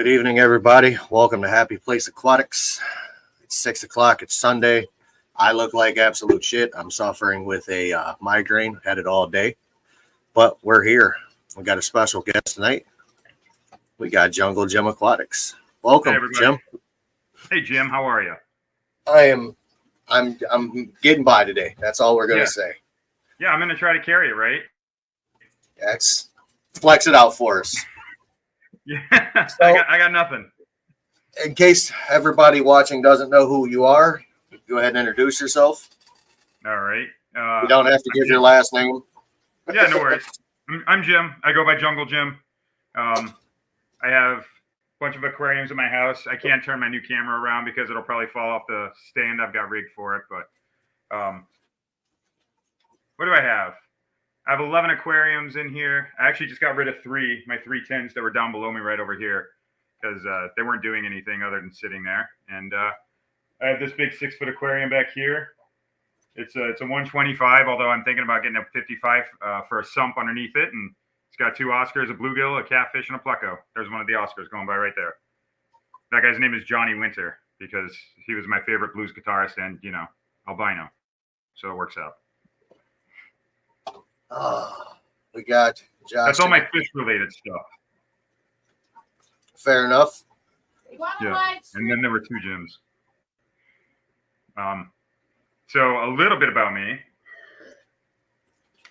Good evening, everybody. Welcome to Happy Place Aquatics. It's 6 o'clock. It's Sunday. I look like absolute shit. I'm suffering with a migraine. Had it all day. But we're here. We got a special guest tonight. We got Jungle Jim Aquatics. Welcome, hey, Jim. Hey, Jim. How are you? I'm getting by today. That's all we're gonna say. Yeah, I'm gonna try to carry it, right? That's flex it out for us. Yeah, So, I got nothing. In case everybody watching doesn't know who you are, go ahead and introduce yourself. All right. You don't have to give your last name. Yeah, no worries. I'm Jim. I go by Jungle Jim. I have a bunch of aquariums in my house. I can't turn my new camera around because it'll probably fall off the stand I've got rigged for it. But what do I have? I have 11 aquariums in here. I actually just got rid of my 310s that were down below me right over here because they weren't doing anything other than sitting there. And I have this big 6-foot aquarium back here. It's a 125, although I'm thinking about getting a 55 for a sump underneath it. And it's got 2 Oscars, a bluegill, a catfish, and a pleco. There's one of the Oscars going by right there. That guy's name is Johnny Winter because he was my favorite blues guitarist and, albino. So it works out. We got Josh. That's all my fish-related stuff. Fair enough. Yeah, and then there were 2 gyms. So a little bit about me.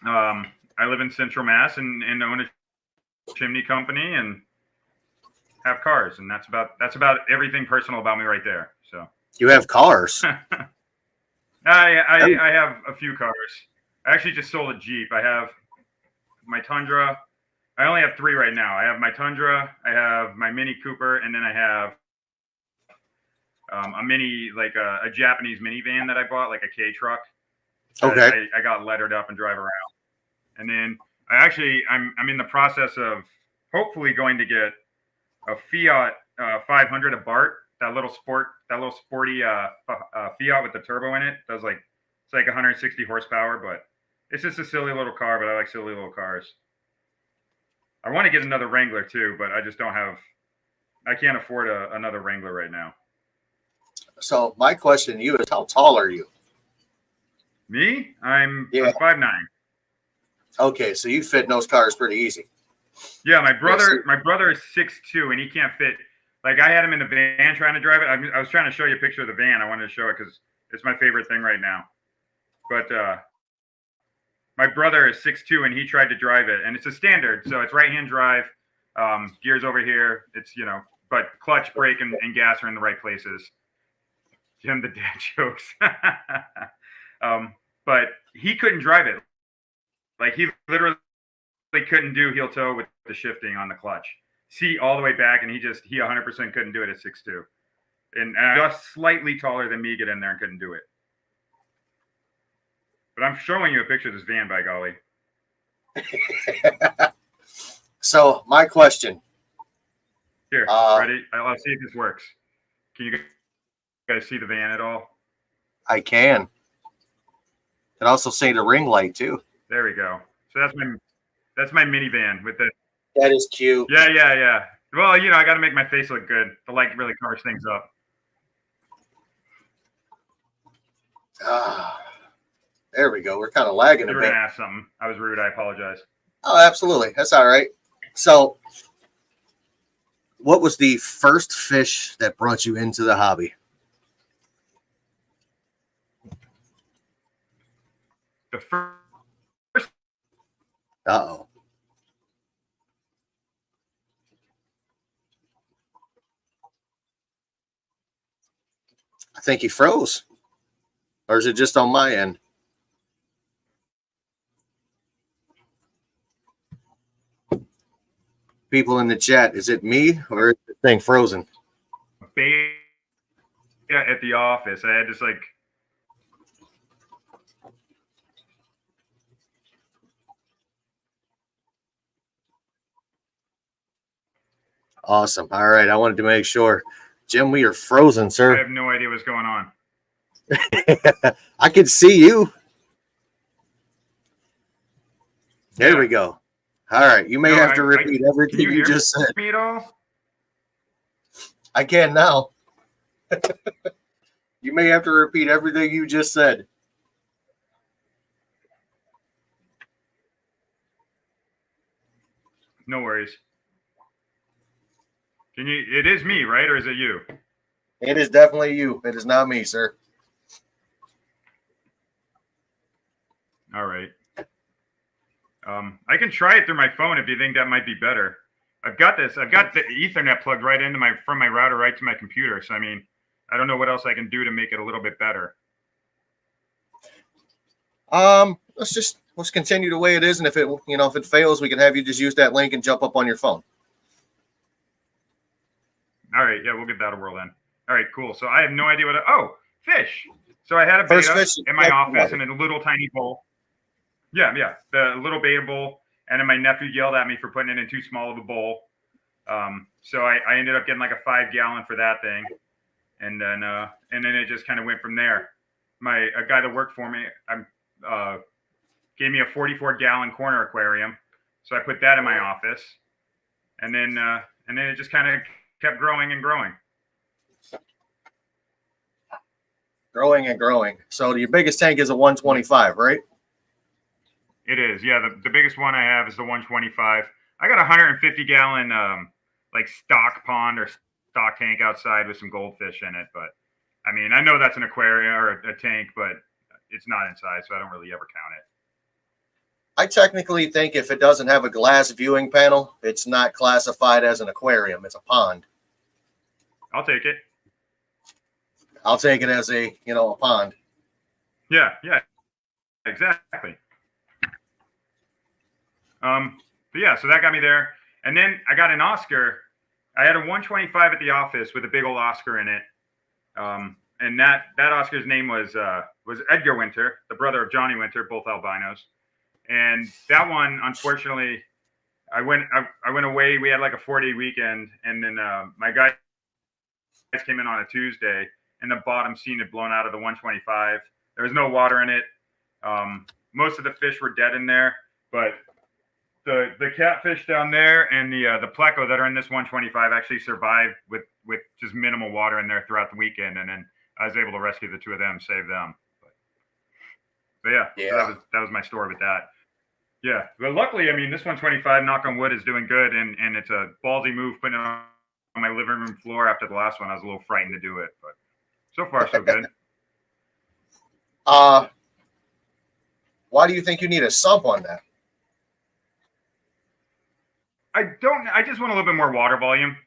I live in Central Mass and own a chimney company and have cars, and that's about everything personal about me right there. So you have cars. I have a few cars. I actually just sold a Jeep. I have my Tundra. I only have 3 right now. I have my Tundra, I have my Mini Cooper, and then I have a mini, like a Japanese minivan that I bought, like a K truck. Okay. I got lettered up and drive around. And then I'm in the process of hopefully going to get a Fiat 500, a Bart, that little sporty Fiat with the turbo in it. It's like 160 horsepower, but it's just a silly little car, but I like silly little cars. I want to get another Wrangler too, but I can't afford another Wrangler right now. So my question to you is, how tall are you? Me? I'm 5'9". Okay, so you fit in those cars pretty easy. Yeah, my brother is 6'2", and he can't fit. Like, I had him in the van trying to drive it. I was trying to show you a picture of the van. I wanted to show it because it's my favorite thing right now. But my brother is 6'2", and he tried to drive it, and it's a standard, so it's right-hand drive, gears over here. It's but clutch, brake, and gas are in the right places. Jim, the dad jokes. But he couldn't drive it. Like, he literally couldn't do heel toe with the shifting on the clutch. Seat all the way back, and he 100% couldn't do it at 6'2". And just slightly taller than me get in there and couldn't do it. But I'm showing you a picture of this van, by golly. So my question. Here, ready? I'll see if this works. Can you guys see the van at all? I can. And also see the ring light too. There we go. So that's my minivan with the. That is cute. Yeah. Well, I got to make my face look good. The light really covers things up. There we go. We're kind of lagging a bit. You were going to ask something. I was rude. I apologize. Oh, absolutely. That's all right. So, what was the first fish that brought you into the hobby? The first. Uh-oh. I think he froze. Or is it just on my end? People in the chat, is it me or is the thing frozen? Yeah, at the office. I had just Awesome. All right. I wanted to make sure. Jim, we are frozen, sir. I have no idea what's going on. I can see you. There we go. All right. You may have to repeat everything you just said. Me at all? I can now. You may have to repeat everything you just said. No worries. Can you? It is me, right, or is it you? It is definitely you. It is not me, sir. All right. I can try it through my phone if you think that might be better. I've got this. I've got the Ethernet plugged right into from my router right to my computer. So I mean, I don't know what else I can do to make it a little bit better. Let's continue the way it is, and if it fails, we can have you just use that link and jump up on your phone. All right, yeah, we'll give that a whirl then. All right, cool. So I have no idea fish. So I had a beta in my office in a little tiny bowl. Yeah, the little beta bowl, and then my nephew yelled at me for putting it in too small of a bowl. So I ended up getting like a 5-gallon for that thing, and then it just kind of went from there. A guy that worked for me, gave me a 44-gallon corner aquarium, so I put that in my office, and then it just kind of kept growing and growing. Growing and growing. So your biggest tank is a 125, right? It is, yeah. The biggest one I have is the 125. I got a 150-gallon like stock pond or stock tank outside with some goldfish in it, but I mean, I know that's an aquarium or a tank, but it's not inside, so I don't really ever count it. I technically think if it doesn't have a glass viewing panel, it's not classified as an aquarium. It's a pond. I'll take it. I'll take it as a pond. Yeah, exactly. But yeah, so that got me there. And then I got an Oscar. I had a 125 at the office with a big old Oscar in it. And that Oscar's name was Edgar Winter, the brother of Johnny Winter, both albinos. And that one, unfortunately, I went away. We had like a 4-day weekend, and then my guys came in on a Tuesday, and the bottom scene had blown out of the 125. There was no water in it. Most of the fish were dead in there, but the catfish down there and the pleco that are in this 125 actually survived with just minimal water in there throughout the weekend, and then I was able to rescue the 2 of them, save them. But yeah. So that was my story with that. Yeah, but luckily, I mean, this 125, knock on wood, is doing good, and it's a ballsy move putting it on my living room floor after the last one. I was a little frightened to do it, but so far so good. Why do you think you need a sump on that? I just want a little bit more water volume.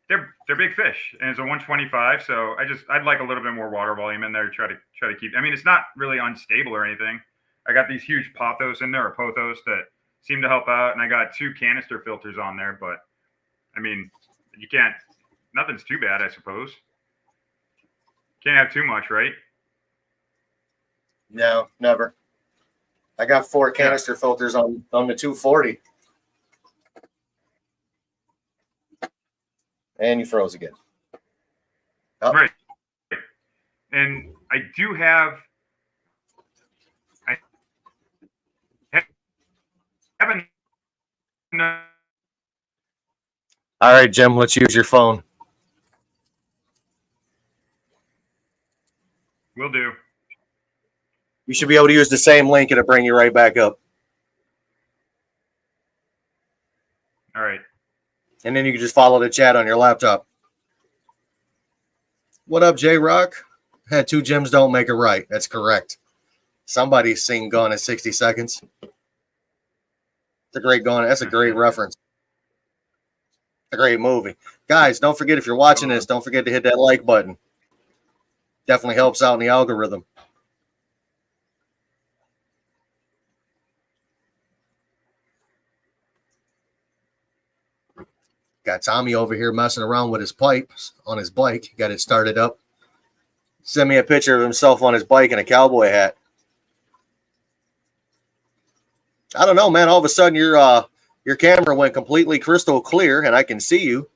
They're big fish, and it's a 125, so I'd like a little bit more water volume in there to try to keep. I mean, it's not really unstable or anything. I got these huge pothos in there, or pothos, that seem to help out, and I got 2 canister filters on there. But I mean, nothing's too bad, I suppose. Can't have too much, right? No, never. I got 4 canister filters on the 240. And you froze again. Oh. Right. And I do have. All right, Jim, let's use your phone. Will do. You should be able to use the same link. It'll bring you right back up. All right. And then you can just follow the chat on your laptop. What up, J-Rock? 2 gyms don't make it right. That's correct. Somebody's seen Gone in 60 Seconds. It's a great Gone. That's a great reference. A great movie. Guys, don't forget, if you're watching this, don't forget to hit that like button. Definitely helps out in the algorithm. Got Tommy over here messing around with his pipes on his bike. Got it started up. Send me a picture of himself on his bike in a cowboy hat. I don't know, man. All of a sudden, your camera went completely crystal clear, and I can see you.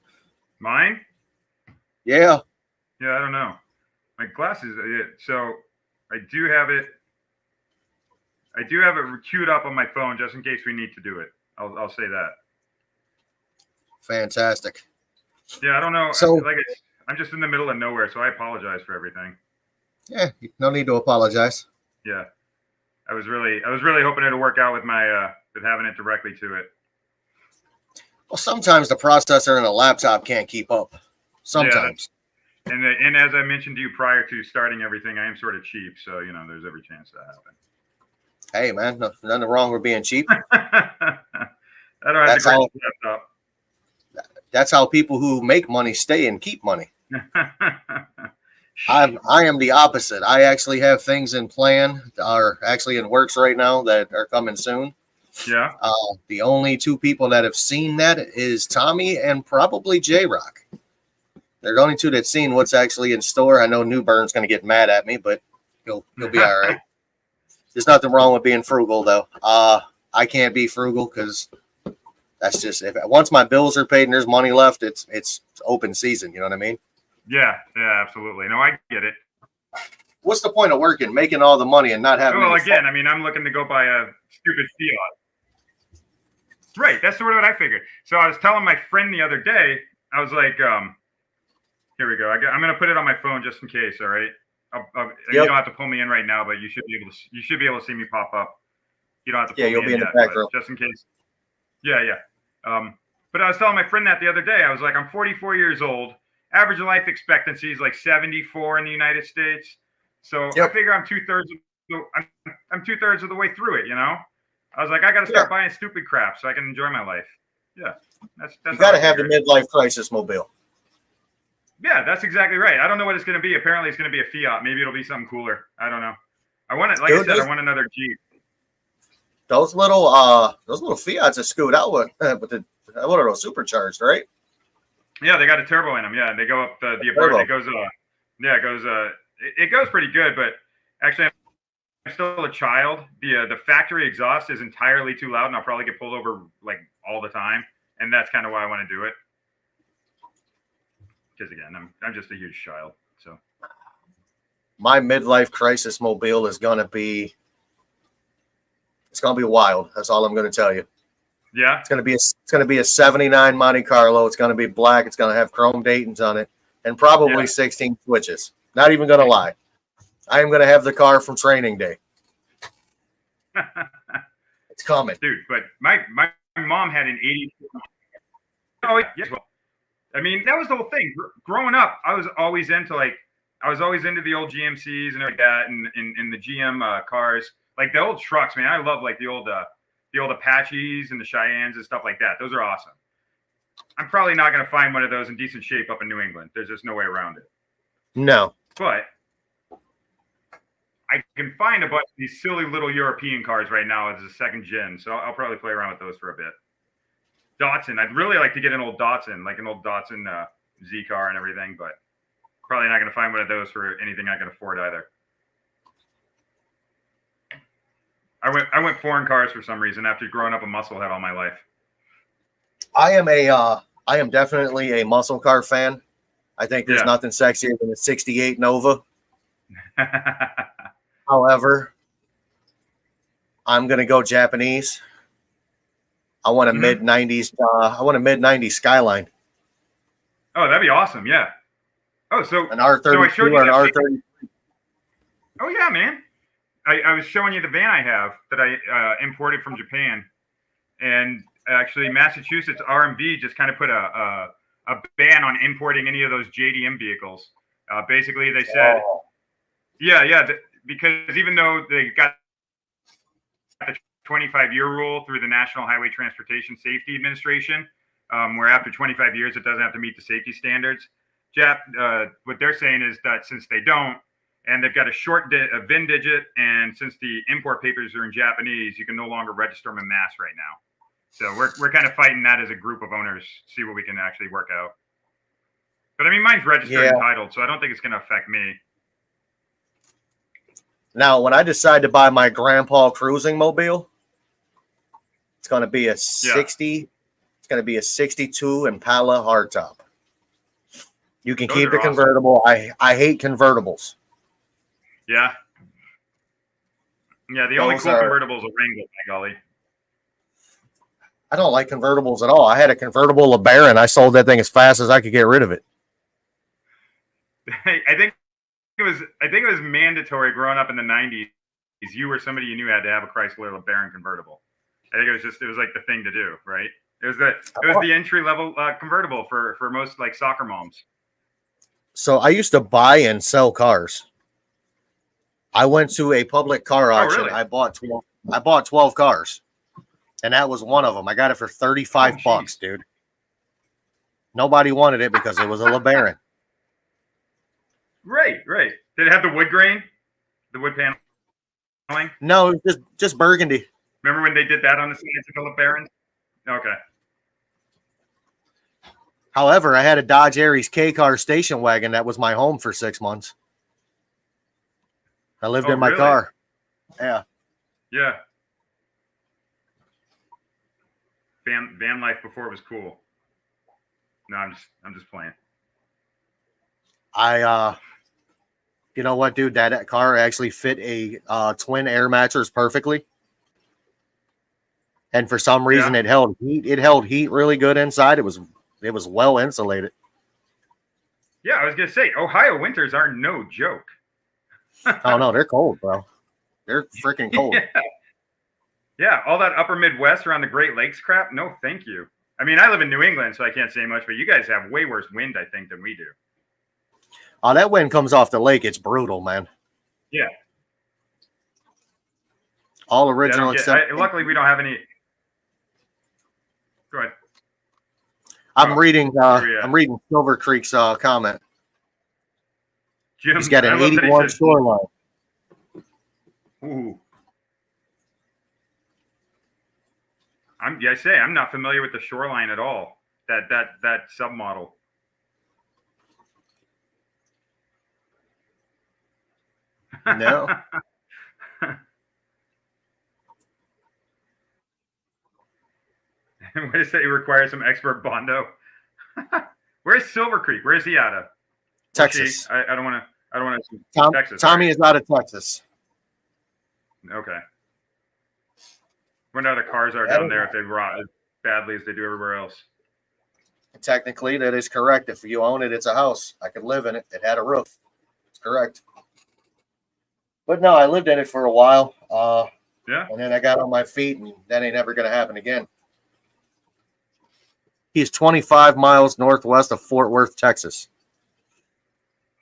Mine? Yeah. Yeah, I don't know. My glasses. So I do have it. I do have it queued up on my phone just in case we need to do it. I'll say that. Fantastic. Yeah, I don't know. So I'm just in the middle of nowhere, so I apologize for everything. yeah, no need to apologize. Yeah, I was really hoping it'll work out with my with having it directly to it. Well, sometimes the processor in a laptop can't keep up. Yeah, Sometimes. and as I mentioned to you prior to starting everything, I am sort of cheap, so there's every chance that happen. Hey man, nothing wrong with being cheap. I don't have That's the how greatest laptop. that's how people who make money stay and keep money. I am the opposite. I actually have things in plan, are actually in works right now that are coming soon. Yeah. The only two people that have seen that is Tommy and probably J Rock. They're the only two that's seen what's actually in store. I know Newburn's going to get mad at me, but he'll be all right. There's nothing wrong with being frugal, though. I can't be frugal because that's just once my bills are paid and there's money left, it's open season. You know what I mean? Yeah, absolutely. No, I get it. What's the point of working, making all the money, and not having? Well, again, I mean, I'm looking to go buy a stupid Fiat. Right, that's sort of what I figured. So I was telling my friend the other day, I was like, here we go. I'm going to put it on my phone just in case. All right. You don't have to pull me in right now, but you should be able to see me pop up. You don't have to pull you'll me be in in yet, the back row. just in case. Yeah. But I was telling my friend that the other day. I was like, I'm 44 years old. Average life expectancy is like 74 in the United States. So I figure I'm 2/3 I'm 2/3 of the way through it. I was like, I got to start buying stupid crap so I can enjoy my life. Yeah, that's you got to have the midlife crisis mobile. Yeah, that's exactly right. I don't know what it's going to be. Apparently, it's going to be a Fiat. Maybe it'll be something cooler. I don't know. I want it. Like I said, I want another Jeep. Those little Fiats that scoot out with the what are those supercharged, right? Yeah, they got a turbo in them. Yeah, they go up the turbo. It goes. It goes pretty good. But actually, I'm still a child. The factory exhaust is entirely too loud, and I'll probably get pulled over like all the time. And that's kind of why I want to do it. Because again, I'm just a huge child. So my midlife crisis mobile is gonna be wild. That's all I'm gonna tell you. Yeah, it's gonna be a '79 Monte Carlo. It's gonna be black. It's gonna have chrome Daytons on it, and probably 16 switches. Not even gonna lie. I am gonna have the car from training day. It's coming, dude. But my mom had an 80. Oh yes. Well, I mean, that was the whole thing. Growing up, I was always into the old GMCs and everything like that, and the GM cars, like the old trucks. Man, I love like the old Apaches and the Cheyennes and stuff like that. Those are awesome. I'm probably not going to find one of those in decent shape up in New England. There's just no way around it. No, but I can find a bunch of these silly little European cars right now as a second gen, so I'll probably play around with those for a bit. Datsun. I'd really like to get an old Datsun, like an old Datsun Z car and everything, but probably not going to find one of those for anything I can afford either. I went foreign cars for some reason after growing up a muscle head all my life. I am definitely a muscle car fan. I think there's nothing sexier than a '68 Nova. However, I'm gonna go Japanese. I want a mid-90s. I want a mid-90s Skyline. Oh, that'd be awesome! Yeah. Oh, so an R32 or an R30. Oh yeah, man. I was showing you the van I have that I imported from Japan, and actually Massachusetts RMV just kind of put a ban on importing any of those JDM vehicles. Basically, they said, because even though they got the 25-year rule through the National Highway Transportation Safety Administration, where after 25 years it doesn't have to meet the safety standards. What they're saying is that since they don't, and they've got a short VIN digit, and since the import papers are in Japanese, you can no longer register them in mass right now. So we're kind of fighting that as a group of owners, see what we can actually work out. But I mean, mine's registered and titled, so I don't think it's going to affect me. Now, when I decide to buy my grandpa cruising mobile, it's going to be a 60. It's going to be a 62 Impala hardtop. You can keep the convertible. I hate convertibles. Yeah. Yeah, the only cool convertible is a Wrangler, by golly. I don't like convertibles at all. I had a convertible LeBaron. I sold that thing as fast as I could get rid of it. I think it was mandatory growing up in the 90s. You or somebody you knew had to have a Chrysler LeBaron convertible. I think it was like the thing to do, right? It was the entry level convertible for most like soccer moms. So I used to buy and sell cars. I went to a public car auction. Really? I bought 12 cars. And that was one of them. I got it for $35, dude. Nobody wanted it because it was a LeBaron. Right. Did it have the wood grain? The wood paneling? No, it was just burgundy. Remember when they did that on the sides of the LeBarons? Okay. However, I had a Dodge Aries K-car station wagon that was my home for 6 months. I lived in my car. Yeah. Yeah. Van life before it was cool. No, I'm just playing. You know what, dude? That car actually fit a twin air mattress perfectly. And for some reason, it held heat. It held heat really good inside. It was well insulated. Yeah, I was gonna say Ohio winters are no joke. Oh no, they're cold, bro. They're freaking cold. Yeah, all that upper Midwest around the Great Lakes crap. No, thank you. I mean, I live in New England, so I can't say much, but you guys have way worse wind, I think, than we do. Oh, that wind comes off the lake. It's brutal, man. Yeah. All original except. Luckily, we don't have any. Go ahead. I'm reading Silver Creek's comment. Jim, he's got an 81 shoreline. Ooh. I'm not familiar with the shoreline at all. That submodel. No. What is that? You require some expert bondo. Where's Silver Creek? Where is he out of? Texas. I don't want to. Texas. Tommy is out of Texas. Okay. Wonder how the cars are down there if they rot as badly as they do everywhere else. Technically, that is correct. If you own it, it's a house. I could live in it. It had a roof. It's correct. But no, I lived in it for a while. Yeah. And then I got on my feet, and that ain't ever going to happen again. He's 25 miles northwest of Fort Worth, Texas.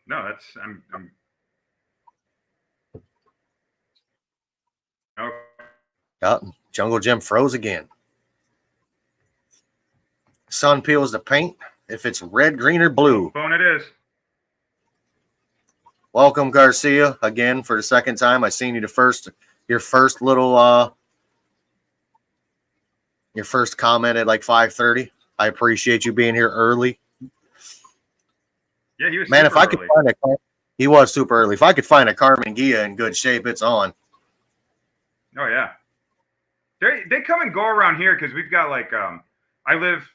No, I'm okay. Oh, Jungle Jim froze again. Sun peels the paint if it's red, green, or blue. Phone it is. Welcome, Garcia, again for the second time. I seen you your first comment at like 5:30. I appreciate you being here early. Yeah, he was. Man, if I could find he was super early. If I could find a Carmen Gia in good shape, it's on. Oh yeah, they come and go around here because we've got like I live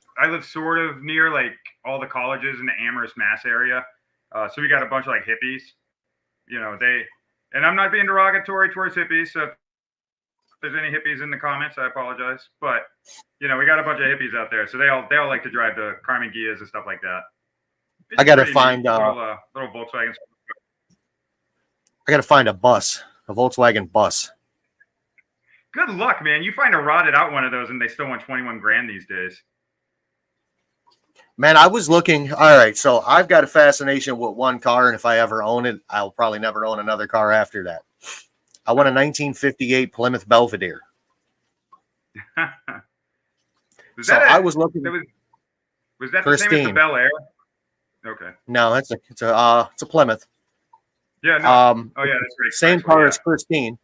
sort of near like all the colleges in the Amherst, Mass area, so we got a bunch of like hippies. You know, and I'm not being derogatory towards hippies, so if there's any hippies in the comments, I apologize. But you know, we got a bunch of hippies out there, so they all like to drive the Carmen Gias and stuff like that. I gotta find little Volkswagens. I gotta find a Volkswagen bus. Good luck, man. You find a rotted out one of those, and they still want 21 grand these days. Man, I was looking. All right, so I've got a fascination with one car, and if I ever own it, I'll probably never own another car after that. I want a 1958 Plymouth Belvedere. I was looking. Was that the same as the Bel Air? Okay. No, it's a Plymouth. Yeah. No. Oh yeah, that's great. Same car as Christine.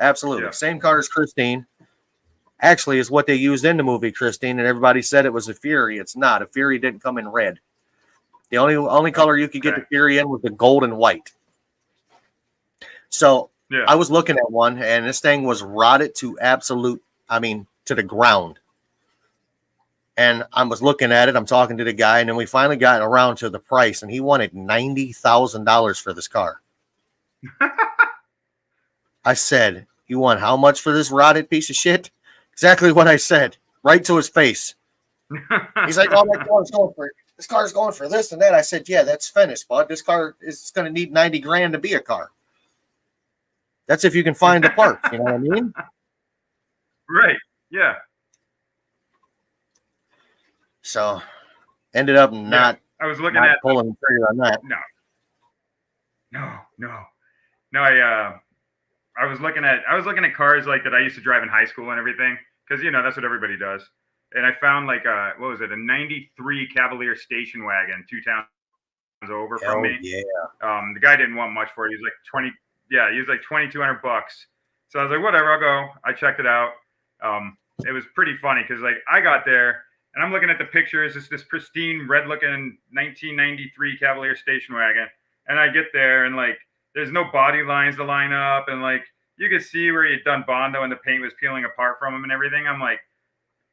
Absolutely, same car as Christine. Actually, is what they used in the movie Christine, and everybody said it was a Fury. It's not. A Fury didn't come in red. The only color you could get the Fury in was the gold and white. So I was looking at one, and this thing was rotted to to the ground. And I was looking at it. I'm talking to the guy, and then we finally got around to the price, and he wanted $90,000 for this car. I said, "You want how much for this rotted piece of shit?" Exactly what I said. right to his face. He's like, "Oh, this car's going for this and that." I said, "Yeah, that's finished, bud. This car is going to need 90 grand to be a car. That's if you can find the parts. You know what I mean?" Right. Yeah. So ended up not. I was looking not at pulling the trigger on that. No. I was looking at cars like that I used to drive in high school and everything, because that's what everybody does. And I found like what was it, a '93 Cavalier station wagon 2 towns over from me. Yeah. The guy didn't want much for it. He was like 20. Yeah, he was like $2,200. So I was like, whatever, I'll go. I checked it out. It was pretty funny because like I got there and I'm looking at the pictures. It's this pristine red-looking 1993 Cavalier station wagon, and I get there and like there's no body lines to line up, and like you could see where he had done Bondo and the paint was peeling apart from him and everything. I'm like,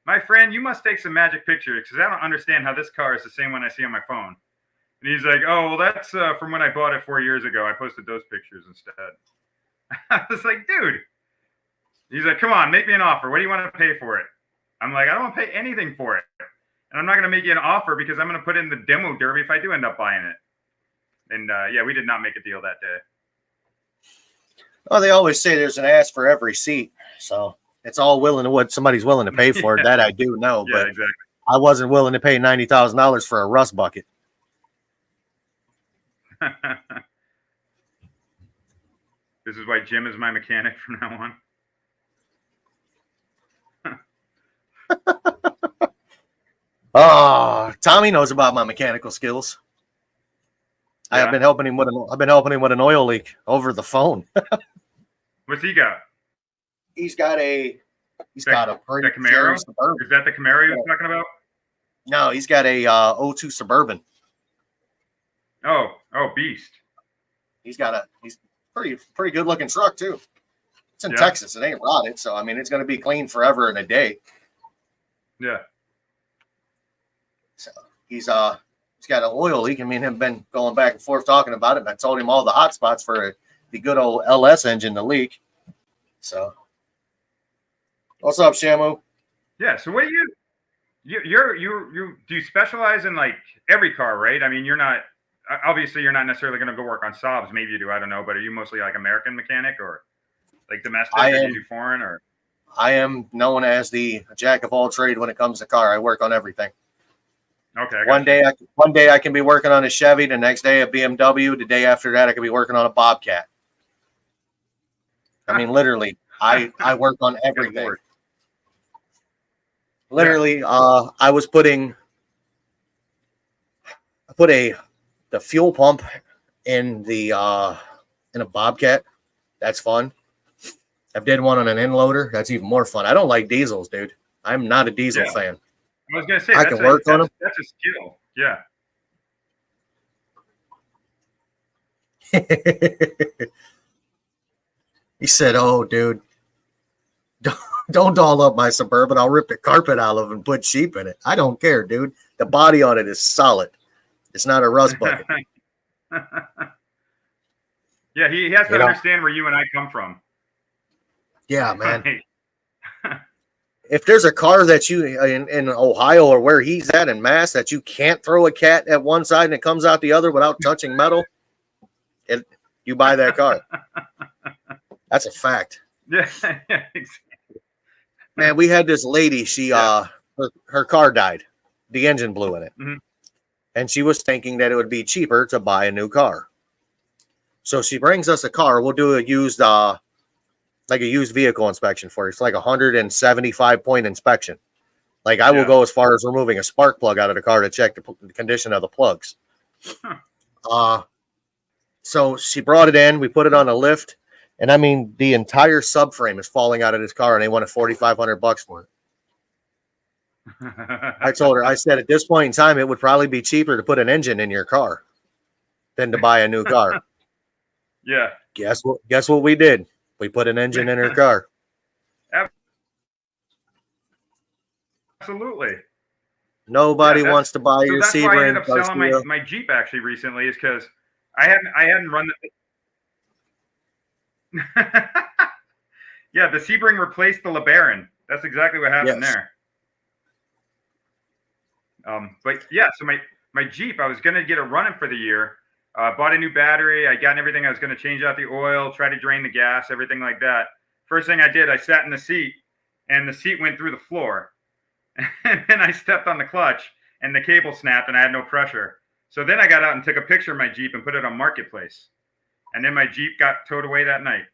my friend, you must take some magic pictures because I don't understand how this car is the same one I see on my phone. And he's like, oh, well, that's from when I bought it 4 years ago. I posted those pictures instead. I was like, dude. He's like, come on, make me an offer. What do you want to pay for it? I'm like, I don't want to pay anything for it. And I'm not going to make you an offer because I'm going to put it in the demo derby if I do end up buying it. And yeah, we did not make a deal that day. Oh, they always say there's an ass for every seat. So it's all willing to what somebody's willing to pay for it. That I do know. Yeah, but exactly. I wasn't willing to pay $90,000 for a rust bucket. This is why Jim is my mechanic from now on. Oh, Tommy knows about my mechanical skills. Yeah. I've been helping him with an oil leak over the phone. What's he got? He's got a pretty Camaro. Suburban. Is that the Camaro you were talking about? No, he's got a 02 Suburban. Oh, beast. He's pretty good looking truck too. It's in Texas. It ain't rotted, so I mean it's going to be clean forever in a day. Yeah. So he's got an oil leak, and me and him have been going back and forth talking about it. And I told him all the hot spots for the good old LS engine to leak. So, what's up, Shamu? Yeah. So what do you do? You specialize in like every car, right? I mean, you're not necessarily going to go work on Saabs. Maybe you do. I don't know. But are you mostly like American mechanic or like domestic? Or do you do foreign or? I am known as the jack of all trade when it comes to car. I work on everything. Okay. One day I can be working on a Chevy. The next day a BMW. The day after that I could be working on a Bobcat. I mean, literally, I work on everything. Literally, I put the fuel pump in in a Bobcat. That's fun. I've did one on an inloader. That's even more fun. I don't like diesels, dude. I'm not a diesel fan. I was gonna say I can work on them. That's a skill. Yeah. He said, "Oh, dude, don't doll up my Suburban. I'll rip the carpet out of it and put sheep in it. I don't care, dude. The body on it is solid. It's not a rust bucket." Yeah, he has to understand where you and I come from. Yeah, man. If there's a car that you in Ohio or where he's at in Mass that you can't throw a cat at one side and it comes out the other without touching metal, you buy that car. That's a fact. Yeah, exactly. Man, we had this lady. She her car died. The engine blew in it, and she was thinking that it would be cheaper to buy a new car. So she brings us a car. We'll do a used vehicle inspection for you. It's like 175 point inspection. Like I will go as far as removing a spark plug out of the car to check the condition of the plugs. So she brought it in. We put it on a lift, and I mean the entire subframe is falling out of this car, and they wanted $4,500 for it. I told her, I said, at this point in time, it would probably be cheaper to put an engine in your car than to buy a new car. Yeah. Guess what we did? We put an engine in her car. Absolutely. Nobody wants to buy your Sebring. That's why I ended up selling my Jeep actually recently, is because I hadn't run the. Yeah, the Sebring replaced the LeBaron. That's exactly what happened there. But yeah, so my Jeep, I was gonna get it running for the year. Bought a new battery. I got everything. I was gonna change out the oil, try to drain the gas, everything like that. First thing I did, I sat in the seat, and the seat went through the floor. And then I stepped on the clutch, and the cable snapped, and I had no pressure. So then I got out and took a picture of my Jeep and put it on Marketplace. And then my Jeep got towed away that night.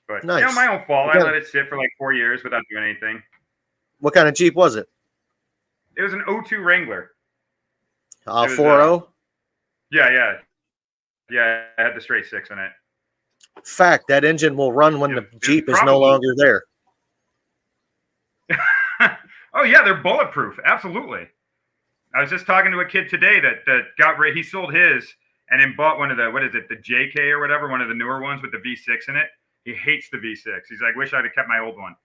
But Nice. my own fault. I let it sit for like 4 years without doing anything. What kind of Jeep was it? It was an '02 Wrangler. 4.0? Yeah. I had the straight 6 in it. Fact, that engine will run when the Jeep is no longer there. Oh yeah, they're bulletproof. Absolutely. I was just talking to a kid today that got he sold his and then bought one of the, what is it, the JK or whatever, one of the newer ones with the V6 in it. He hates the V6. He's like, wish I'd have kept my old one.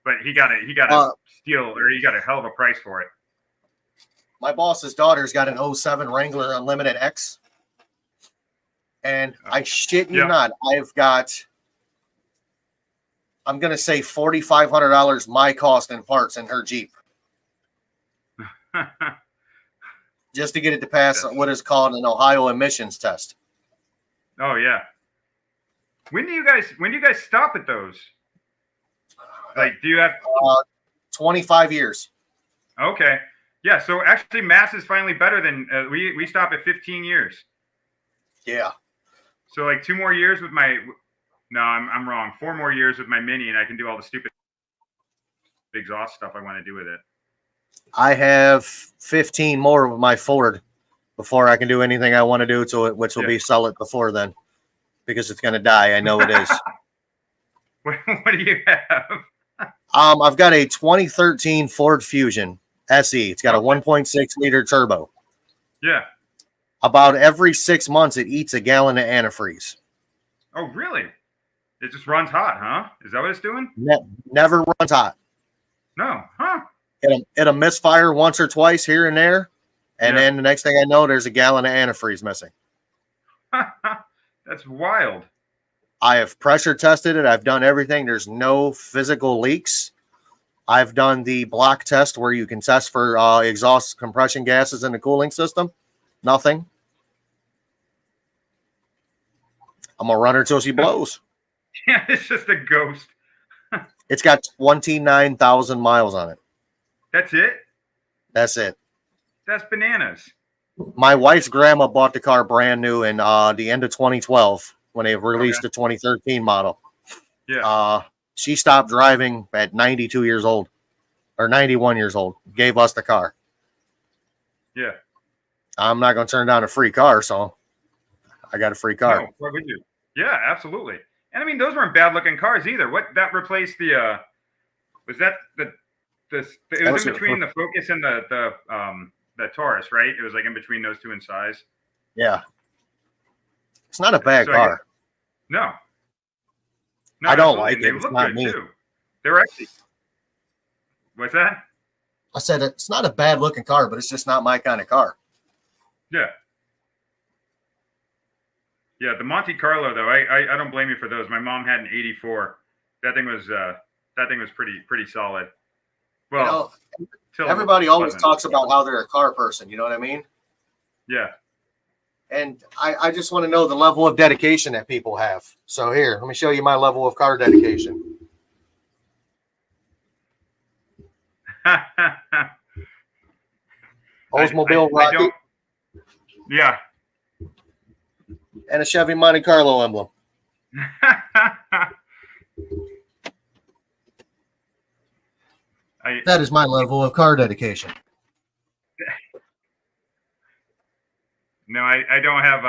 But he got a steal, or he got a hell of a price for it. My boss's daughter's got an 07 Wrangler Unlimited X. And I shit you not, I'm going to say $4,500 my cost in parts in her Jeep. Just to get it to pass what is called an Ohio emissions test. Oh yeah. When do you guys stop at those? Like, do you have 25 years? Okay. Yeah. So actually, Mass is finally better than we stop at 15 years. Yeah. So like 2 more years with my. No, I'm wrong. 4 more years with my Mini, and I can do all the stupid exhaust stuff I want to do with it. I have 15 more with my Ford before I can do anything I want to do to it, which will be sell it before then, because it's going to die. I know it is. What do you have? I've got a 2013 Ford Fusion SE. It's got a 1.6 liter turbo. Yeah. About every 6 months, it eats a gallon of antifreeze. Oh, really? It just runs hot, huh? Is that what it's doing? Never runs hot. No, huh? It'll misfire once or twice here and there, and then the next thing I know, there's a gallon of antifreeze missing. That's wild. I have pressure tested it. I've done everything. There's no physical leaks. I've done the block test where you can test for exhaust compression gases in the cooling system. Nothing. I'm going to run her till she blows. Yeah, it's just a ghost. It's got 29,000 miles on it. That's it? That's it. That's bananas. My wife's grandma bought the car brand new in the end of 2012 when they released the 2013 model. Yeah. She stopped driving at 92 years old or 91 years old. Gave us the car. Yeah. I'm not going to turn down a free car, so I got a free car. No, what would you? Yeah, absolutely. And I mean, those weren't bad looking cars either. What that replaced the was that it was in between the Focus and the Taurus, right? It was like in between those two in size. Yeah. It's not a bad car. No, I don't like it. It's not me. Too. They're actually. What's that? I said it's not a bad looking car, but it's just not my kind of car. Yeah. Yeah, the Monte Carlo though, I don't blame you for those. My mom had an '84. That thing was pretty solid. Well, everybody always talks about how they're a car person. You know what I mean? Yeah. And I just want to know the level of dedication that people have. So here, let me show you my level of car dedication. Oldsmobile Rocket. Yeah. And a Chevy Monte Carlo emblem. That is my level of car dedication. No, I don't have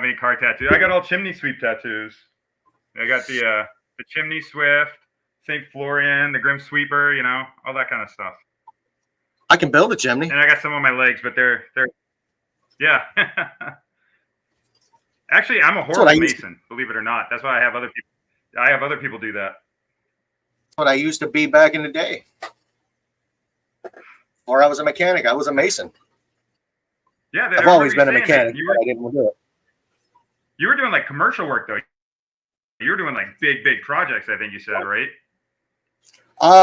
any car tattoos. I got all chimney sweep tattoos. I got the chimney swift, St. Florian, the Grim Sweeper, you know, all that kind of stuff. I can build a chimney. And I got some on my legs, but they're yeah. Actually, I'm a horrible mason, believe it or not. That's why I have other people do that. What I used to be back in the day. Or I was a mechanic. I was a mason. Yeah, I've always been a mechanic, but I didn't do it. You were doing like commercial work though. You were doing like big projects, I think you said, right?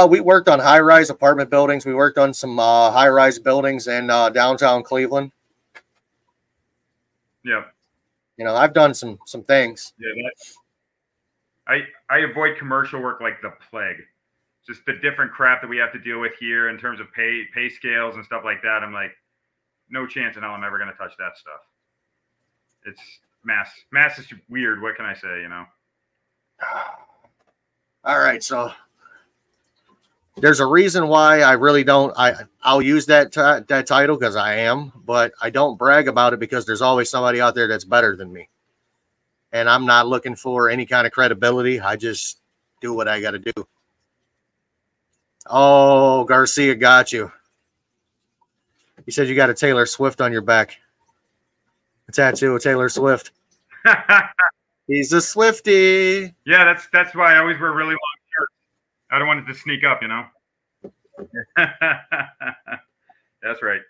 We worked on high-rise apartment buildings. We worked on some high-rise buildings in downtown Cleveland. Yeah. You know, I've done some things. Yeah. I avoid commercial work like the plague. Just the different crap that we have to deal with here in terms of pay scales and stuff like that. I'm like, no chance in hell I'm ever going to touch that stuff. It's mass. Mass is weird. What can I say? You know. All right, so there's a reason why I really don't. I'll use that title because I am, but I don't brag about it because there's always somebody out there that's better than me, and I'm not looking for any kind of credibility. I just do what I got to do. Oh, Garcia got you. He said you got a Taylor Swift on your back. A tattoo of Taylor Swift. He's a Swiftie. Yeah, that's why I always wear really long shirts. I don't want it to sneak up, you know. That's right.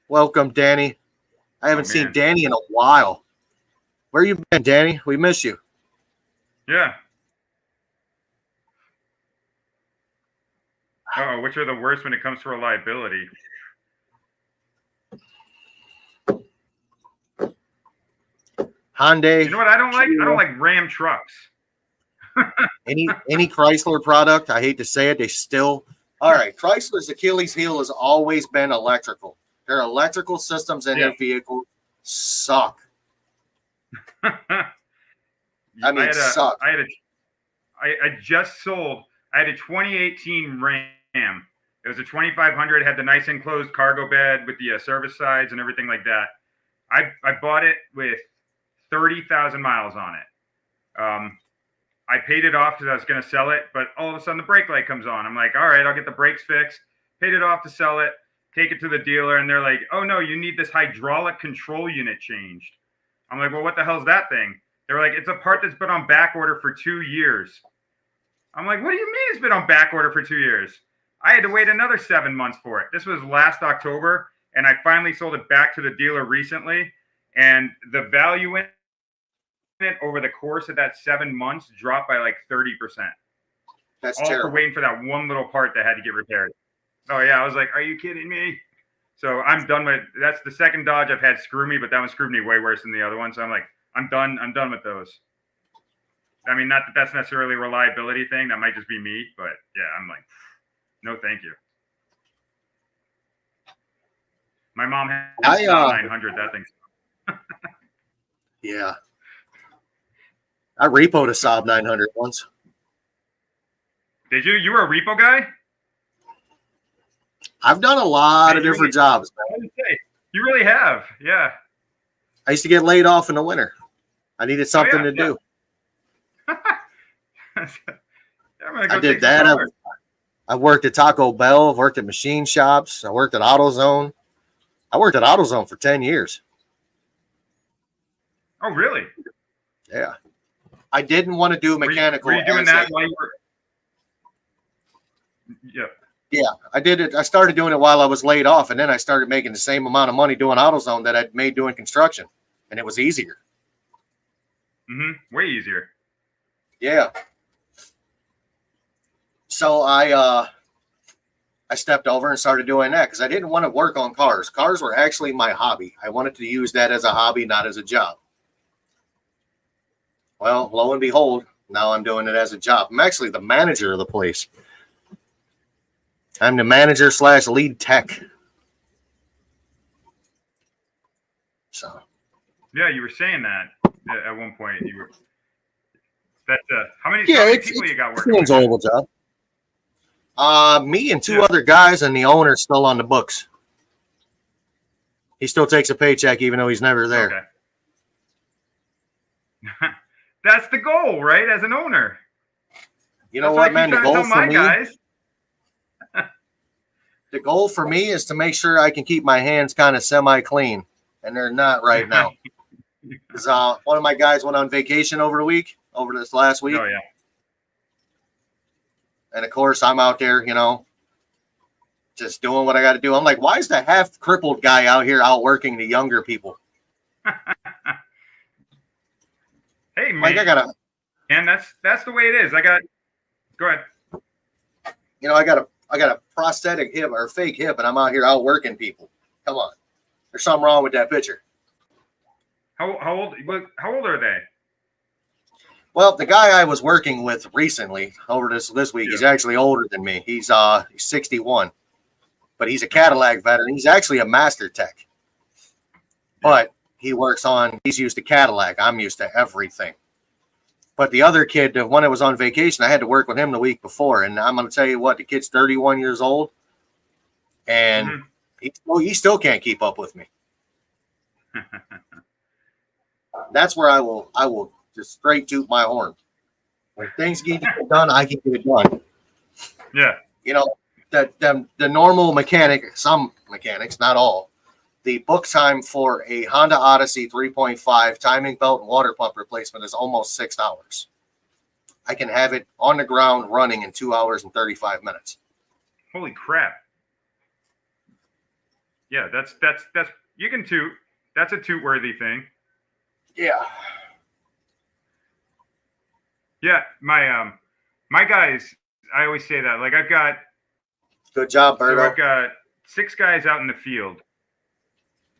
Welcome, Danny. I haven't seen Danny in a while. Where you been, Danny? We miss you. Yeah. Oh, which are the worst when it comes to reliability? Hyundai. You know what I don't like? I don't like Ram trucks. any Chrysler product, I hate to say it, they still all right. Chrysler's Achilles heel has always been electrical. Their electrical systems in their vehicle suck. I mean, suck. I just sold. I had a 2018 Ram. It was a 2500. Had the nice enclosed cargo bed with the service sides and everything like that. I bought it with 30,000 miles on it. I paid it off because I was going to sell it, but all of a sudden the brake light comes on. I'm like, all right, I'll get the brakes fixed. Paid it off to sell it. Take it to the dealer, and they're like, oh no, you need this hydraulic control unit changed. I'm like, well, what the hell's that thing? They're like, it's a part that's been on back order for 2 years. I'm like, what do you mean it's been on back order for 2 years? I had to wait another 7 months for it. This was last October, and I finally sold it back to the dealer recently, and the value in it over the course of that 7 months dropped by like 30%. That's all terrible. For waiting for that one little part that had to get repaired. Oh yeah, I was like, are you kidding me? So I'm done with. That's the second Dodge I've had screw me, but that one screwed me way worse than the other one. So I'm like, I'm done with those. I mean, not that that's necessarily a reliability thing. That might just be me, but yeah, I'm like, no, thank you. My mom had a 900. That thing. Yeah. I repoed a Saab 900 once. Did you? You were a repo guy? I've done a lot of different jobs, man. You really have. Yeah. I used to get laid off in the winter. I needed something to do. I did that. I worked at Taco Bell. I worked at machine shops. I worked at AutoZone. I worked at AutoZone for 10 years. Oh, really? Yeah. I didn't want to do mechanical. Were you doing that while you were? Yeah. Yeah, I did it. I started doing it while I was laid off, and then I started making the same amount of money doing AutoZone that I'd made doing construction, and it was easier. Way easier. Yeah. So I stepped over and started doing that because I didn't want to work on cars. Cars were actually my hobby. I wanted to use that as a hobby, not as a job. Well, lo and behold, now I'm doing it as a job. I'm actually the manager of the place. I'm the manager / lead tech. So. Yeah, you were saying that at one point. You were. That's how many people you got working? It's an enjoyable job. Me and two other guys, and the owner's still on the books. He still takes a paycheck even though he's never there. Okay. That's the goal, right? As an owner. You know what, man? The goal for me. The goal for me is to make sure I can keep my hands kind of semi-clean, and they're not right now. Because one of my guys went on vacation over this last week. Oh, yeah. And, of course, I'm out there, just doing what I got to do. I'm like, why is the half-crippled guy out here outworking the younger people? Hey, man. Like, I got to... And that's the way it is. Go ahead. You know, I got a prosthetic hip or fake hip, and I'm out here outworking people. Come on, there's something wrong with that picture. How old are they? Well, the guy I was working with recently over this week, Yeah. he's actually older than me. He's 61, but he's a Cadillac veteran. He's actually a master tech, but he's used to Cadillac. I'm used to everything. But the other kid, the one that was on vacation, I had to work with him the week before, and I'm going to tell you what, the kid's 31 years old, and he still can't keep up with me. That's where I will just straight toot my horn. When things get done, I can get it done. Yeah. You know, the normal mechanic, some mechanics, not all, the book time for a Honda Odyssey 3.5 timing belt and water pump replacement is almost 6 hours. I can have it on the ground running in 2 hours and 35 minutes. Holy crap. Yeah, that's you can toot. That's a toot worthy thing. Yeah. Yeah, my guys, I always say that. Like I've got Good job, Berto. So I've got 6 guys out in the field,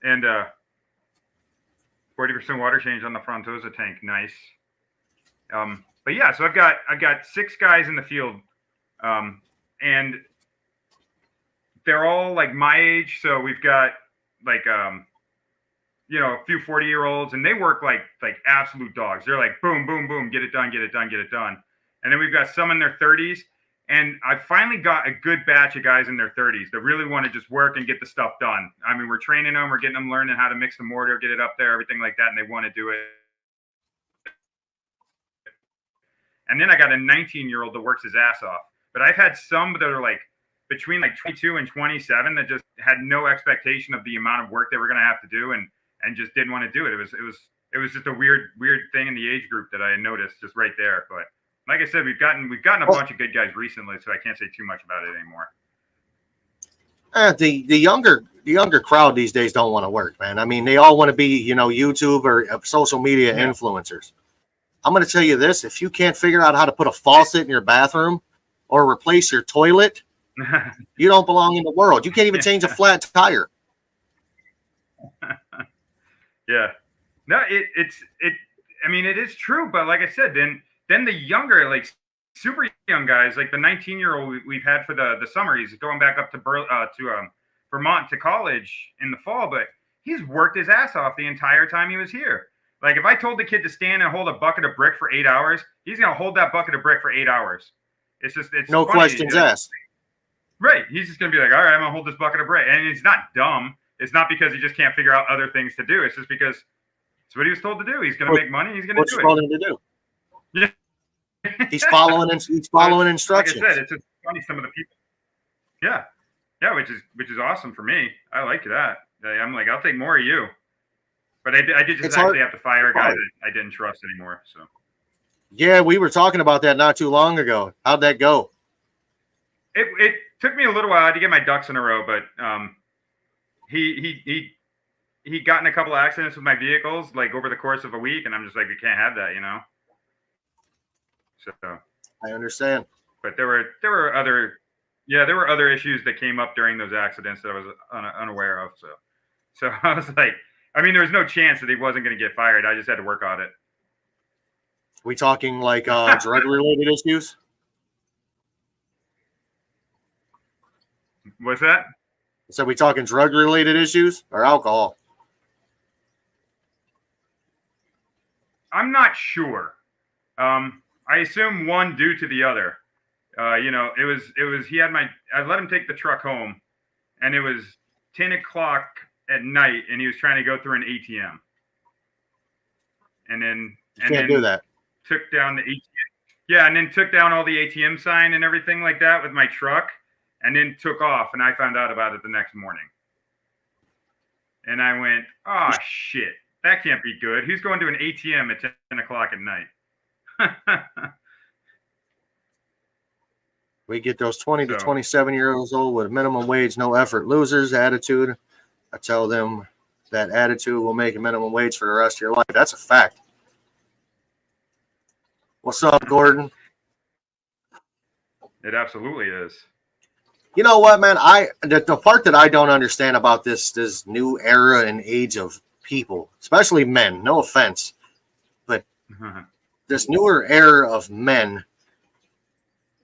and 40% water change on the Frontosa tank. Nice. But yeah, so I've got 6 guys in the field, and they're all like my age. So we've got like you know, a few 40-year-olds, and they work like absolute dogs. They're like boom, boom, boom, get it done, get it done, get it done. And then we've got some in their 30s. And I finally got a good batch of guys in their 30s that really want to just work and get the stuff done. I mean, we're training them, we're getting them learning how to mix the mortar, get it up there, everything like that, and they want to do it. And then I got a 19-year-old that works his ass off. But I've had some that are like between like 22 and 27 that just had no expectation of the amount of work they were going to have to do and just didn't want to do it. It was just a weird thing in the age group that I noticed just right there. But like I said, we've gotten a bunch of good guys recently, so I can't say too much about it anymore. The younger crowd these days don't want to work, man. I mean, they all want to be, you know, YouTube or social media influencers. I'm going to tell you this: if you can't figure out how to put a faucet in your bathroom or replace your toilet, you don't belong in the world. You can't even change a flat tire. Yeah, no, it's I mean, it is true, but like I said, then the younger, like super young guys, like the 19-year-old we've had for the summer, he's going back up to Vermont to college in the fall, but he's worked his ass off the entire time he was here. Like if I told the kid to stand and hold a bucket of brick for 8 hours, he's gonna hold that bucket of brick for 8 hours. It's no funny. questions asked. Right, he's just gonna be like, all right, I'm gonna hold this bucket of brick, and it's not dumb. It's not because he just can't figure out other things to do. It's just because it's what he was told to do. He's gonna make money. He's gonna do it. What you told him to do? Yeah. He's following instructions. Like I said, it's just funny some of the people. Yeah, which is awesome for me. I like that. I'm like, I'll take more of you. But I did just actually have to fire a guy that I didn't trust anymore. So. Yeah, we were talking about that not too long ago. How'd that go? It took me a little while to get my ducks in a row, but he got in a couple of accidents with my vehicles like over the course of a week, and I'm just like, we can't have that, you know. So I understand. But there were other issues that came up during those accidents that I was unaware of. So I was like, I mean, there was no chance that he wasn't going to get fired. I just had to work on it. We talking like drug related issues? What's that? So we talking drug related issues or alcohol? I'm not sure. I assume one due to the other. You know, it was I let him take the truck home, and it was 10 o'clock at night, and he was trying to go through an ATM. And then do that. Took down the ATM. Yeah, and then took down all the ATM sign and everything like that with my truck, and then took off, and I found out about it the next morning. And I went, oh shit, that can't be good. Who's going to an ATM at 10 o'clock at night? We get those 20 to 27 years old with minimum wage, no effort losers attitude. I tell them that attitude will make a minimum wage for the rest of your life. That's a fact. What's up, Gordon? It absolutely is. You know what, man? The part that I don't understand about this new era and age of people, especially men, no offense, but this newer era of men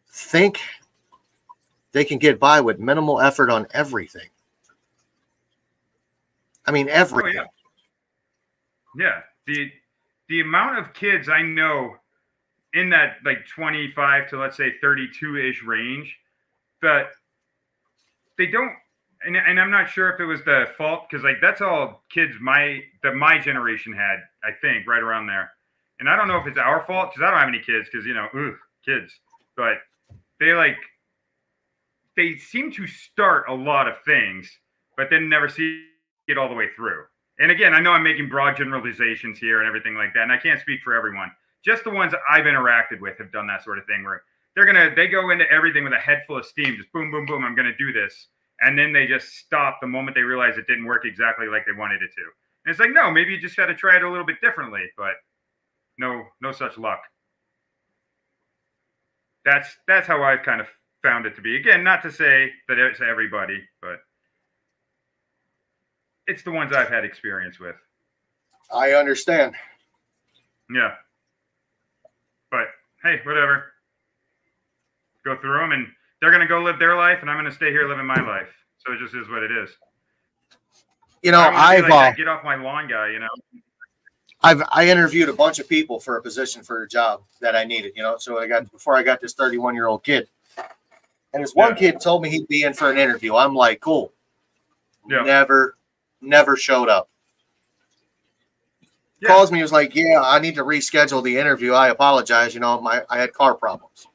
think they can get by with minimal effort on everything. I mean, everything. Oh, yeah. The amount of kids I know in that like 25 to let's say 32-ish range, but they don't. And I'm not sure if it was the fault because like that's all kids my generation had, I think, right around there. And I don't know if it's our fault because I don't have any kids because kids, but they seem to start a lot of things, but then never see it all the way through. And again, I know I'm making broad generalizations here and everything like that, and I can't speak for everyone. Just the ones I've interacted with have done that sort of thing where they go into everything with a head full of steam, just boom, boom, boom, I'm gonna do this. And then they just stop the moment they realize it didn't work exactly like they wanted it to. And it's like, no, maybe you just gotta try it a little bit differently, but no such luck. That's how I've kind of found it to be. Again, not to say that it's everybody, but it's the ones I've had experience with. I understand. Yeah. But hey, whatever. Go through them, and they're going to go live their life, and I'm going to stay here living my life. So it just is what it is. You know, Get off my lawn guy, I interviewed a bunch of people for a position for a job that I needed, so before I got this 31-year-old kid. And this one kid told me he'd be in for an interview. I'm like, cool. Yeah. Never showed up. Yeah. Calls me, he was like, yeah, I need to reschedule the interview. I apologize. I had car problems.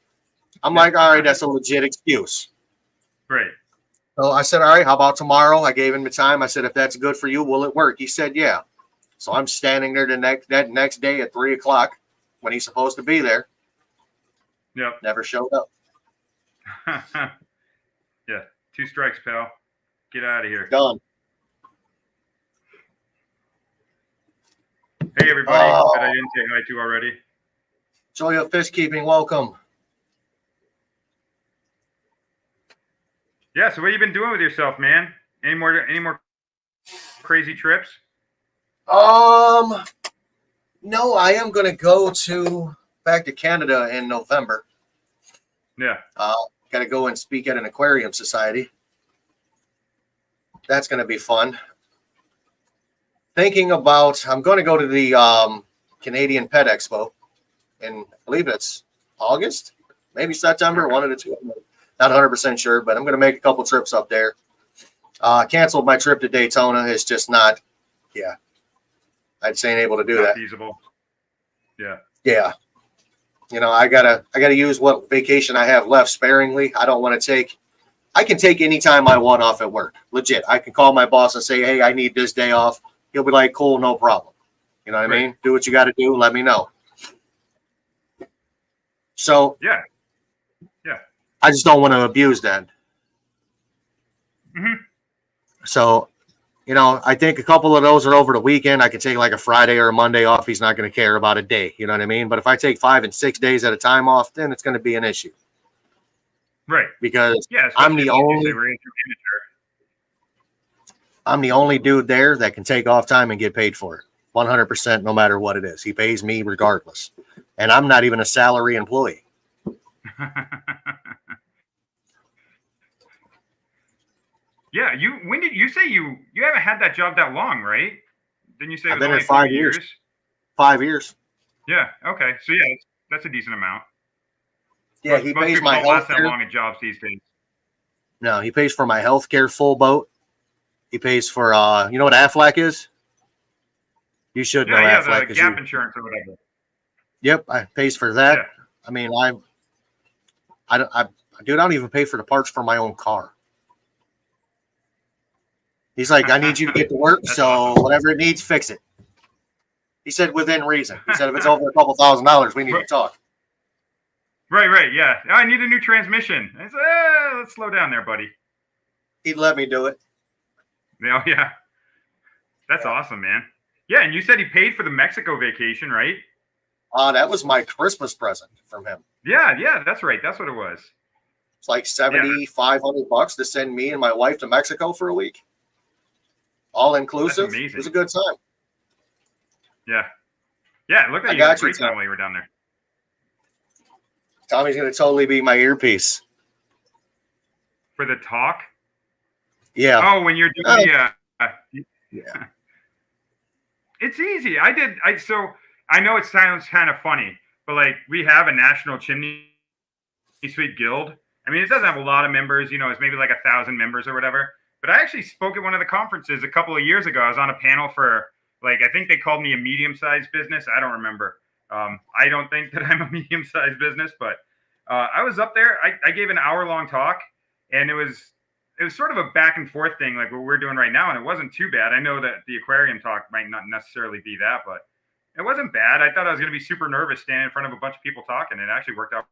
I'm like, all right, that's a legit excuse. Right. So I said, all right, how about tomorrow? I gave him the time. I said, if that's good for you, will it work? He said, yeah. So I'm standing there that next day at 3:00 when he's supposed to be there. Yep. Never showed up. Yeah. 2 strikes, pal. Get out of here. Done. Hey, everybody that I didn't say hi to already. Joy of Fish Keeping, welcome. Yeah, so what have you been doing with yourself, man? Any more crazy trips? No, I am going to go back to Canada in November. Yeah. Got to go and speak at an aquarium society. That's going to be fun. Thinking about, I'm going to go to the Canadian Pet Expo in, I believe it's August, maybe September, one of the two. Not 100% sure, but I'm going to make a couple trips up there. Canceled my trip to Daytona. It's just not, I just ain't able to do that. Feasible. Yeah. Yeah. I gotta use what vacation I have left sparingly. I don't want to I can take any time I want off at work. Legit. I can call my boss and say, hey, I need this day off. He'll be like, cool, no problem. You know what I mean? Do what you got to do. Let me know. So yeah. I just don't want to abuse that. Mm-hmm. So, I think a couple of those are over the weekend. I can take like a Friday or a Monday off. He's not going to care about a day. You know what I mean? But if I take 5 and 6 days at a time off, then it's going to be an issue. Right. Because I'm the only dude there that can take off time and get paid for it. 100%, no matter what it is. He pays me regardless. And I'm not even a salary employee. Yeah, when did you say you haven't had that job that long, right? Didn't you say I've been there 5 years? 5 years. Yeah. Okay. So yeah, that's a decent amount. Yeah, he pays my health last that long at jobs these days. No, he pays for my health care full boat. He pays for you know what Aflac is? You should know Aflac. The gap insurance or whatever. Yep, I pays for that. Yeah. I mean, I don't even pay for the parts for my own car. He's like, I need you to get to work, so awesome. Whatever it needs, fix it. He said within reason. He said if it's over a couple $1,000s, we need to talk. Right, yeah. I need a new transmission. I said, let's slow down there, buddy. He'd let me do it. Yeah. That's awesome, man. Yeah, and you said he paid for the Mexico vacation, right? That was my Christmas present from him. Yeah, that's right. That's what it was. It's like $7,500 to send me and my wife to Mexico for a week. All inclusive. That's amazing. It was a good time. Yeah. Yeah, it looked like you had a great time while you were down there. Tommy's going to totally be my earpiece. For the talk? Yeah. Oh, when you're doing yeah. It's easy. So I know it sounds kind of funny, but like we have a national chimney sweep guild. I mean, it doesn't have a lot of members, it's maybe like 1,000 members or whatever. But I actually spoke at one of the conferences a couple of years ago. I was on a panel for I think they called me a medium-sized business. I don't remember. I don't think that I'm a medium-sized business, but I was up there. I gave an hour-long talk, and it was sort of a back and forth thing like what we're doing right now, and it wasn't too bad. I know that the aquarium talk might not necessarily be that, but it wasn't bad. I thought I was going to be super nervous standing in front of a bunch of people talking, and it actually worked out.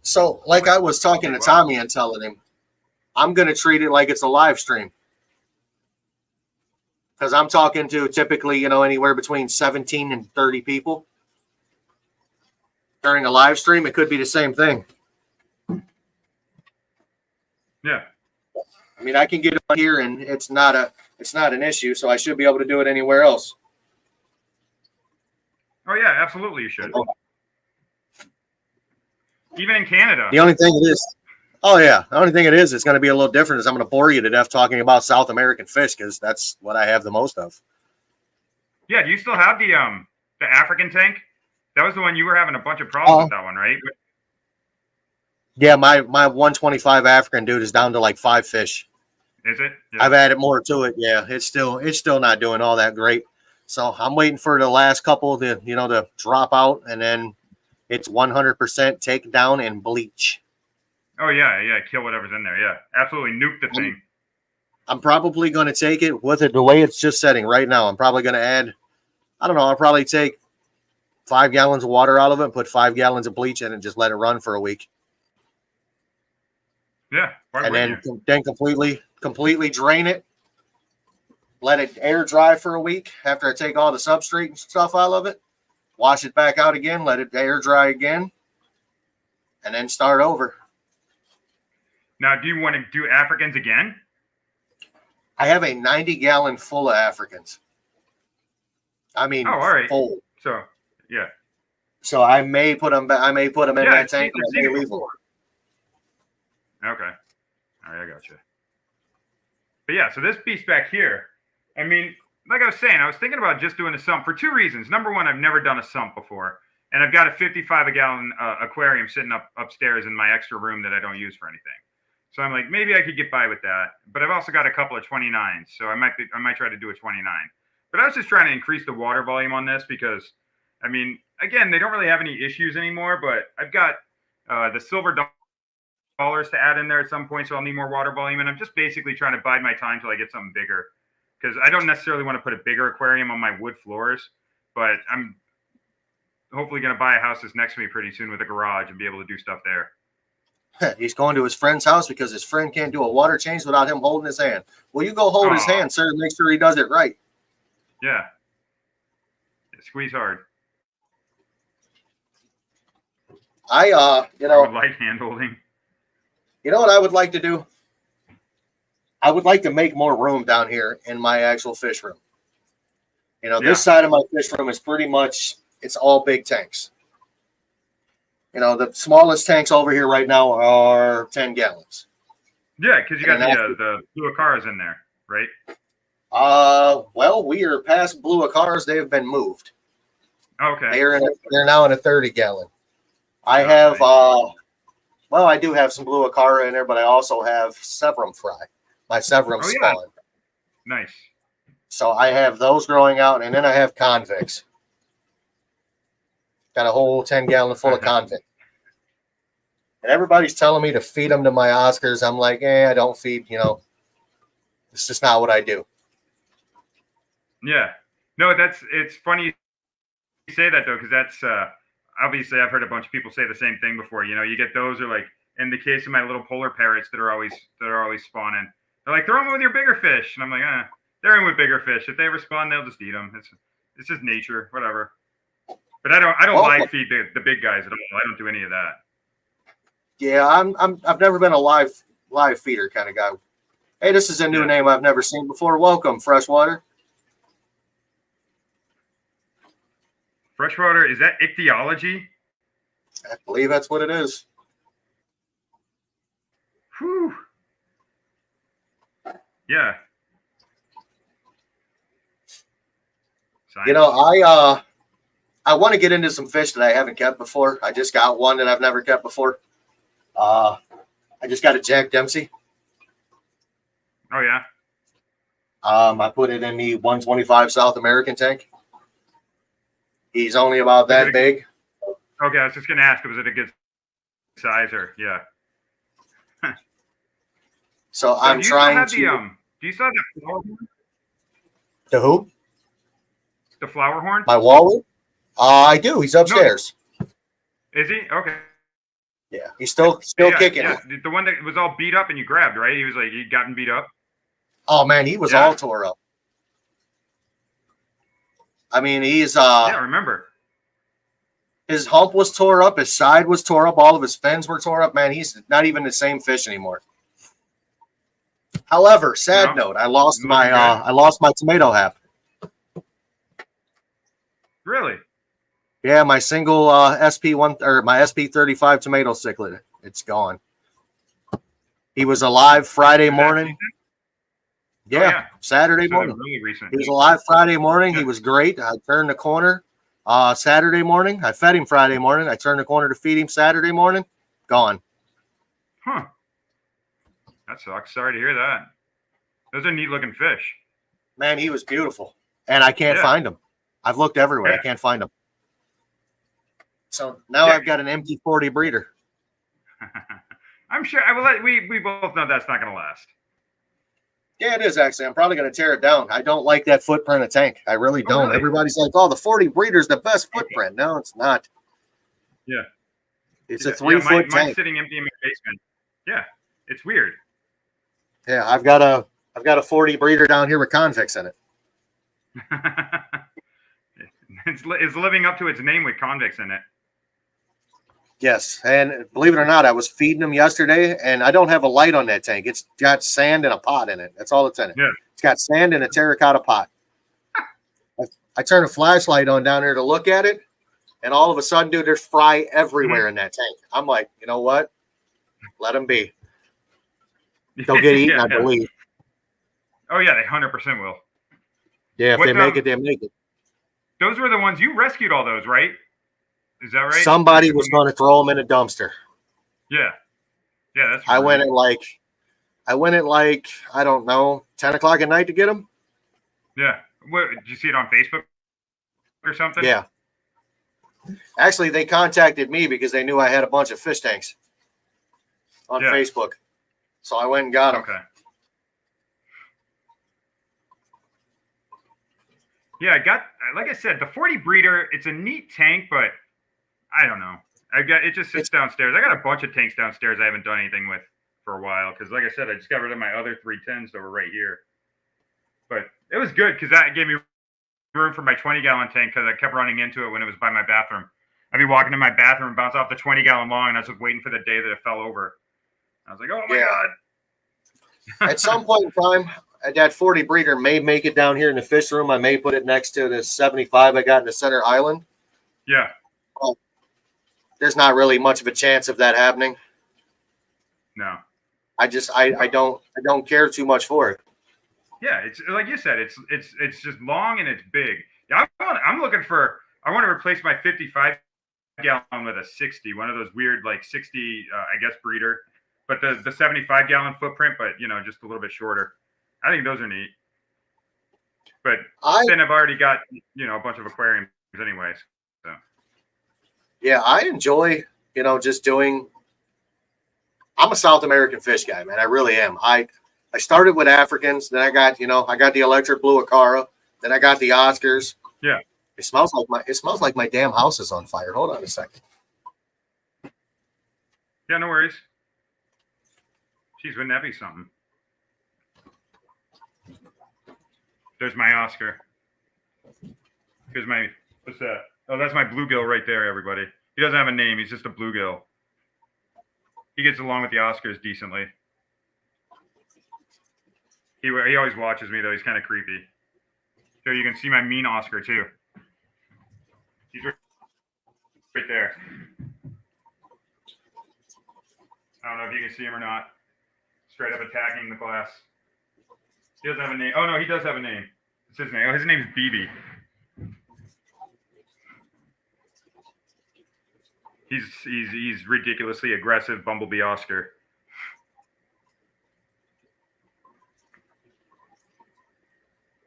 So, like I was talking to Tommy and telling him, I'm going to treat it like it's a live stream. Because I'm talking to typically, anywhere between 17 and 30 people. During a live stream, it could be the same thing. Yeah. I mean, I can get on here and it's not an issue, so I should be able to do it anywhere else. Oh yeah, absolutely you should. Even in Canada. The only thing it is, it's going to be a little different is I'm going to bore you to death talking about South American fish because that's what I have the most of. Yeah, do you still have the African tank? That was the one you were having a bunch of problems with that one, right? Yeah, my 125 African dude is down to like 5 fish. Is it? Yeah. I've added more to it. Yeah, it's still not doing all that great. So I'm waiting for the last couple to drop out, and then it's 100% take down and bleach. Oh yeah, kill whatever's in there. Yeah, absolutely nuke the thing. I'm probably going to take it with it the way it's just setting right now. I'm probably going to add, I don't know, I'll probably take 5 gallons of water out of it and put 5 gallons of bleach in it and just let it run for a week. Yeah, and then completely drain it. Let it air dry for a week after I take all the substrate and stuff out of it. Wash it back out again, let it air dry again, and then start over. Now, do you want to do Africans again? I have a 90-gallon full of Africans. I mean, all right. Full. So, yeah. So I may put them in that tank and I may leave them. Okay. All right, I got you. But yeah, so this piece back here, I mean, like I was saying, I was thinking about just doing a sump for 2 reasons. Number one, I've never done a sump before. And I've got a 55-gallon aquarium sitting upstairs in my extra room that I don't use for anything. So I'm like, maybe I could get by with that. But I've also got a couple of 29s, so I might try to do a 29. But I was just trying to increase the water volume on this because, I mean, again, they don't really have any issues anymore. But I've got the silver dollars to add in there at some point, so I'll need more water volume. And I'm just basically trying to bide my time till I get something bigger, because I don't necessarily want to put a bigger aquarium on my wood floors. But I'm hopefully going to buy a house that's next to me pretty soon with a garage and be able to do stuff there. He's going to his friend's house because his friend can't do a water change without him holding his hand. Well, you go hold his hand, sir, and make sure he does it right. Yeah. Squeeze hard. I would like hand holding. You know what I would like to do? I would like to make more room down here in my actual fish room. This side of my fish room is pretty much, it's all big tanks. The smallest tanks over here right now are 10 gallons. Yeah, because you got the blue Acaras in there, right? Well, we are past blue Acaras. They have been moved. Okay. They're now in a 30-gallon. I have, I do have some blue Acara in there, but I also have Severum fry. My Severum spawn. Nice. So I have those growing out, and then I have convicts. Got a whole 10-gallon full of convict. And everybody's telling me to feed them to my Oscars. I'm like, I don't feed, It's just not what I do. Yeah. No, it's funny you say that, though, because that's obviously I've heard a bunch of people say the same thing before. You get those, or like in the case of my little polar parrots that are always spawning. They're like, throw them with your bigger fish. And I'm like, they're in with bigger fish. If they ever spawn, they'll just eat them. It's just nature, whatever. But I don't live feed the big guys at all. I don't do any of that. Yeah, I've never been a live feeder kind of guy. Hey, this is a new name I've never seen before. Welcome, Freshwater. Freshwater, is that ichthyology? I believe that's what it is. Whew. Yeah. You know, I want to get into some fish that I haven't kept before. I just got one that I've never kept before. I just got a Jack Dempsey. Oh yeah. I put it in the 125 South American tank. He's only about that big. Okay, I was just gonna ask, was it a good size or yeah? So I'm trying to. Do you still have the flower horn? The who? The flower horn? My wallet? I do. He's upstairs. No. Is he? Okay. Yeah, he's still kicking. Yeah. The one that was all beat up and you grabbed, right? He was like, he'd gotten beat up. Oh man, he was all tore up. I mean, he's yeah, I remember. His hump was tore up, his side was tore up, all of his fins were tore up. Man, he's not even the same fish anymore. However, sad note, I lost my tomato hap. Really? Yeah, my single SP1 or my SP35 tomato cichlid. It's gone. He was alive Friday morning. Yeah, Saturday morning. Really recent. He was alive Friday morning. He was great. I turned the corner Saturday morning. I fed him Friday morning. I turned the corner to feed him Saturday morning. Gone. Huh. That sucks. Sorry to hear that. Those are neat looking fish. Man, he was beautiful. And I can't find him. I've looked everywhere. I can't find him. So now I've got an empty 40 breeder. I'm sure we both know that's not going to last. Yeah, it is actually. I'm probably going to tear it down. I don't like that footprint of tank. I really don't. Really? Everybody's like, "Oh, the 40 breeder's the best footprint." No, it's not. Yeah, it's a 3 foot tank. Mine's sitting empty in my basement. Yeah, it's weird. Yeah, I've got a 40 breeder down here with convicts in it. It's living up to its name with convicts in it. Yes, and believe it or not, I was feeding them yesterday, and I don't have a light on that tank. It's got sand and a pot in it. That's all it's in it. Yeah. It's got sand and a terracotta pot. I turn a flashlight on down there to look at it, and all of a sudden, dude, there's fry everywhere in that tank. I'm like, you know what? Let them be. They'll get eaten, I believe. Oh, yeah, they 100% will. Yeah, if they make it, they make it. Those were the ones you rescued all those, right? Is that right? Somebody was going to throw them in a dumpster. Yeah. Yeah, that's I went at like, I don't know, 10 o'clock at night to get them. Yeah. What, did you see it on Facebook or something? Yeah. Actually, they contacted me because they knew I had a bunch of fish tanks on Facebook. So I went and got them. Okay. Yeah, like I said, the 40 breeder, it's a neat tank, but I don't know. It just sits downstairs. I got a bunch of tanks downstairs I haven't done anything with for a while because, like I said, I just got rid of my other 310s that were right here. But it was good because that gave me room for my 20-gallon tank because I kept running into it when it was by my bathroom. I'd be walking in my bathroom and bounce off the 20-gallon long, and I was just waiting for the day that it fell over. I was like, oh, my God. At some point in time, that 40 breeder may make it down here in the fish room. I may put it next to the 75 I got in the center island. Yeah. Well, there's not really much of a chance of that happening. No. I don't care too much for it. Yeah, it's like you said, it's just long and it's big. Yeah, I want to replace my 55 gallon with a 60, one of those weird like 60 I guess breeder, but the 75 gallon footprint, but just a little bit shorter. I think those are neat. But then I've already got a bunch of aquariums anyways. So yeah, I enjoy just doing. I'm a South American fish guy, man. I really am. I started with Africans, then I got the electric blue Acara, then I got the Oscars. Yeah. It smells like my damn house is on fire. Hold on a second. Yeah, no worries. Jeez, wouldn't that be something? There's my Oscar. Here's my, what's that? Oh, that's my bluegill right there, everybody. He doesn't have a name. He's just a bluegill. He gets along with the Oscars decently. He always watches me though. He's kind of creepy. So you can see my mean Oscar too. He's right there. I don't know if you can see him or not. Straight up attacking the class. He doesn't have a name. Oh no, he does have a name. It's his name. Oh, his name's BB. He's ridiculously aggressive, Bumblebee Oscar.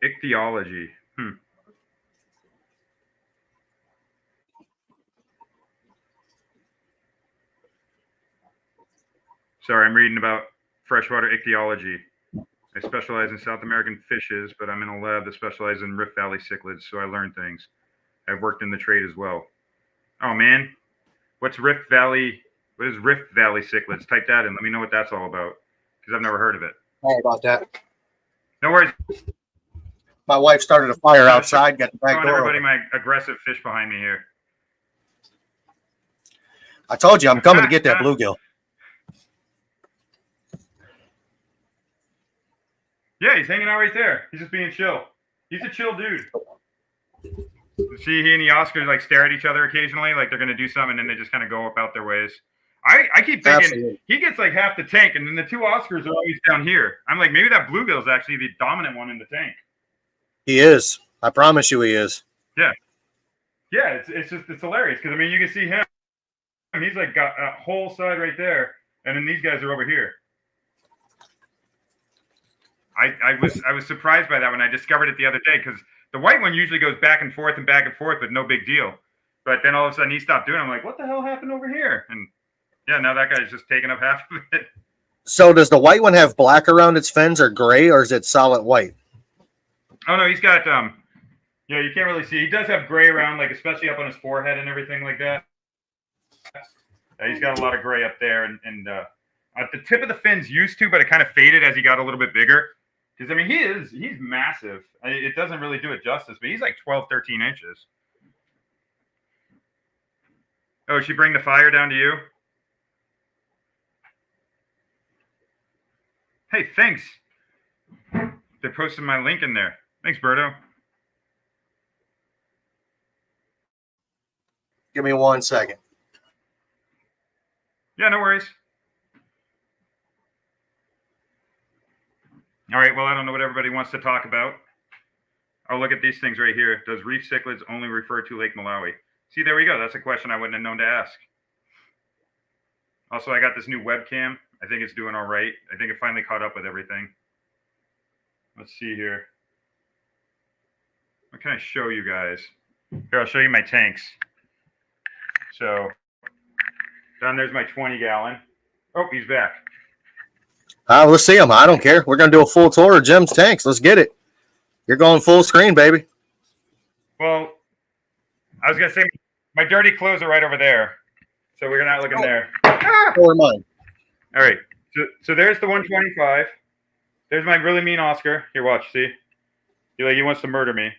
Ichthyology. Sorry, I'm reading about freshwater ichthyology. I specialize in South American fishes, but I'm in a lab that specializes in Rift Valley cichlids, so I learn things. I've worked in the trade as well. Oh man, what's Rift Valley? What is Rift Valley cichlids? Type that in. Let me know what that's all about, because I've never heard of it. Sorry about that. No worries. My wife started a fire outside. Got the back door Everybody, open. my aggressive fish behind me here. I told you I'm coming to get that bluegill. Yeah, he's hanging out right there. He's just being chill. He's a chill dude. See, he and the Oscars like stare at each other occasionally, like they're gonna do something, and then they just kind of go about their ways. I keep thinking Absolutely. he gets like half the tank, and then the two Oscars are always down here. I'm like, maybe that bluegill is actually the dominant one in the tank. He is. I promise you he is. Yeah, it's hilarious because I mean you can see him. He's like got a whole side right there, and then these guys are over here. I was surprised by that when I discovered it the other day because the white one usually goes back and forth, but no big deal. But then all of a sudden he stopped doing it. I'm like, what the hell happened over here? And yeah, now that guy's just taking up half of it. So does the white one have black around its fins or gray, or is it solid white? Oh no, he's got yeah, you can't really see. He does have gray around, like especially up on his forehead and everything like that. He's got a lot of gray up there, and at the tip of the fins used to, but it kind of faded as he got a little bit bigger. Because I mean, he's massive. It doesn't really do it justice, but he's like 12, 13 inches. Oh, she bring the fire down to you? Hey, thanks. They posted my link in there. Thanks, Berto. Give me 1 second. Yeah, no worries. All right, well, I don't know what everybody wants to talk about. I'll look at these things right here. Does reef cichlids only refer to Lake Malawi? See, there we go. That's a question I wouldn't have known to ask. Also, I got this new webcam. I think it's doing all right. I think it finally caught up with everything. Let's see here. What can I show you guys? Here, I'll show you my tanks. So, down there's my 20-gallon. Oh, he's back. Let's see him. I don't care. We're going to do a full tour of Jim's tanks. Let's get it. You're going full screen, baby. Well, I was going to say my dirty clothes are right over there. So we're not looking there. Or mine. All right. So there's the 125. There's my really mean Oscar. Here, watch. See? He wants to murder me.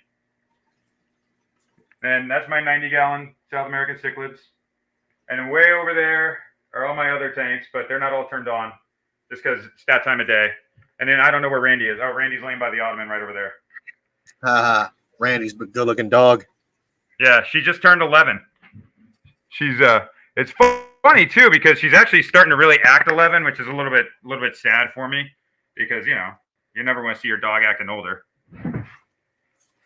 And that's my 90-gallon South American cichlids. And way over there are all my other tanks, but they're not all turned on just because it's that time of day. And then I don't know where Randy is. Oh, Randy's laying by the ottoman right over there. Randy's a good-looking dog. Yeah, she just turned 11. She's it's funny too because she's actually starting to really act 11, which is a little bit sad for me because you never want to see your dog acting older.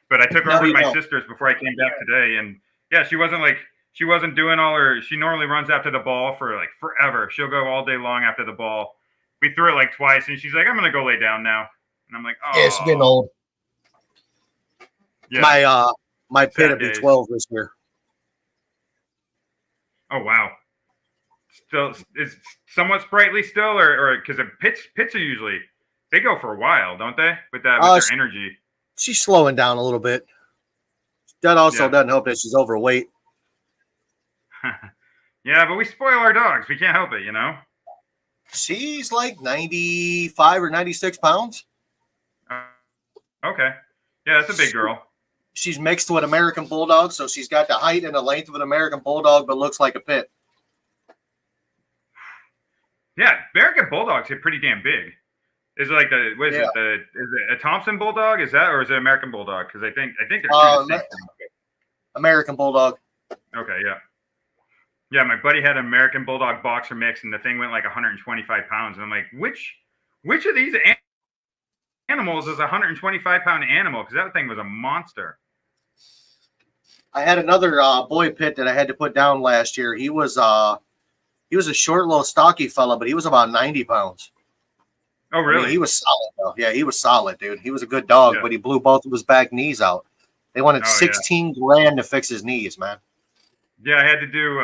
But I took her over to my sister's before I came back today, and yeah, she wasn't doing all her. She normally runs after the ball for like forever. She'll go all day long after the ball. We threw it like twice, and she's like, "I'm gonna go lay down now." And I'm like, "Oh, yeah, she's getting old." Yeah. My pit will be 12 this year. Oh wow! Still is somewhat sprightly still, or because the pits are usually they go for a while, don't they? With their energy. She's slowing down a little bit. That also doesn't help that she's overweight. Yeah, but we spoil our dogs. We can't help it, She's like 95 or 96 pounds. Okay. Yeah, that's a big girl. She's mixed with American Bulldog, so she's got the height and the length of an American Bulldog, but looks like a pit. Yeah, American Bulldogs get pretty damn big. Is it like what is Yeah. it? Is it a Thompson Bulldog? Is that, or is it American Bulldog? Because I think they're two Uh, distinct. American Bulldog. Okay, yeah. Yeah, my buddy had an American Bulldog boxer mix, and the thing went like 125 pounds. And I'm like, which of these animals is a 125-pound animal? Because that thing was a monster. I had another boy pit that I had to put down last year. He was a short, little, stocky fella, but he was about 90 pounds. Oh, really? I mean, he was solid, though. Yeah, he was solid, dude. He was a good dog, but he blew both of his back knees out. They wanted 16 grand to fix his knees, man. Yeah, I had to do.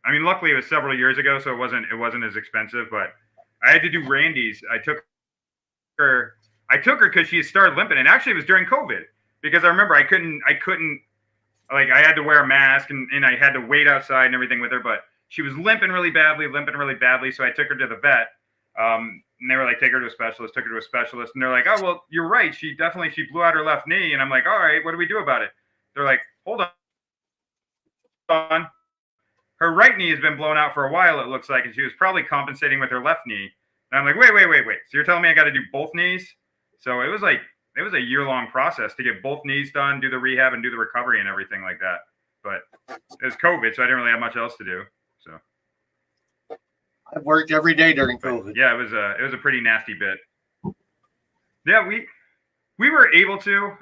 I mean, luckily it was several years ago, so it wasn't as expensive. But I had to do Randy's. I took her because she started limping, and actually it was during COVID, because I remember I couldn't like, I had to wear a mask and I had to wait outside and everything with her, but she was limping really badly. So I took her to the vet. And they were like, take her to a specialist. Took her to a specialist, and they're like, oh well, you're right. She blew out her left knee, and I'm like, all right, what do we do about it? They're like, hold on. Her right knee has been blown out for a while, it looks like, and she was probably compensating with her left knee. And I'm like, wait. So you're telling me I got to do both knees? So it was a year-long process to get both knees done, do the rehab, and do the recovery and everything like that. But it was COVID, so I didn't really have much else to do. So I worked every day during COVID. Yeah, it was a pretty nasty bit. Yeah, we were able to.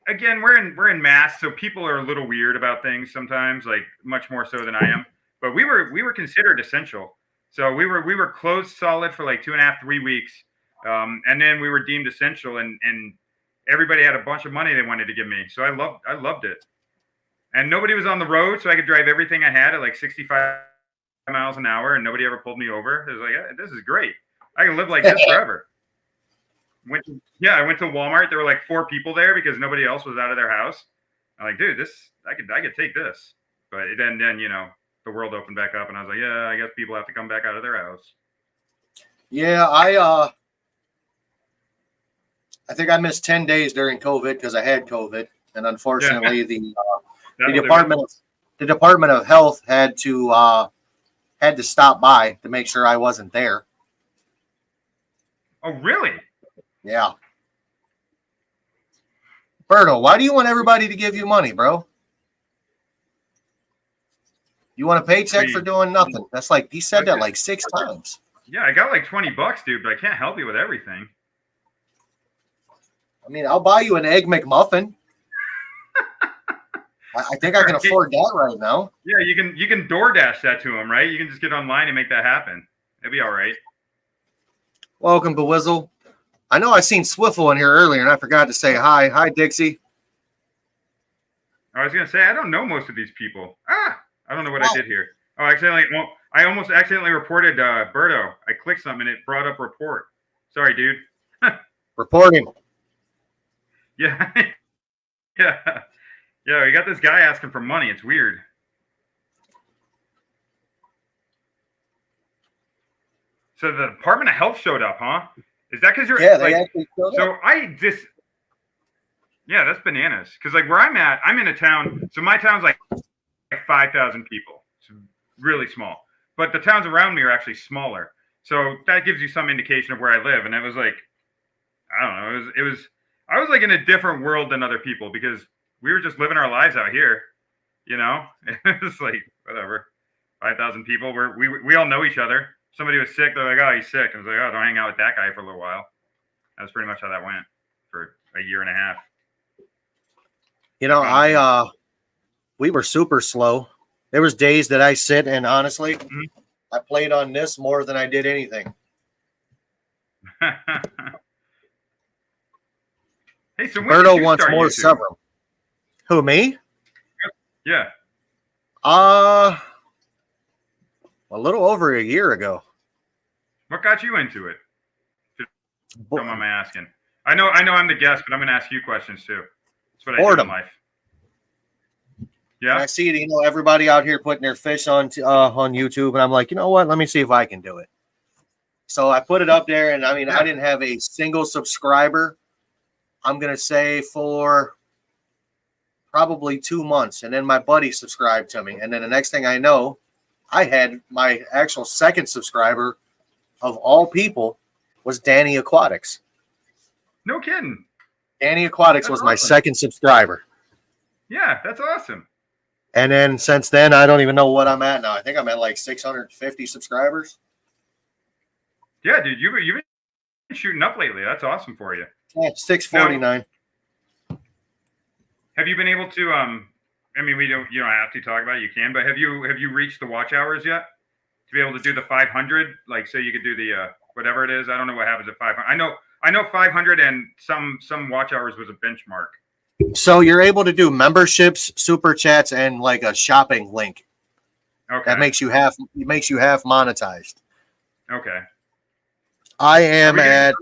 Again, we're in Mass, so people are a little weird about things sometimes, like much more so than I am. But we were considered essential, so we were closed solid for like 2.5, 3 weeks, and then we were deemed essential, and everybody had a bunch of money they wanted to give me, so I loved it. And nobody was on the road, so I could drive everything I had at like 65 miles an hour, and nobody ever pulled me over. It was like, this is great. I can live like this forever. I went to Walmart. There were like 4 people there because nobody else was out of their house. I'm like, dude, I could take this. But then the world opened back up, and I was like, yeah, I guess people have to come back out of their house. Yeah, I think I missed 10 days during COVID because I had COVID, and unfortunately, the Department of Health had to stop by to make sure I wasn't there. Oh, really? Yeah. Berto, why do you want everybody to give you money, bro? You want a paycheck for doing nothing? That's like, he said that like 6 times. Yeah, I got like $20, dude, but I can't help you with everything. I mean, I'll buy you an Egg McMuffin. I think I can afford that right now. Yeah, you can DoorDash that to him, right? You can just get online and make that happen. It'd be all right. Welcome, Bewizzle. I know I seen Swiffle in here earlier, and I forgot to say hi. Hi, Dixie. I was gonna say, I don't know most of these people. I don't know what I did here. Oh, I almost accidentally reported Berto. I clicked something and it brought up report. Sorry, dude. Reporting. Yeah. Yeah, we got this guy asking for money. It's weird. So the Department of Health showed up, huh? Is that because you're they actually showed up. Yeah, that's bananas. Because like where I'm at, I'm in a town. So my town's like 5,000 people. It's really small. But the towns around me are actually smaller. So that gives you some indication of where I live. And it was like, I don't know. I was like in a different world than other people because we were just living our lives out here. It was like, whatever. 5,000 people. We all know each other. Somebody was sick. They're like, oh, he's sick. I was like, oh, don't hang out with that guy for a little while. That's pretty much how that went for a year and a half. We were super slow. There was days that I sit and honestly, I played on this more than I did anything. Hey, so Berto wants more several. Who, me? Yeah. A little over a year ago. What got you into it? Don't mind my asking. I know I'm the guest, but I'm going to ask you questions too. That's what I do in life. Yeah. And I see everybody out here putting their fish on YouTube, and I'm like, you know what? Let me see if I can do it. So I put it up there, and I mean, I didn't have a single subscriber. I'm gonna say for probably 2 months, and then my buddy subscribed to me, and then the next thing I know, I had my actual second subscriber of all people, was Danny Aquatics. No kidding. Danny Aquatics was my second subscriber. Yeah, that's awesome. And then since then, I don't even know what I'm at now. I think I'm at like 650 subscribers. Yeah, dude, you've been shooting up lately. That's awesome for you. Yeah, 649. Now, have you been able to I mean, you don't have to talk about it, you can, but have you reached the watch hours yet? To be able to do the 500, like say you could do the whatever it is. I don't know what happens at 500. I know 500 and some watch hours was a benchmark. So you're able to do memberships, super chats, and like a shopping link. Okay. That makes you half monetized. Okay. I am at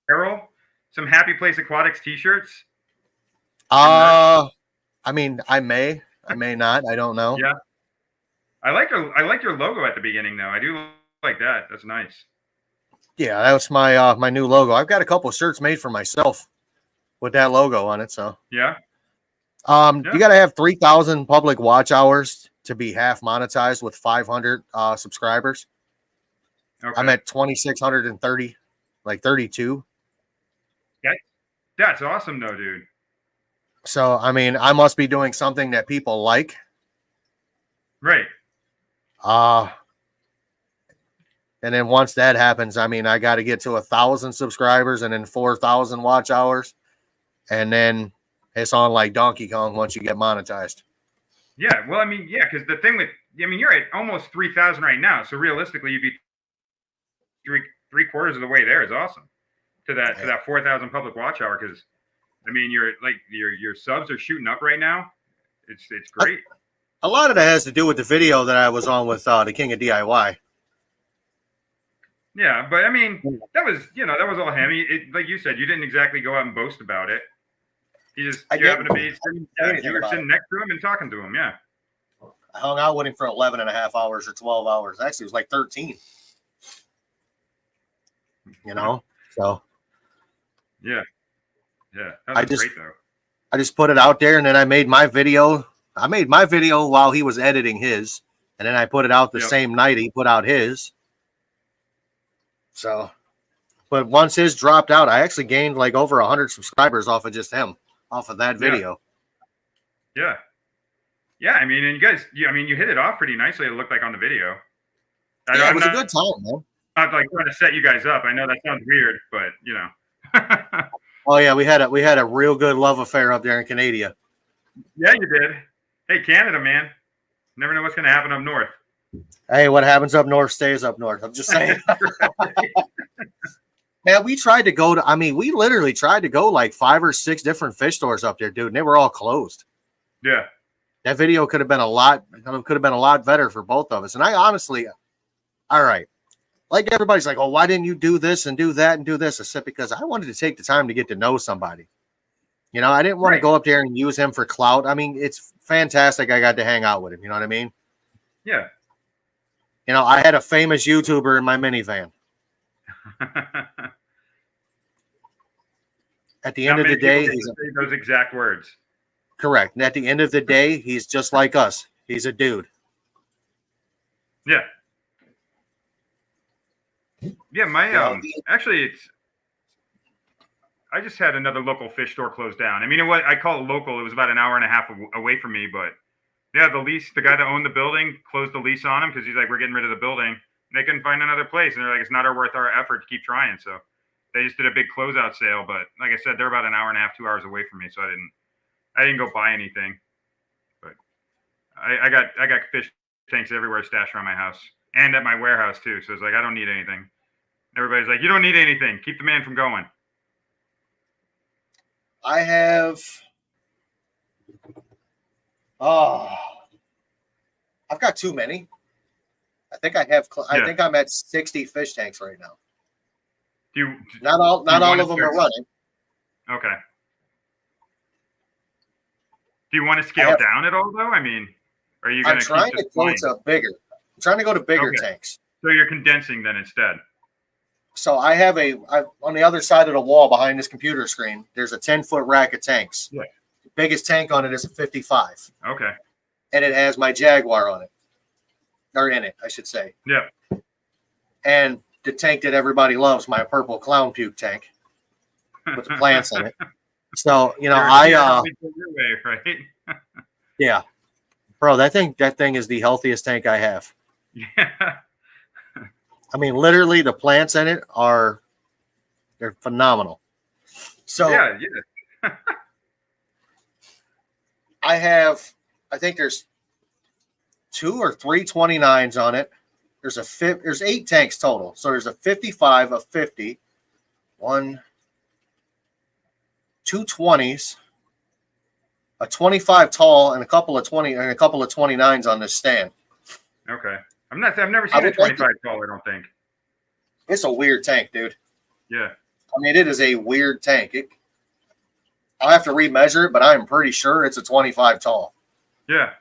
Carol, some Happy Place Aquatics t-shirts. I mean, I may not. I don't know. Yeah. I like your logo at the beginning though. I do like that. That's nice. Yeah, that was my my new logo. I've got a couple of shirts made for myself with that logo on it. So yeah. You got to have 3,000 public watch hours to be half monetized with 500 subscribers. Okay. I'm at 2,630, like 32. That's awesome though, dude. So I mean, I must be doing something that people like. Right. And then once that happens, I mean, I got to get to 1,000 subscribers and then 4,000 watch hours. And then it's on like Donkey Kong once you get monetized. Yeah. Well, I mean, yeah, because the thing with, I mean, you're at almost 3,000 right now. So realistically, you'd be three quarters of the way there is awesome to that 4,000 public watch hour. Because I mean, you're like your subs are shooting up right now. It's great. A lot of that has to do with the video that I was on with the King of DIY. Yeah, but I mean, that was all him. Like you said, you didn't exactly go out and boast about it. You happened to be you were sitting next to him and talking to him. Yeah. I hung out with him for 11 and a half hours or 12 hours. Actually, it was like 13. You know, so. Yeah. Yeah. That was great, though. I just put it out there and then I made my video. I made my video while he was editing his. And then I put it out the same night he put out his. So, but once his dropped out, I actually gained like over 100 subscribers off of just him, off of that video. Yeah. Yeah. I mean, and you guys, you hit it off pretty nicely. It looked like on the video. Yeah, it was a good time, man. I'm not like trying to set you guys up. I know that sounds weird, but you know. Oh yeah, we had a real good love affair up there in Canada. Yeah, you did. Hey, Canada, man. Never know what's going to happen up north. Hey, what happens up north stays up north. I'm just saying. Man, we literally tried to go like 5 or 6 different fish stores up there, dude, and they were all closed. Yeah. That video could have been a lot better for both of us. And I honestly, all right. Like everybody's like, oh, why didn't you do this and do that and do this? I said, because I wanted to take the time to get to know somebody. You know, I didn't want to go up there and use him for clout. I mean, it's fantastic I got to hang out with him. You know what I mean? Yeah. You know, I had a famous YouTuber in my minivan. At the end of the day, those exact words. Correct. And at the end of the day, he's just like us. He's a dude. Yeah. Yeah, actually, I just had another local fish store close down. I mean, I call it local. It was about an hour and a half away from me, but yeah, the guy that owned the building closed the lease on him because he's like, we're getting rid of the building. And they couldn't find another place, and they're like, it's not worth our effort to keep trying. So they just did a big closeout sale. But like I said, they're about an hour and a half, 2 hours away from me, so I didn't go buy anything. But I got fish tanks everywhere stashed around my house and at my warehouse too. So it's like, I don't need anything. Everybody's like, you don't need anything. Keep the man from going. I've got too many. I think think I'm at 60 fish tanks right now. Not all of them are running. Okay. Do you want to scale down at all, though? I mean, are you going to? I'm trying to go to bigger. I'm trying to go to bigger tanks. So you're condensing then instead. So I have on the other side of the wall behind this computer screen, there's a 10-foot rack of tanks. Yeah. The biggest tank on it is a 55. Okay. And it has my Jaguar on it. Or in it, I should say. Yeah. and the tank that everybody loves, my purple clown puke tank with the plants in it. So, you know, right? Yeah, bro, that thing is the healthiest tank I have. Yeah. I mean, literally, the plants in it they're phenomenal. So Yeah. I think there's 2 or 3 29s on it. There's 8 tanks total. So there's a 55, a 50, 2 20s, a 25 tall, and a couple of 29s on this stand. Okay. I've never seen a 25 tall, I don't think. It's a weird tank, dude. Yeah. I mean, it is a weird tank. I'll have to remeasure it, but I'm pretty sure it's a 25 tall. Yeah.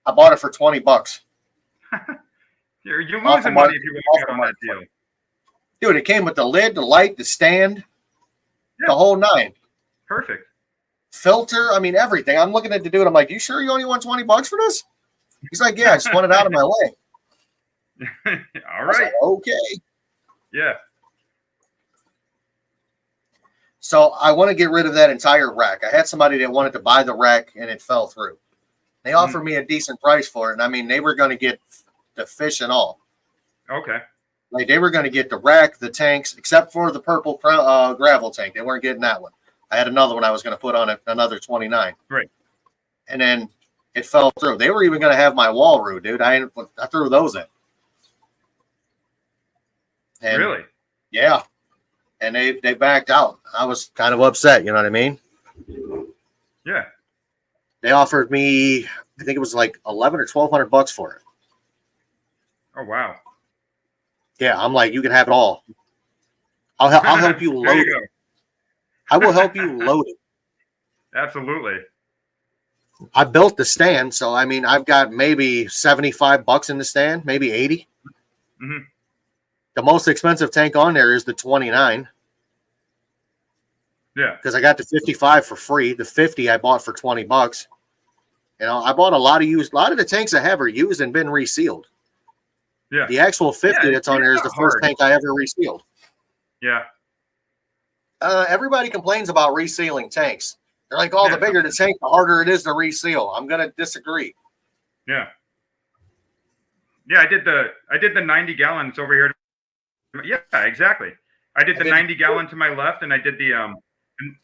I bought it for $20. You're losing money if you walk out on that deal. Dude, it came with the lid, the light, the stand, the whole 9. Perfect. Filter, I mean, everything. I'm looking at the dude. I'm like, you sure you only want $20 for this? He's like, yeah, I just want it out of my way. All right. Like, okay. Yeah. So I want to get rid of that entire rack. I had somebody that wanted to buy the rack and it fell through. They offered me a decent price for it. And I mean, they were going to get the fish and all. Okay. Like they were going to get the rack, the tanks, except for the purple gravel tank. They weren't getting that one. I had another one I was going to put on another 29. Right. And then it fell through. They were even going to have my wall root, dude. I threw those in. And really? Yeah. And they backed out. I was kind of upset, you know what I mean? Yeah. They offered me, I think it was like $1,100 or $1,200 for it. Oh wow. Yeah, I'm like, you can have it all. I'll help you load it. I will help you load it. Absolutely. I built the stand, so I mean, I've got maybe $75 in the stand, maybe 80. Mm-hmm. The most expensive tank on there is the 29. Yeah. Because I got the 55 for free. The 50 I bought for $20. You know, I bought a lot of the tanks I have are used and been resealed. Yeah. The actual 50 that's on there is the first tank I ever resealed. Yeah. Everybody complains about resealing tanks. They're like, oh, the bigger the tank, the harder it is to reseal. I'm going to disagree. Yeah. Yeah, I did the 90 gallons over here. Yeah, exactly. I did the 90 gallon to my left, and I did the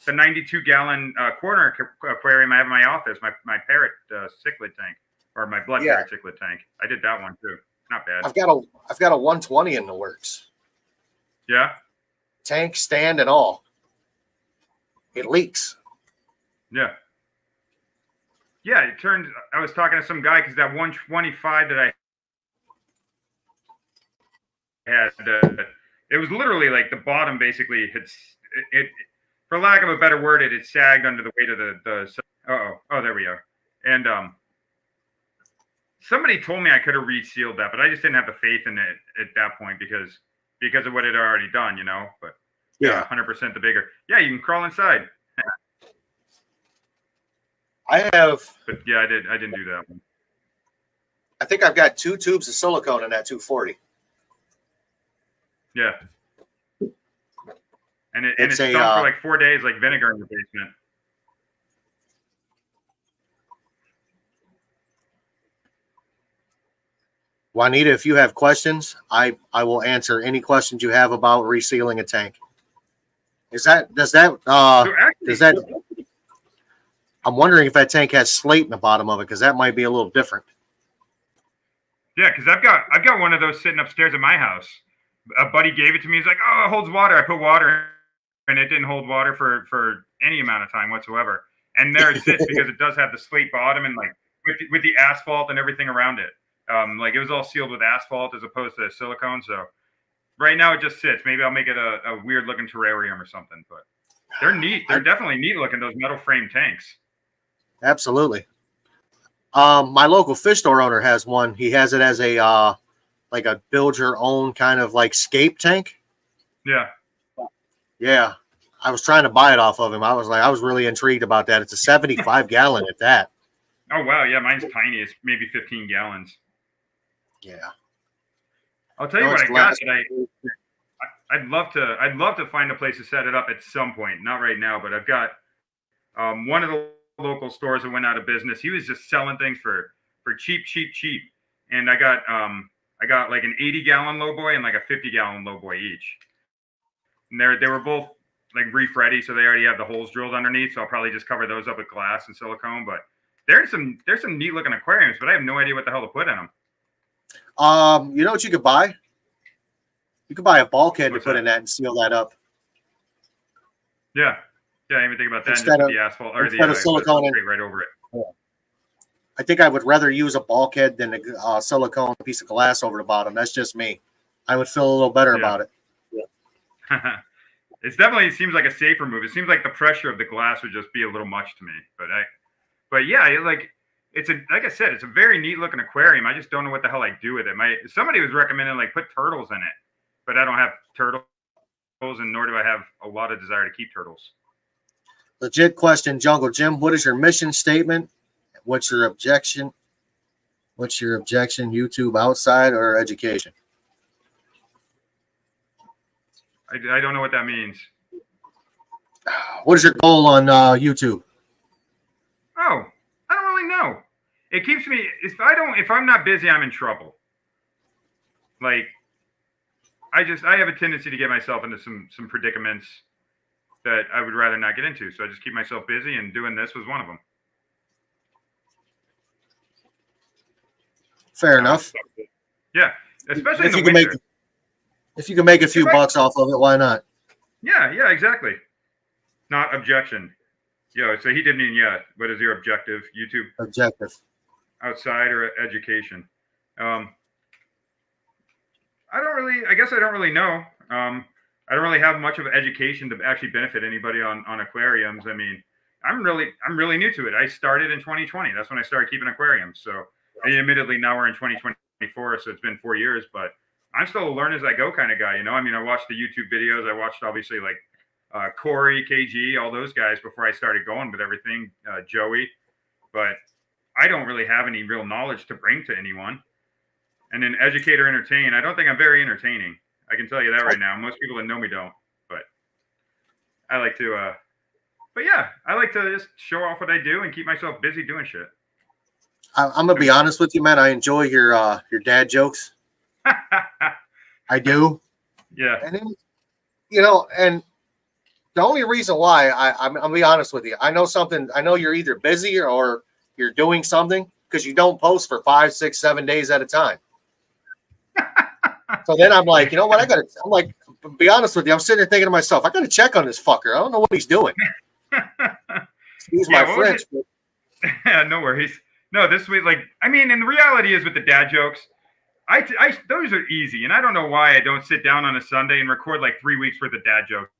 92 gallon corner aquarium I have in my office, my parrot cichlid tank, or my blood parrot cichlid tank. I did that one too. Not bad. I've got a 120 in the works. Yeah. Tank, stand, and all. It leaks. Yeah. Yeah, it turned. I was talking to some guy because that 125 that I had, it was literally like the bottom basically had it for lack of a better word, it had sagged under the weight of the. Oh, there we are. And somebody told me I could have resealed that, but I just didn't have the faith in it at that point because of what it had already done, you know. But yeah, 100% the bigger. Yeah, you can crawl inside. I have. But yeah, I didn't do that one. I think I've got 2 tubes of silicone in that 240. Yeah. And it stunk for like 4 days like vinegar in the basement. Juanita, if you have questions, I will answer any questions you have about resealing a tank. I'm wondering if that tank has slate in the bottom of it, because that might be a little different. Yeah, because I've got one of those sitting upstairs at my house. A buddy gave it to me. He's like, "Oh, it holds water." I put water, and it didn't hold water for any amount of time whatsoever. And there it sits because it does have the slate bottom and like with the asphalt and everything around it. Like it was all sealed with asphalt as opposed to silicone. So right now it just sits. Maybe I'll make it a weird looking terrarium or something. But they're neat. They're definitely neat looking, those metal frame tanks. Absolutely. My local fish store owner has one. He has it as a like a build your own kind of like scape tank. Yeah. Yeah. I was trying to buy it off of him. I was really intrigued about that. It's a 75 gallon at that. Oh wow, yeah, mine's tiny. It's maybe 15 gallons. Yeah. I'll tell you No, what it's I got glass. today. I'd love to find a place to set it up at some point. Not right now, but I've got one of the local stores that went out of business. He was just selling things for cheap, and I got like an 80-gallon low boy and like a 50-gallon low boy each. And they were both like reef ready, so they already have the holes drilled underneath. So I'll probably just cover those up with glass and silicone. But there's some neat looking aquariums, but I have no idea what the hell to put in them. You know what you could buy? You could buy a bulkhead What's to put that? in that and seal that up. Yeah, I didn't even think about that. And just Instead put of the asphalt or instead of the silicone substrate right over it. I think I would rather use a bulkhead than a silicone piece of glass over the bottom. That's just me. I would feel a little better about it. It seems like a safer move. It seems like the pressure of the glass would just be a little much to me. But yeah, like I said, it's a very neat looking aquarium. I just don't know what the hell I do with it. Somebody was recommending like put turtles in it, but I don't have turtles, and nor do I have a lot of desire to keep turtles. Legit question, Jungle Jim. What is your mission statement? What's your objection? YouTube outside or education? I don't know what that means. What is your goal on YouTube? Oh, I don't really know. It keeps me if I'm not busy, I'm in trouble. Like I have a tendency to get myself into some predicaments that I would rather not get into. So I just keep myself busy, and doing this was one of them. Fair enough. Yeah, especially if in you the can winter. If you can make a few bucks off of it, why not? Yeah, exactly. Not objection. Yeah, so he didn't mean yeah. What is your objective? YouTube objective. Outside or education? I guess I don't really know. I don't really have much of an education to actually benefit anybody on aquariums. I mean, I'm really new to it. I started in 2020. That's when I started keeping aquariums. So, admittedly, now we're in 2024, so it's been 4 years. But I'm still a learn as I go kind of guy. You know, I mean, I watched the YouTube videos. I watched obviously like Corey, KG, all those guys before I started going with everything. Joey, but I don't really have any real knowledge to bring to anyone. And then educate or entertain. I don't think I'm very entertaining. I can tell you that right now. Most people that know me don't. But I like to I like to just show off what I do and keep myself busy doing shit. I'm gonna be honest with you, man. I enjoy your dad jokes. I do. Yeah. And then, and the only reason why I'm gonna be honest with you, I know you're either busy or you're doing something because you don't post for 5, 6, 7 days at a time. So then I'm like, you know what? I'm like, be honest with you. I'm sitting there thinking to myself, I got to check on this fucker. I don't know what he's doing. Excuse my French. But... no worries. No, this week, like, I mean, and the reality is with the dad jokes, those are easy. And I don't know why I don't sit down on a Sunday and record like 3 weeks worth of dad jokes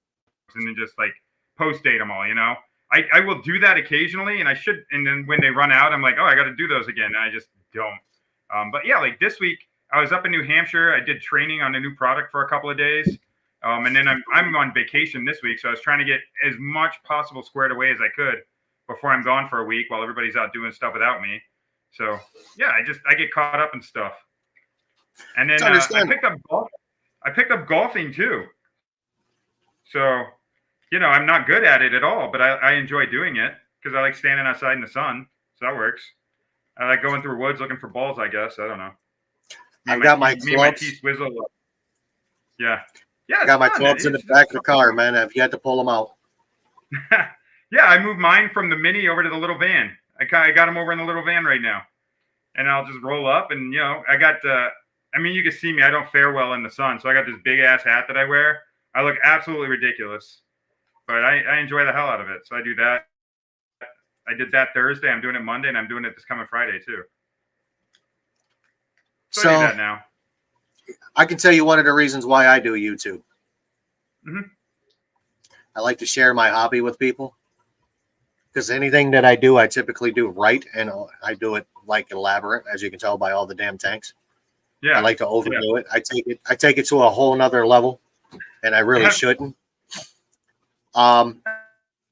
and then just like post date them all, you know? I will do that occasionally, and I should. And then when they run out, I'm like, oh, I got to do those again. And I just don't. But yeah, like this week, I was up in New Hampshire. I did training on a new product for a couple of days. And then I'm on vacation this week. So I was trying to get as much possible squared away as I could before I'm gone for a week while everybody's out doing stuff without me. So yeah, I get caught up in stuff. And then I picked up golfing too. So, I'm not good at it at all, but I enjoy doing it because I like standing outside in the sun. So that works. I like going through woods looking for balls, I guess. I don't know. I got my clubs. Yeah. I got my clubs in the back of the car, man. I've yet to pull them out. Yeah, I moved mine from the Mini over to the little van. I got them over in the little van right now. And I'll just roll up and, I got you can see me. I don't fare well in the sun. So I got this big ass hat that I wear. I look absolutely ridiculous. But I enjoy the hell out of it. So I do that. I did that Thursday. I'm doing it Monday, and I'm doing it this coming Friday too. So I do that now. I can tell you one of the reasons why I do YouTube. Mm-hmm. I like to share my hobby with people because anything that I do, I typically do right, and I do it like elaborate, as you can tell by all the damn tanks. Yeah, I like to overdo it. I take it to a whole nother level, and I really shouldn't.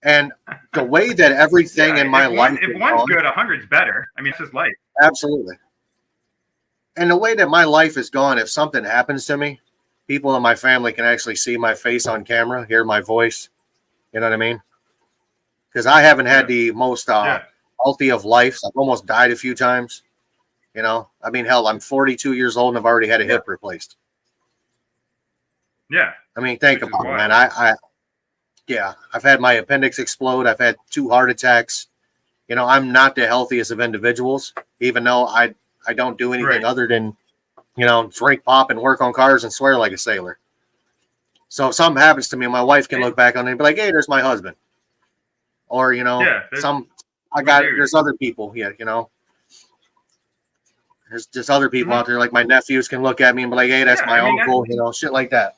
And the way that everything in my life, if one's good, 100's better. I mean, it's just life. Absolutely. And the way that my life is gone, if something happens to me, people in my family can actually see my face on camera, hear my voice. You know what I mean? Because I haven't had the most Yeah. healthy of lives. I've almost died a few times. You know, I mean, hell, I'm 42 years old and I've already had a hip replaced. Yeah. I mean, think Which is about it, wild. man. Yeah, I've had my appendix explode. I've had 2 heart attacks. You know, I'm not the healthiest of individuals, even though I don't do anything Right. other than, you know, drink, pop, and work on cars and swear like a sailor. So if something happens to me, my wife can look back on it and be like, "Hey, there's my husband," or you know, Yeah. Dude. there's other people. Yeah, you know, there's just other people Mhm. out there like my nephews can look at me and be like, "Hey, that's Yeah. my I mean, uncle," you know, shit like that.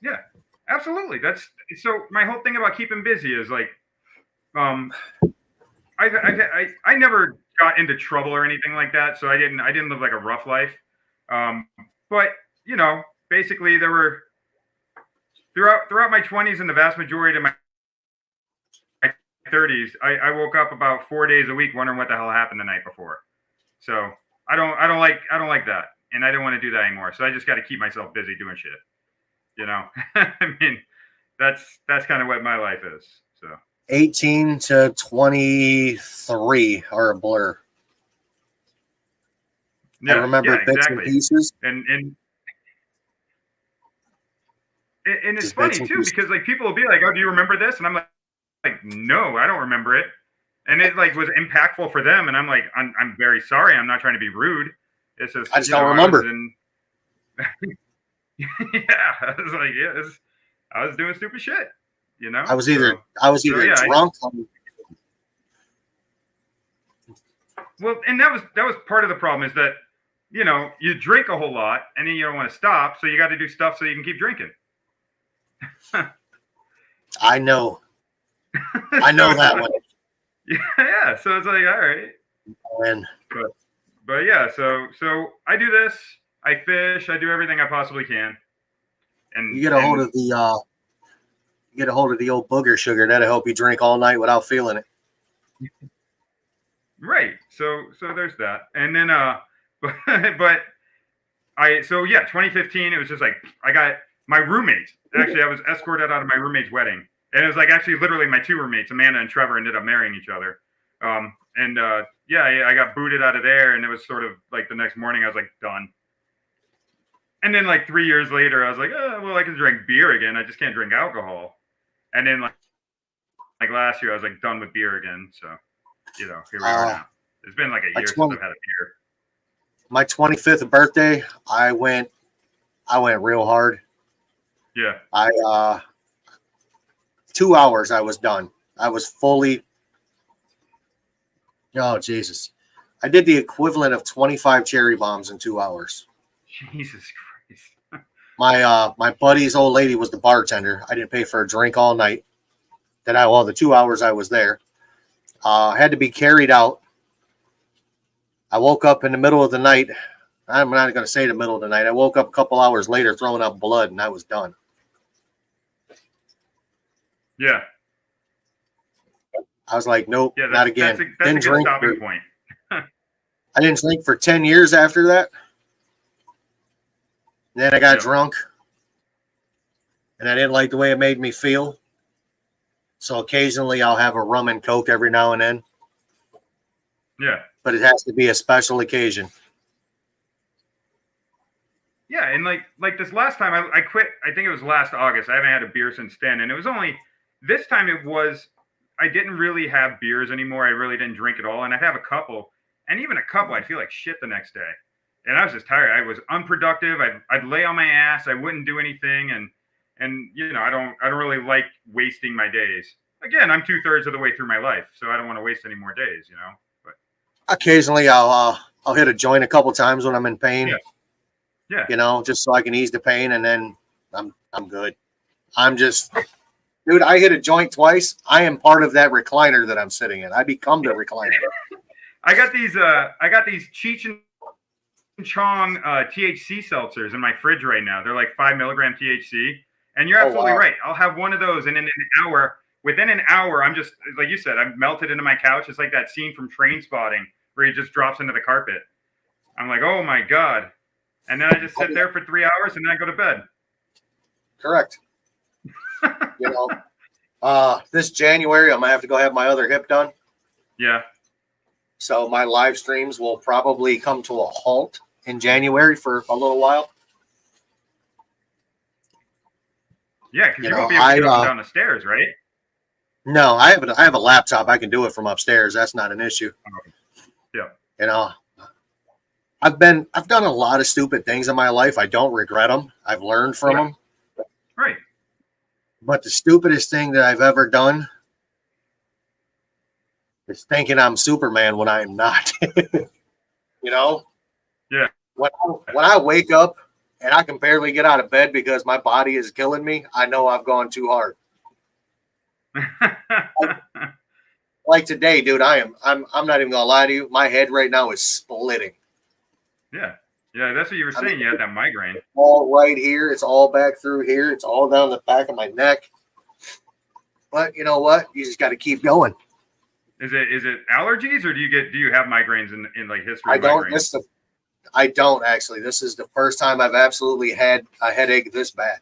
yeah, absolutely. That's so. My whole thing about keeping busy is like, um, I never got into trouble or anything like that, so I didn't live like a rough life. Um, but you know, basically, there were throughout my 20s and the vast majority of my 30s, I woke up about 4 days a week wondering what the hell happened the night before. So I don't like that, and I don't want to do that anymore. So I just got to keep myself busy doing shit. You know, I mean, that's kind of what my life is. So 18 to 23 are a blur. I yeah, remember yeah, bits and exactly. pieces, And it's just bits funny and too pieces. because like people will be like, "Oh, do you remember this?" And I'm like, "No, I don't remember it." And it like was impactful for them, and I'm like, "I'm very sorry. I'm not trying to be rude. It's just I just you don't know I was remember. in yeah, I was like I was doing stupid shit, you know. I was So either yeah, drunk. well, and that was part of the problem is that you know you drink a whole lot and then you don't want to stop, so you got to do stuff so you can keep drinking. I know. I So know it's that like, one. yeah. So it's like, all right, And but yeah. So I do this. I fish. I do everything I possibly can. you And get a hold of the old booger sugar, that'll help you drink all night without feeling it. right. So there's that. And then but so yeah, 2015. It was just like I got my roommate. Actually, I was escorted out of my roommate's wedding, and it was like actually literally my 2 roommates, Amanda and Trevor, ended up marrying each other. And yeah, I got booted out of there, and it was sort of like the next morning I was like done. And then like 3 years later, I was like, oh, well, I can drink beer again. I just can't drink alcohol. And then like last year, I was like done with beer again. So you know, here we are Uh, now. It's been like a my year since 20, I've had a beer. my 25th birthday, I went real hard. Yeah. I 2 hours I was done. I was fully, oh Jesus. I did the equivalent of 25 cherry bombs in 2 hours. Jesus Christ. My buddy's old lady was the bartender. I didn't pay for a drink all night. The 2 hours I was there. Had to be carried out. I woke up in the middle of the night. I'm not going to say the middle of the night. I woke up a couple hours later throwing up blood, and I was done. Yeah. I was like, nope, Yeah, not that's again. a good stopping point. I didn't drink for 10 years after that. And then I got Yep. drunk, and I didn't like the way it made me feel. So occasionally I'll have a rum and coke every now and then. Yeah. But it has to be a special occasion. Yeah, and like this last time I quit. I think it was last August. I haven't had a beer since then, and it was only this time. It was I didn't really have beers anymore. I really didn't drink at all, and I'd have a couple, and even a couple, I'd feel like shit the next day, and I was just tired. I was unproductive. I'd lay on my ass. I wouldn't do anything, and you know I don't really like wasting my days. Again, I'm 2/3 of the way through my life, so I don't want to waste any more days. You know, but Occasionally I'll hit a joint a couple times when I'm in pain. yeah, yeah. You know, just so I can ease the pain, and then I'm good. I'm just, dude. I hit a joint twice. I am part of that recliner that I'm sitting in. I become the recliner. I got these Cheech and Chong THC seltzers in my fridge right now. They're like 5 milligram THC, and you're Oh absolutely wow. right. I'll have one of those, and in an hour, within an hour, I'm just like you said, I'm melted into my couch. It's like that scene from Train Spotting where he just drops into the carpet. I'm like, oh my God. And then I just sit there for 3 hours and then I go to bed. Correct. This January, I'm going to have to go have my other hip done. Yeah. So my live streams will probably come to a halt in January for a little while. Yeah, because you won't be able to get up and down the stairs, right? No, I have a laptop. I can do it from upstairs. That's not an issue. Yeah. I've done a lot of stupid things in my life. I don't regret them. I've learned from them. Right. But the stupidest thing that I've ever done is thinking I'm Superman when I am not. Yeah. When I wake up and I can barely get out of bed because my body is killing me, I know I've gone too hard. Like today, dude, I'm not even gonna lie to you. My head right now is splitting. Yeah. Yeah, that's what you were saying. You had that migraine. All right here. It's all back through here. It's all down the back of my neck. But you know what? You just got to keep going. Is it allergies, or do you have migraines in like history? I don't. I don't actually. This is the first time I've absolutely had a headache this bad.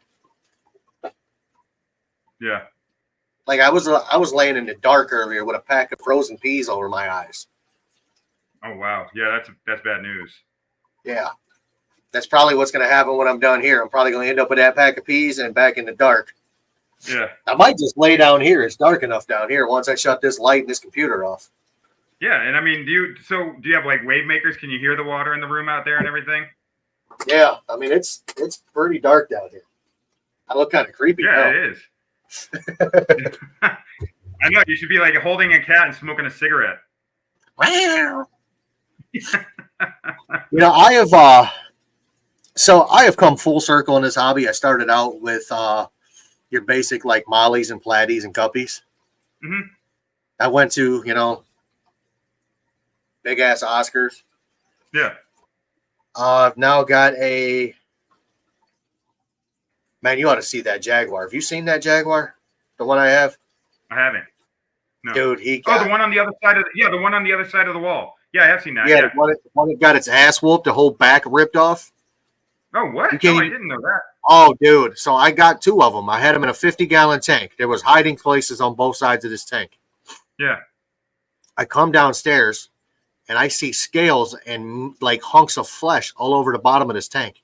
Yeah. Like I was laying in the dark earlier with a pack of frozen peas over my eyes. Oh wow. Yeah, that's bad news. Yeah. That's probably what's going to happen when I'm done here. I'm probably going to end up with that pack of peas and back in the dark. Yeah. I might just lay down here. It's dark enough down here once I shut this light and this computer off. Yeah, and I mean, do you have like wave makers? Can you hear the water in the room out there and everything? Yeah, I mean it's pretty dark down here. I look kind of creepy. Yeah, now. it is. I know, you should be like holding a cat and smoking a cigarette. Wow. I have come full circle in this hobby. I started out with your basic like mollies and platies and guppies. Mm-hmm. I went to, big ass Oscars. Yeah. I've now got man, you ought to see that Jaguar. Have you seen that Jaguar? The one I have? I haven't. No. Dude, the one on the other side the one on the other side of the wall. Yeah, I have seen that. Yeah, the one that got its ass whooped, the whole back ripped off. Oh, what? No, I didn't know that. Oh, dude. So I got two of them. I had them in a 50-gallon tank. There was hiding places on both sides of this tank. Yeah. I come downstairs, and I see scales and like hunks of flesh all over the bottom of this tank.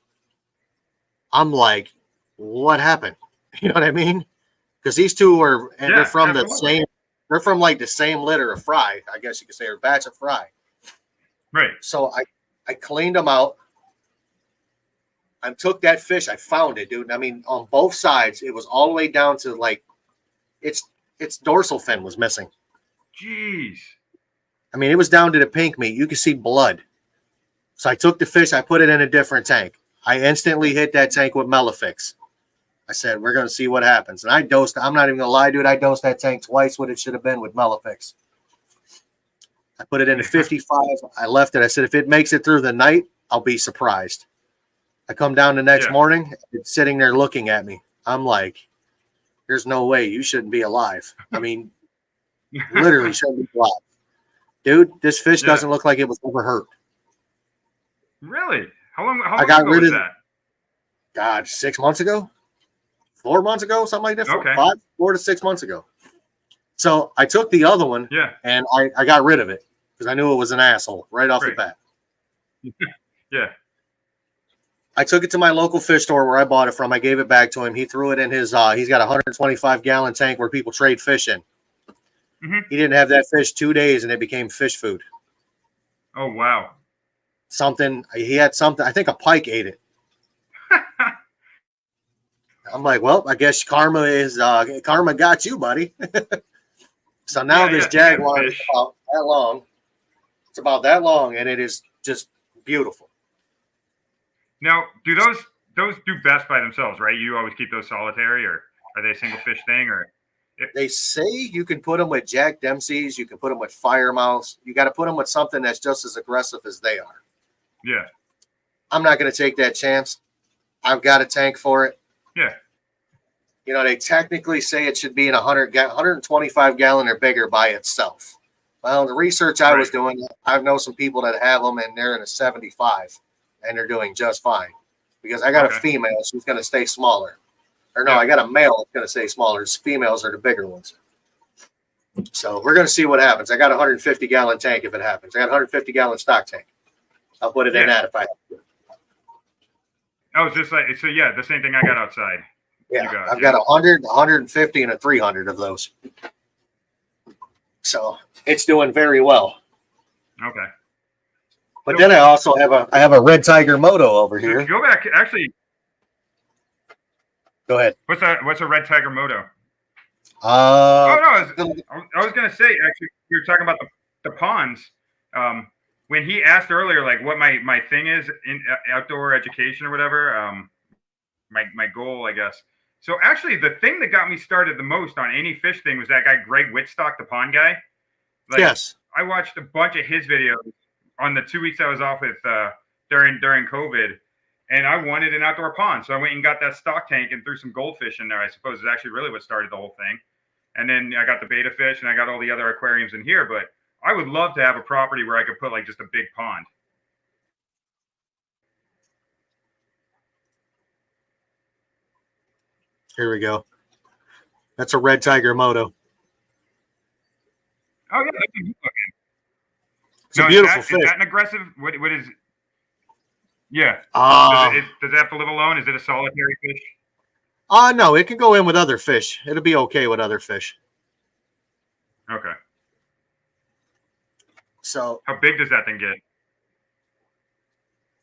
I'm like, what happened? You know what I mean? Because these two they're from the same. They're from like the same litter of fry, I guess you could say, or batch of fry. Right. So I cleaned them out. I took that fish. I found it, dude. I mean, on both sides, it was all the way down to like its dorsal fin was missing. Jeez. I mean, it was down to the pink meat. You could see blood. So I took the fish. I put it in a different tank. I instantly hit that tank with Melifix. I said, we're going to see what happens. And I dosed. I'm not even going to lie, dude. I dosed that tank twice what it should have been with Melifix. I put it in a 55. I left it. I said, if it makes it through the night, I'll be surprised. I come down the next morning. It's sitting there looking at me. I'm like, there's no way. You shouldn't be alive. I mean, literally shouldn't be alive. Dude, this fish doesn't look like it was ever hurt. Really? How long I got rid of that? God, 6 months ago? 4 months ago? Something like that? Okay. 4 to 6 months ago. So I took the other one and I got rid of it because I knew it was an asshole right off the bat. Yeah. I took it to my local fish store where I bought it from. I gave it back to him. He threw it in his, he's got a 125-gallon tank where people trade fish in. Mm-hmm. He didn't have that fish 2 days and it became fish food. Oh, wow. He had something, I think a pike ate it. I'm like, well, I guess karma got you, buddy. So now this Jaguar is about that long. It's about that long, and it is just beautiful. Now, do those do best by themselves, right? You always keep those solitary, or are they a single fish thing? Or they say you can put them with Jack Dempsey's, you can put them with Firemouths. You got to put them with something that's just as aggressive as they are. Yeah. I'm not going to take that chance. I've got a tank for it. Yeah. They technically say it should be in 125 gallon or bigger by itself. Well, the research I was doing, I know some people that have them and they're in a 75 and they're doing just fine. Because I got a female, she's going to stay smaller. Or no, I got a male that's going to stay smaller. Females are the bigger ones. So we're going to see what happens. I got a 150-gallon tank if it happens. I got a 150-gallon stock tank. I'll put it in that if I have to. Oh, just like, so yeah, the same thing I got outside. Yeah, I've got 100, 150, and a 300 of those. So it's doing very well. Okay. But then I also have a Red Tiger Moto over here. Go back, actually. Go ahead. What's a Red Tiger Moto? I was gonna say, actually, you were talking about the ponds. When he asked earlier, like what my thing is in outdoor education or whatever, my goal, I guess. So actually, the thing that got me started the most on any fish thing was that guy Greg Whitstock, the pond guy. Like, yes. I watched a bunch of his videos on the 2 weeks I was off with during COVID, and I wanted an outdoor pond, so I went and got that stock tank and threw some goldfish in there. I suppose is actually really what started the whole thing. And then I got the betta fish and I got all the other aquariums in here, but I would love to have a property where I could put like just a big pond. Here we go. That's a Red Tiger Moto. Oh yeah, that's good looking. It's a beautiful fish. Is that an aggressive? What is? Yeah. Does it have to live alone? Is it a solitary fish? No, it can go in with other fish. It'll be okay with other fish. Okay. So how big does that thing get?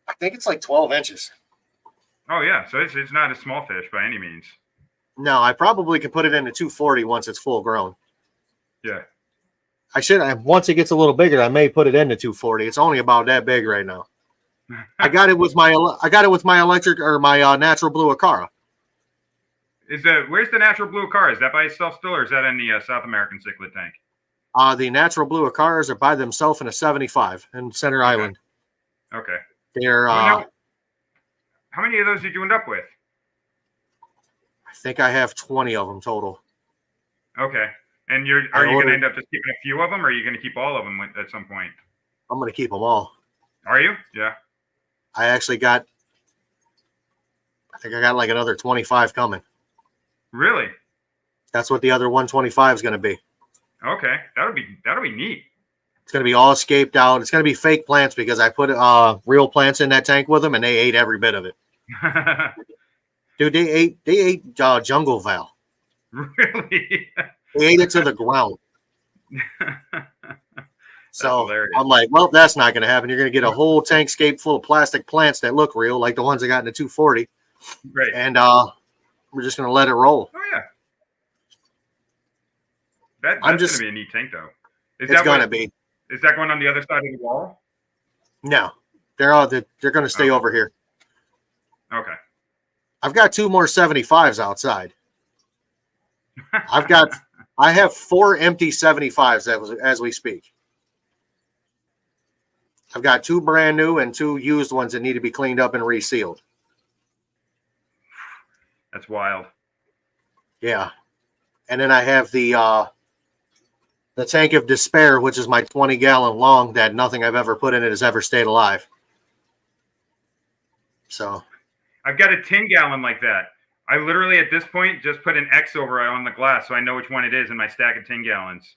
I think it's like 12 inches. Oh yeah, so it's not a small fish by any means. No, I probably could put it into 240 once it's full grown. Yeah. I should. Once it gets a little bigger, I may put it into 240. It's only about that big right now. I got it with my electric or my natural blue Acara. Where's the natural blue Acara? Is that by itself still, or is that in the South American cichlid tank? The natural blue Acaras are by themselves in a 75 in Center Island. Okay. They're how many of those did you end up with? I think I have 20 of them total. Okay. And are you going to end up just keeping a few of them, or are you going to keep all of them at some point? I'm going to keep them all. Are you? Yeah. I think I got like another 25 coming. Really? That's what the other 125 is going to be. Okay. That'll be neat. It's going to be all escaped out. It's going to be fake plants because I put real plants in that tank with them, and they ate every bit of it. Dude, they ate Jungle Val. Really? They ate it to the ground. So hilarious. I'm like, well, that's not going to happen. You're going to get a whole tankscape full of plastic plants that look real, like the ones I got in the 240. Right. And we're just going to let it roll. Oh, yeah. That's going to be a neat tank, though. It's going to be. Is that going on the other side of the wall? No. They're going to stay over here. Okay. I've got 2 more 75s outside. I have 4 empty 75s as we speak. I've got 2 brand new and 2 used ones that need to be cleaned up and resealed. That's wild. Yeah. And then I have the tank of despair, which is my 20-gallon long that nothing I've ever put in it has ever stayed alive. So I've got a 10-gallon like that. I literally, at this point, just put an X over it on the glass so I know which one it is in my stack of 10 gallons.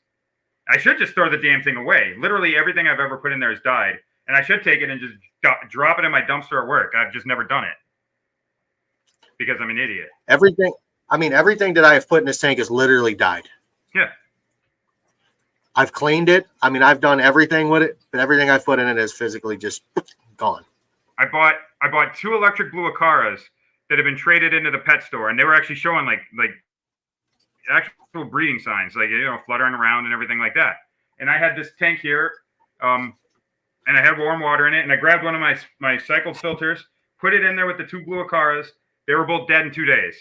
I should just throw the damn thing away. Literally everything I've ever put in there has died. And I should take it and just drop it in my dumpster at work. I've just never done it because I'm an idiot. Everything that I have put in this tank has literally died. Yeah. I've cleaned it. I mean, I've done everything with it, but everything I've put in it is physically just gone. I bought 2 electric blue Acaras that have been traded into the pet store, and they were actually showing like actual breeding signs, like, fluttering around and everything like that. And I had this tank here, and I had warm water in it, and I grabbed one of my cycled filters, put it in there with the 2 blue Acaras. They were both dead in 2 days.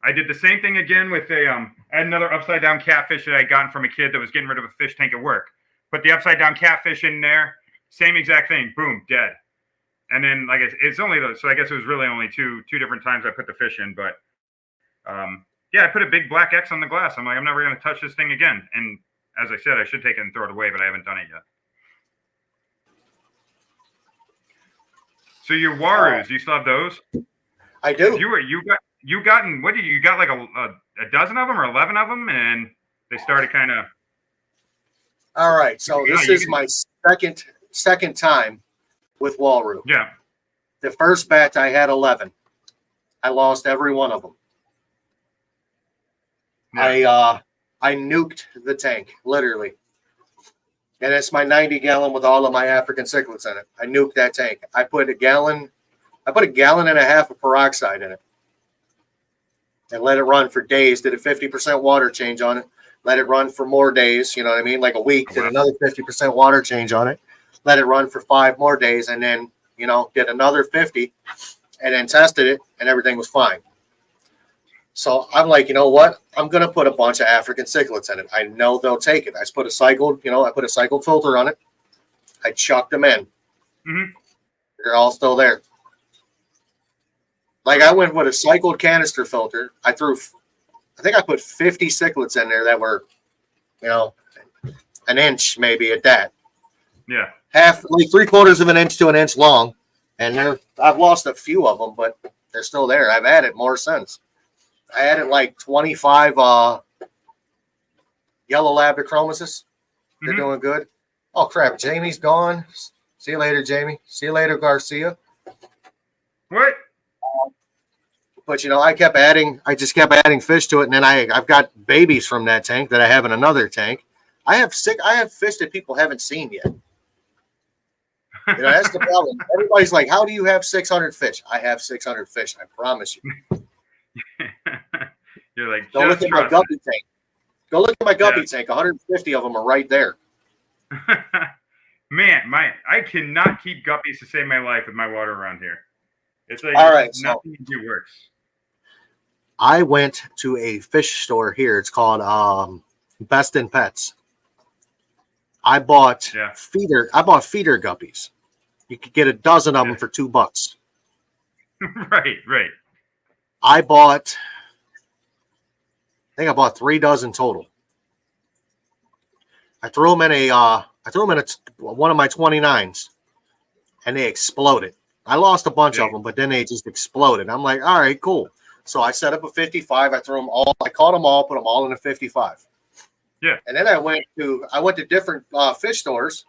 I did the same thing again with I had another upside down catfish that I had gotten from a kid that was getting rid of a fish tank at work. Put the upside down catfish in there, same exact thing, boom, dead. And then, like, it's only those, so I guess it was really only two different times I put the fish in. But yeah, I put a big black X on the glass. I'm like, I'm never going to touch this thing again. And as I said, I should take it and throw it away, but I haven't done it yet. So your Warus, do you still have those? I do. You got like a dozen of them or 11 of them, and they started kind of. All right, so this is my second time with Walrus. Yeah. The first batch I had 11. I lost every one of them. Yeah. I nuked the tank, literally. And it's my 90-gallon with all of my African cichlids in it. I nuked that tank. I put a gallon and a half of peroxide in it. And let it run for days. Did a 50% water change on it. Let it run for more days, you know what I mean? Like a week. Did another 50% water change on it. Let it run for 5 more days. And then, did another 50. And then tested it. And everything was fine. So I'm like, you know what? I'm going to put a bunch of African cichlids in it. I know they'll take it. I put a cycled filter on it. I chucked them in. Mm-hmm. They're all still there. Like I went with a cycled canister filter. I think I put 50 cichlids in there that were, an inch maybe at that. Yeah. Like 3/4 of an inch to an inch long. And I've lost a few of them, but they're still there. I've added more since. I added like 25 yellow labdochromis. They're doing good. Oh, crap. Jamie's gone. See you later, Jamie. See you later, Garcia. What? But, I just kept adding fish to it. And then I've got babies from that tank that I have in another tank. I have fish that people haven't seen yet. That's the problem. Everybody's like, how do you have 600 fish? I have 600 fish. I promise you. You're like, go look at my guppy tank. Go look at my guppy tank. 150 of them are right there. Man, I cannot keep guppies to save my life with my water around here. It's like all right, nothing you do works. I went to a fish store here. It's called Best in Pets. I bought feeder guppies. You could get a dozen of them for $2. Right. I think I bought 3 dozen total. I threw them in one of my 29s, and they exploded. I lost a bunch of them, but then they just exploded. I'm like, all right, cool. So I set up a 55. I threw them all. I caught them all, put them all in a 55. Yeah. And then I went to different fish stores,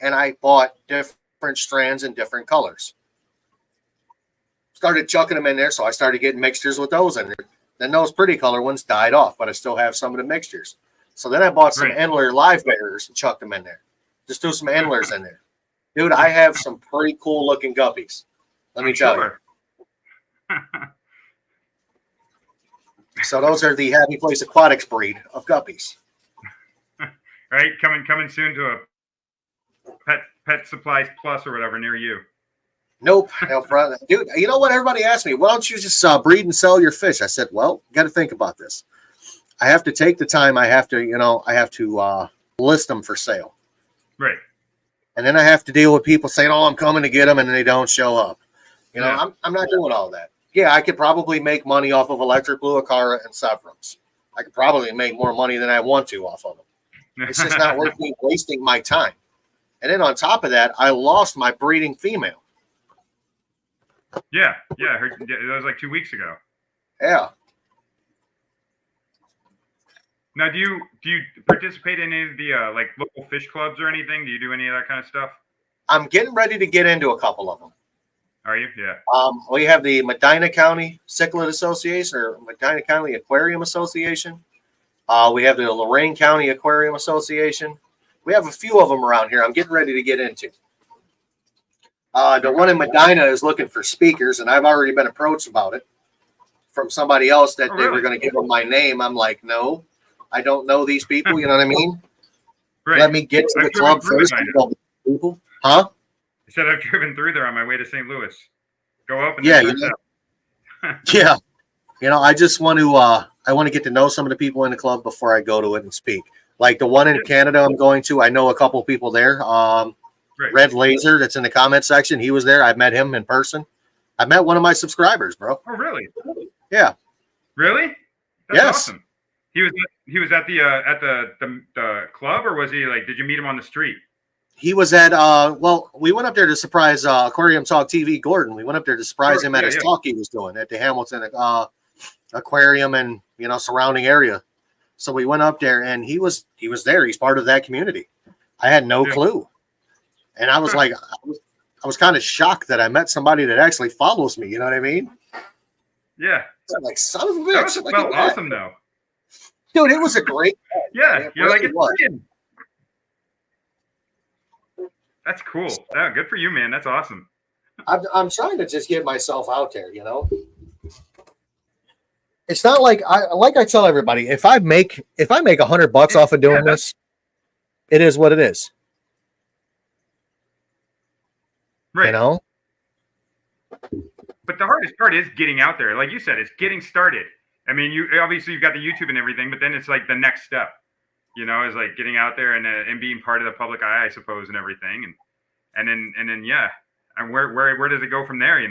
and I bought different strands and different colors. Started chucking them in there, so I started getting mixtures with those in there. Then those pretty color ones died off, but I still have some of the mixtures. So then I bought some Endler live bearers and chucked them in there. Just threw some Endlers in there. Dude, I have some pretty cool looking guppies. Let me tell you. So those are the Happy Place Aquatics breed of guppies. Right, coming soon to a Pet Supplies Plus or whatever near you. Nope. Dude, you know what? Everybody asked me, why don't you just breed and sell your fish? I said, well, got to think about this. I have to take the time. I have to list them for sale. Right. And then I have to deal with people saying, oh, I'm coming to get them, and then they don't show up. I'm not doing all that. Yeah, I could probably make money off of electric blue acara and severums. I could probably make more money than I want to off of them. It's just not worth me wasting my time. And then on top of that, I lost my breeding female. Yeah, I heard that was like 2 weeks ago. Yeah. Now, do you participate in any of the like local fish clubs or anything? Do you do any of that kind of stuff? I'm getting ready to get into a couple of them. Are you? Yeah. We have the Medina County Cichlid Association or Medina County Aquarium Association. We have the Lorain County Aquarium Association. We have a few of them around here. I'm getting ready to get into. The one in Medina is looking for speakers, and I've already been approached about it from somebody else that they were going to give them my name. I'm like, no, I don't know these people. You know what I mean? Right. Let me get to the club first. People, huh? I said I've driven through there on my way to St. Louis. Go up and yeah. I just want to I want to get to know some of the people in the club before I go to it and speak. Like the one in Canada I'm going to, I know a couple people there. Red Laser, that's in the comment section. He was there. I met him in person. I met one of my subscribers, bro. Oh, really? Yeah. Really? That's yes. awesome. He was at the club, or was he like? Did you meet him on the street? He was at well, we went up there to surprise Aquarium Talk TV Gordon. We went up there to surprise him at Yeah, his yeah. talk he was doing at the Hamilton Aquarium and surrounding area. So we went up there and he was there. He's part of that community. I had no Yeah. clue. And I was like, I was kind of shocked that I met somebody that actually follows me. You know what I mean? Yeah. I'm like, son of a That bitch. was Look at felt that. awesome though. Dude, it was a great Yeah, It you're like really it's was. freaking. That's cool. Yeah, good for you, man. That's awesome. I'm trying to just get myself out there, It's not like I tell everybody, if I make $100 off of doing this, it is what it is. Right. You know? But the hardest part is getting out there. Like you said, it's getting started. I mean, you obviously you've got the YouTube and everything, but then it's like the next step, is like getting out there and being part of the public eye, I suppose, and everything. And then yeah. And where does it go from there, I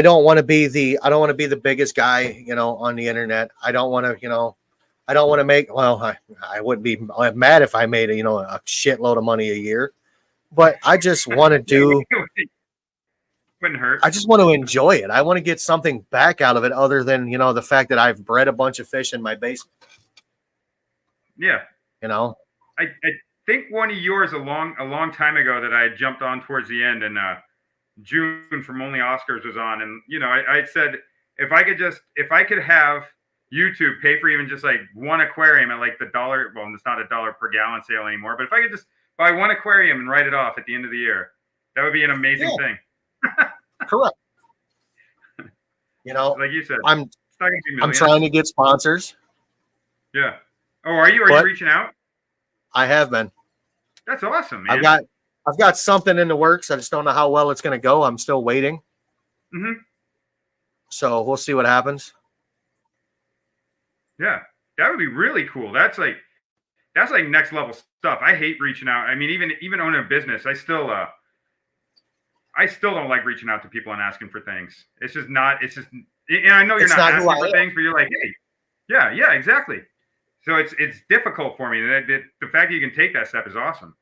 don't want to be the biggest guy, on the internet. I don't want to make, well, I wouldn't be mad if I made a shitload of money a year, but I just want to do, Wouldn't hurt. I just want to enjoy it. I want to get something back out of it other than, the fact that I've bred a bunch of fish in my basement. Yeah. I think one of yours a long time ago that I jumped on towards the end, and June from Only Oscars was on, and I said if I could have YouTube pay for even just like one aquarium at like the dollar, well, it's not a dollar per gallon sale anymore, but if I could just buy one aquarium and write it off at the end of the year, that would be an amazing thing. Correct. Like you said, I'm millions. trying to get sponsors. Yeah. Oh, are you reaching out? I have been. That's awesome, man. I've got something in the works. I just don't know how well it's going to go. I'm still waiting. Mm-hmm. So we'll see what happens. Yeah, that would be really cool. That's like next level stuff. I hate reaching out. I mean, even owning a business, I still don't like reaching out to people and asking for things. It's just not. It's just, and I know you're not asking for things, but you're like, hey, yeah, exactly. So it's difficult for me. The fact that you can take that step is awesome.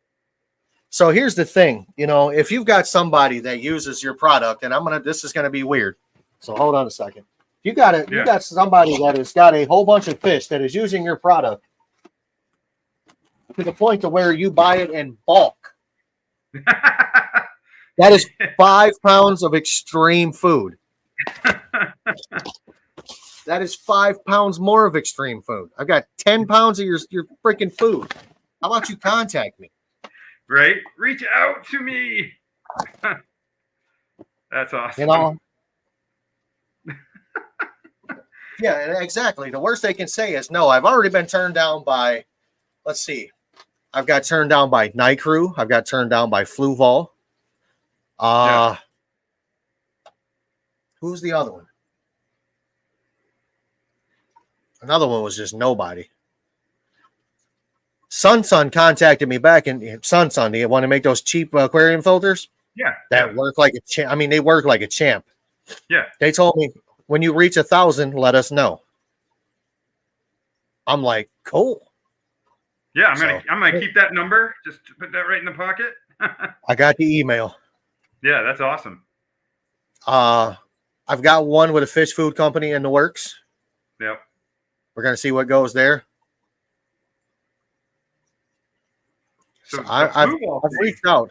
So here's the thing, if you've got somebody that uses your product, and this is gonna be weird. So hold on a second. You got somebody that has got a whole bunch of fish that is using your product to the point to where you buy it in bulk. That is 5 pounds of extreme food. That is 5 pounds more of extreme food. I've got 10 pounds of your freaking food. How about you contact me? Right? Reach out to me. That's awesome. Yeah, exactly. The worst they can say is no. I've already been turned down by, let's see. I've got turned down by Night Crew. I've got turned down by Fluval. Who's the other one? Another one was just nobody. Sun contacted me back, and Sun, do you want to make those cheap aquarium filters? Yeah. That work like a champ. I mean, they work like a champ. Yeah. They told me when you reach 1,000, let us know. I'm like, cool. Yeah, I'm gonna keep that number. Just put that right in the pocket. I got the email. Yeah, that's awesome. I've got one with a fish food company in the works. Yep. We're gonna see what goes there. So I've reached out.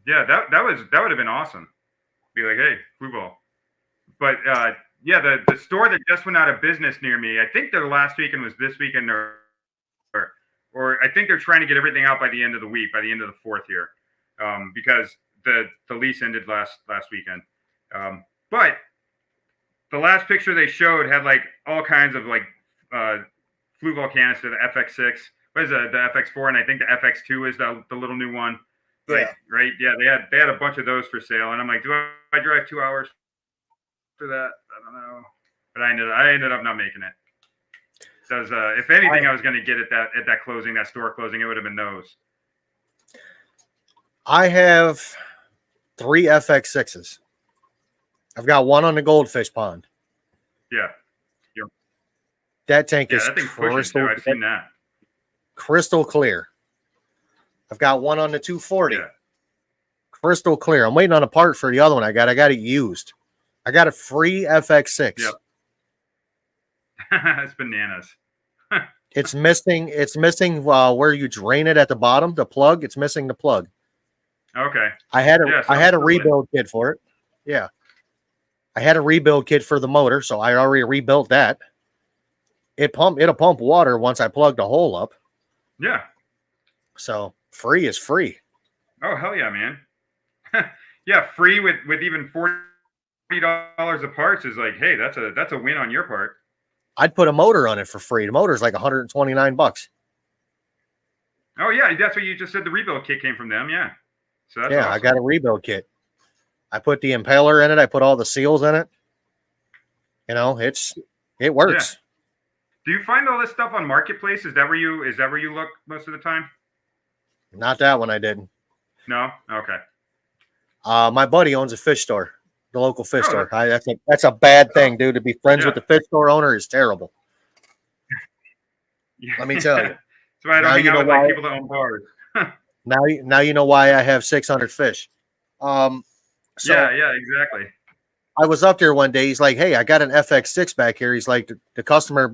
Yeah, that would have been awesome. Be like, hey, blue ball. But yeah, the store that just went out of business near me, I think their last weekend was this weekend, or I think they're trying to get everything out by the end of the week, by the end of the 4th year, because the lease ended last weekend. But the last picture they showed had like all kinds of like Flu Volcanister, the FX6. What is it, the FX4, and I think the FX2 is the little new one. Like, right? Yeah, they had a bunch of those for sale, and I'm like, do I drive 2 hours for that? I don't know, but I ended up not making it. Because if anything, I was going to get at that closing, that store closing, it would have been those. I have 3 FX6s. I've got one on the goldfish pond. Yeah. That tank Yeah, is that thing pushes too. I've seen that. crystal clear. I've got one on the 240. Yeah. Crystal clear. I'm waiting on a part for the other one I got. I got it used. I got a free FX6. Yep. It's bananas. It's missing where you drain it at the bottom, the plug. It's missing the plug. Okay. I had Yeah, a rebuild kit for it. Yeah. I had a rebuild kit for the motor, so I already rebuilt that. It'll pump water once I plug the hole up. Yeah. So free is free. Oh hell yeah, man. Yeah, free with even $40 of parts is like, hey, that's a win on your part. I'd put a motor on it for free. The motor's like $129. Oh yeah, that's what you just said. The rebuild kit came from them. Yeah. So that's Yeah, awesome. I got a rebuild kit. I put the impeller in it. I put all the seals in it. You know, it works. Yeah. Do you find all this stuff on Marketplace? Is that where you look most of the time? Not that one I didn't. No? Okay. My buddy owns a fish store, the local fish Oh, store. That's a bad thing, dude. To be friends with Yeah. the fish store owner is terrible. Yeah. Let me tell you. So I don't Now hang you out know with like why- people that own bars. Now you know why I have 600 fish. So yeah, exactly. I was up there one day. He's like, "Hey, I got an FX6 back here." He's like, "The customer,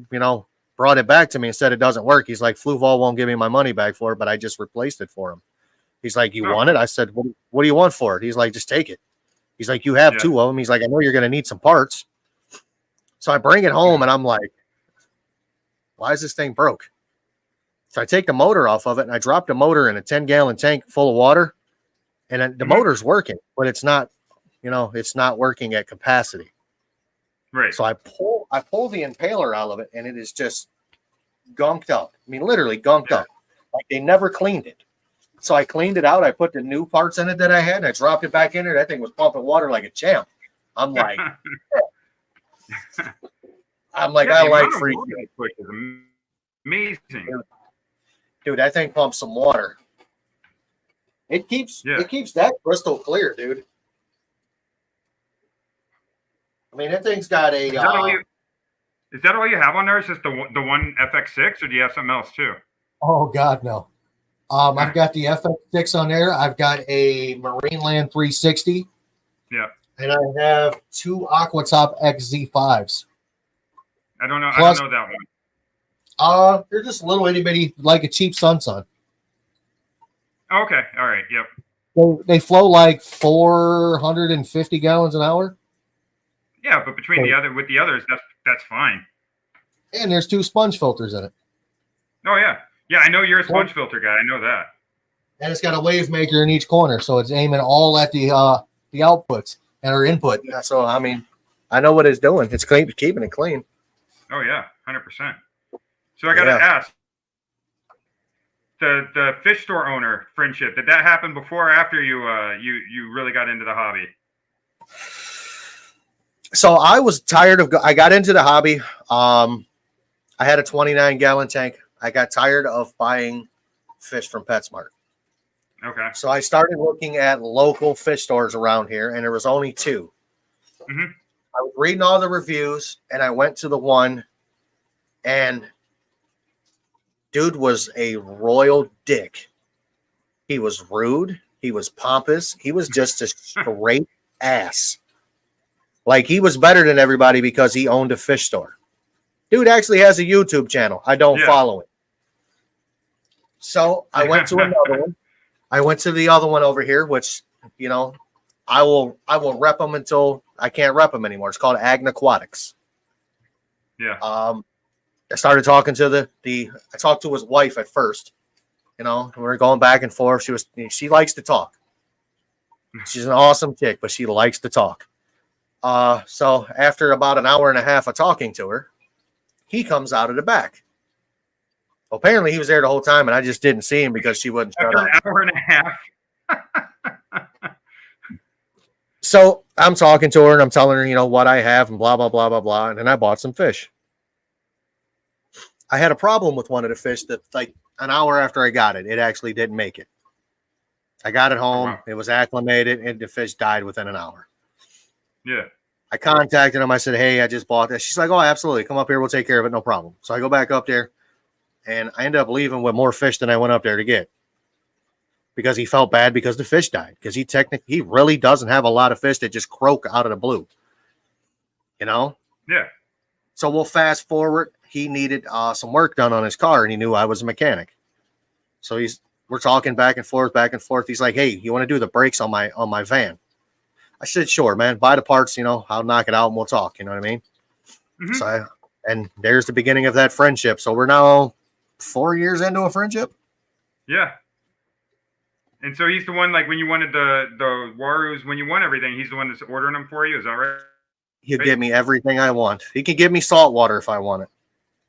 brought it back to me and said it doesn't work." He's like, "Fluval won't give me my money back for it, but I just replaced it for him." He's like, "You want it?" I said, "What do you want for it?" He's like, "Just take it." He's like, "You have two of them." He's like, "I know you're going to need some parts." So I bring it home and I'm like, "Why is this thing broke?" So I take the motor off of it and I drop the motor in a 10-gallon tank full of water, and then the motor's working, but it's not, it's not working at capacity. Right. So I pull the impaler out of it, and it is just gunked up. I mean, literally gunked up. Like they never cleaned it. So I cleaned it out. I put the new parts in it that I had, and I dropped it back in there. That thing was pumping water like a champ. I'm like, I like free. Amazing. Dude, that thing pumps some water. It keeps that crystal clear, dude. I mean, that thing's got a. Is that all you have on there? Is just the one FX6, or do you have something else too? Oh God, no. I've got the FX6 on there. I've got a Marineland 360. Yeah. And I have two Aquatop XZ5s. I don't know. Plus, I don't know that one. They're just a little itty bitty, like a cheap Sun. Okay. All right. Yep. They flow like 450 gallons an hour. Yeah, but between with the others, that's fine. And there's two sponge filters in it. Oh yeah. Yeah, I know you're a sponge filter guy. I know that. And it's got a wave maker in each corner, so it's aiming all at the outputs and our input. So I mean, I know what it's doing. It's keeping it clean. Oh yeah, 100%. So I gotta ask, the fish store owner friendship, did that happen before or after you really got into the hobby? So I was tired of. I got into the hobby. I had a 29-gallon tank. I got tired of buying fish from PetSmart. Okay. So I started looking at local fish stores around here, and there was only two. Mm-hmm. I was reading all the reviews, and I went to the one, and dude was a royal dick. He was rude. He was pompous. He was just a straight ass. Like, he was better than everybody because he owned a fish store. Dude actually has a YouTube channel. I don't follow it. So I went to another one. I went to the other one over here, which, I will rep them until I can't rep them anymore. It's called Jungle Aquatics. Yeah. I started talking to I talked to his wife at first. We were going back and forth. She likes to talk. She's an awesome chick, but she likes to talk. So after about an hour and a half of talking to her, he comes out of the back. Well, apparently he was there the whole time, and I just didn't see him because she wouldn't shut up. An hour and a half. So I'm talking to her, and I'm telling her, what I have, and blah, blah, blah, blah, blah. And then I bought some fish. I had a problem with one of the fish that, like, an hour after I got it, it actually didn't make it. I got it home. It was acclimated, and the fish died within an hour. Yeah. I contacted him. I said, hey, I just bought this. She's like, oh, absolutely. Come up here. We'll take care of it. No problem. So I go back up there, and I ended up leaving with more fish than I went up there to get because he felt bad because the fish died. Because he really doesn't have a lot of fish that just croak out of the blue. You know? Yeah. So we'll fast forward. He needed some work done on his car, and he knew I was a mechanic. So we're talking back and forth, back and forth. He's like, hey, you want to do the brakes on my van? I said, sure, man. Buy the parts, I'll knock it out and we'll talk. You know what I mean? Mm-hmm. And there's the beginning of that friendship. So we're now 4 years into a friendship. Yeah. And so he's the one, like when you wanted the Warus, when you want everything, he's the one that's ordering them for you. Is that right? He'll give me everything I want. He can give me salt water if I want it,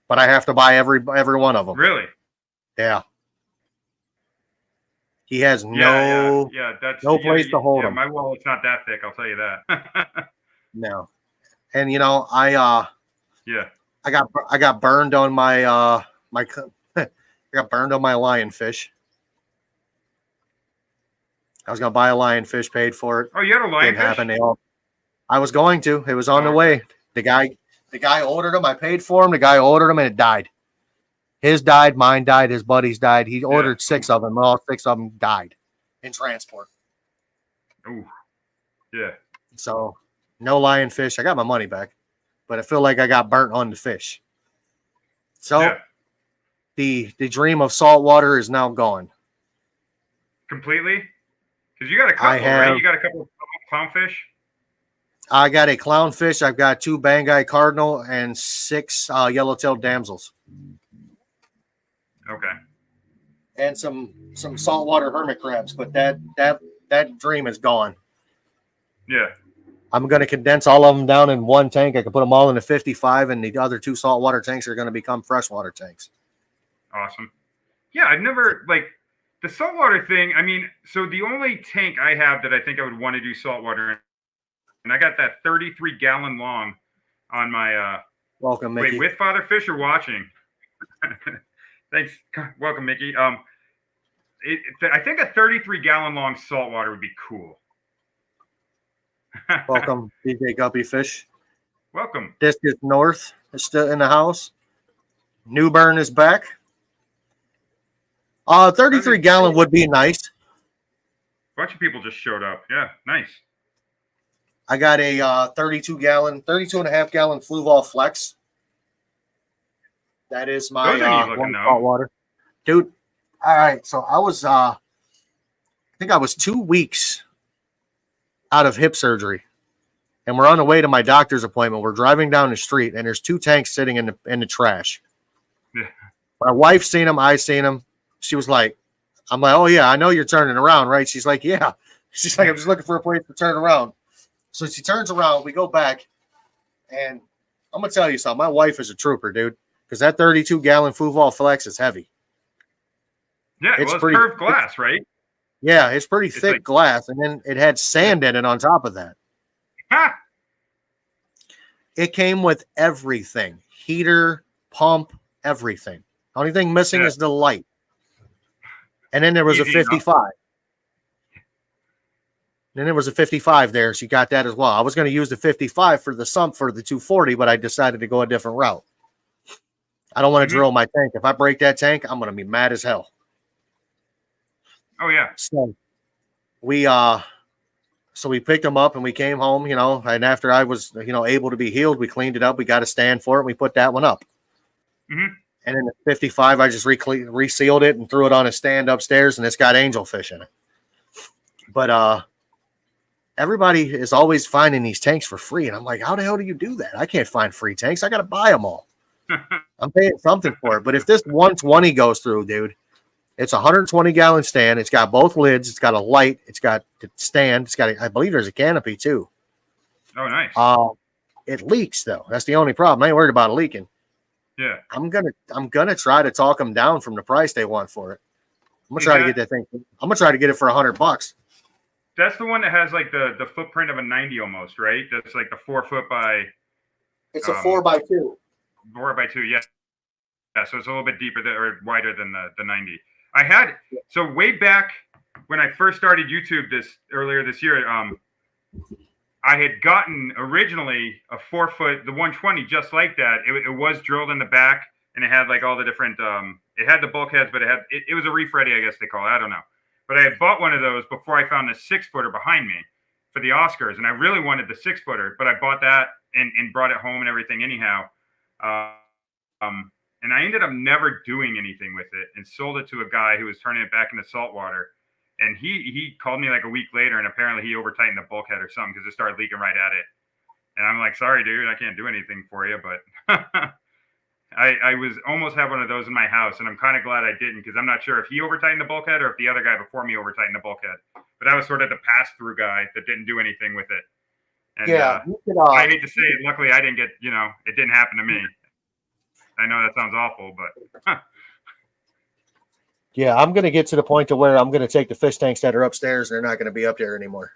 but I have to buy every one of them. Really? Yeah. He has no place to hold them. My wallet's not that thick, I'll tell you that. No. And I got burned on my I got burned on my lionfish. I was gonna buy a lionfish, paid for it. Oh, you had a lionfish? Didn't happen. I was going to. It was on the way. The guy ordered them. I paid for them. The guy ordered them, and it died. His died, mine died, his buddies died. He ordered 6 of them. All 6 of them died in transport. Ooh, yeah. So no lionfish. I got my money back, but I feel like I got burnt on the fish. So the dream of saltwater is now gone. Completely? Because you got a couple, right? You got a couple of clownfish? I got a clownfish. I've got 2 Banggai cardinal and 6 yellow-tailed damsels. Okay. And some saltwater hermit crabs, but that dream is gone. Yeah. I'm going to condense all of them down in one tank. I can put them all in a 55, and the other 2 saltwater tanks are going to become freshwater tanks. Awesome. Yeah, I've never, like, the saltwater thing, I mean, so the only tank I have that I think I would want to do saltwater in, and I got that 33-gallon long on my welcome, Mickey. Wait, with Father Fish or watching? Thanks. Welcome, Mickey. I think a 33-gallon long saltwater would be cool. Welcome, DJ Guppy Fish. Welcome. Discus North is still in the house. Newburn is back. 33-gallon would be nice. A bunch of people just showed up. Yeah, nice. I got a 32.5-gallon Fluval Flex. That is my saltwater. Dude, all right. So I was, I think I was 2 weeks out of hip surgery. And we're on the way to my doctor's appointment. We're driving down the street, and there's 2 tanks sitting in the trash. Yeah. My wife seen them. I seen them. She was like, I'm like, oh, yeah, I know you're turning around, right? She's like, yeah. She's like, I'm just looking for a place to turn around. So she turns around. We go back. And I'm going to tell you something. My wife is a trooper, dude. Because that 32-gallon Fluval Flex is heavy. Yeah, it's pretty curved glass, right? Yeah, it's pretty thick glass. And then it had sand in it on top of that. Ha! It came with everything. Heater, pump, everything. Only thing missing is the light. And then there was a 55. Then there was a 55 there, so you got that as well. I was going to use the 55 for the sump for the 240, but I decided to go a different route. I don't want to drill my tank. If I break that tank, I'm going to be mad as hell. Oh, yeah. So we picked them up and we came home, and after I was, able to be healed, we cleaned it up. We got a stand for it. And we put that one up. Mm-hmm. And in the 55, I just resealed it and threw it on a stand upstairs, and it's got angelfish in it. But everybody is always finding these tanks for free. And I'm like, how the hell do you do that? I can't find free tanks. I got to buy them all. I'm paying something for it. But if this 120 goes through, dude, it's a 120-gallon stand. It's got both lids. It's got a light. It's got the stand. It's got, I believe there's a canopy too. Oh, nice. It leaks though. That's the only problem. I ain't worried about it leaking. Yeah. I'm gonna try to talk them down from the price they want for it. I'm gonna try to get that thing. I'm gonna try to get it for $100. That's the one that has like the footprint of a 90 almost, right? That's like the 4 foot by. It's a 4x2. 4x2, yeah. Yeah, so it's a little bit deeper or wider than the 90. So way back when I first started YouTube earlier this year, I had gotten originally a 4-foot, the 120, just like that. It was drilled in the back, and it had like all the different. It had the bulkheads, but it was a reef ready, I guess they call it. I don't know. But I had bought one of those before I found the 6-footer behind me for the Oscars, and I really wanted the 6-footer, but I bought that and brought it home and everything anyhow. And I ended up never doing anything with it and sold it to a guy who was turning it back into saltwater. And he called me like a week later, and apparently he over tightened the bulkhead or something because it started leaking right at it. And I'm like, sorry, dude, I can't do anything for you. But I was almost had one of those in my house, and I'm kind of glad I didn't because I'm not sure if he over tightened the bulkhead or if the other guy before me over tightened the bulkhead. But I was sort of the pass through guy that didn't do anything with it. And Yeah, I hate to say it. Luckily, I didn't get, it didn't happen to me. I know that sounds awful, but yeah, I'm going to get to the point to where I'm going to take the fish tanks that are upstairs. They're not going to be up there anymore.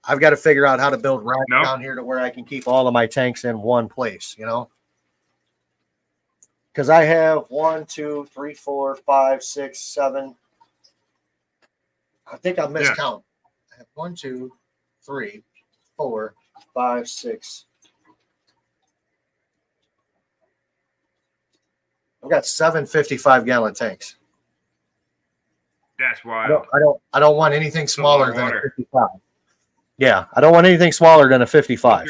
I've got to figure out how to build racks down here to where I can keep all of my tanks in one place, Because I have 1, 2, 3, 4, 5, 6, 7. I think I miscount. I have 1, 2, 3, 4, 5, 6. I've got 7 55-gallon tanks. That's wild. I don't want anything smaller than a 55. Yeah, I don't want anything smaller than a 55.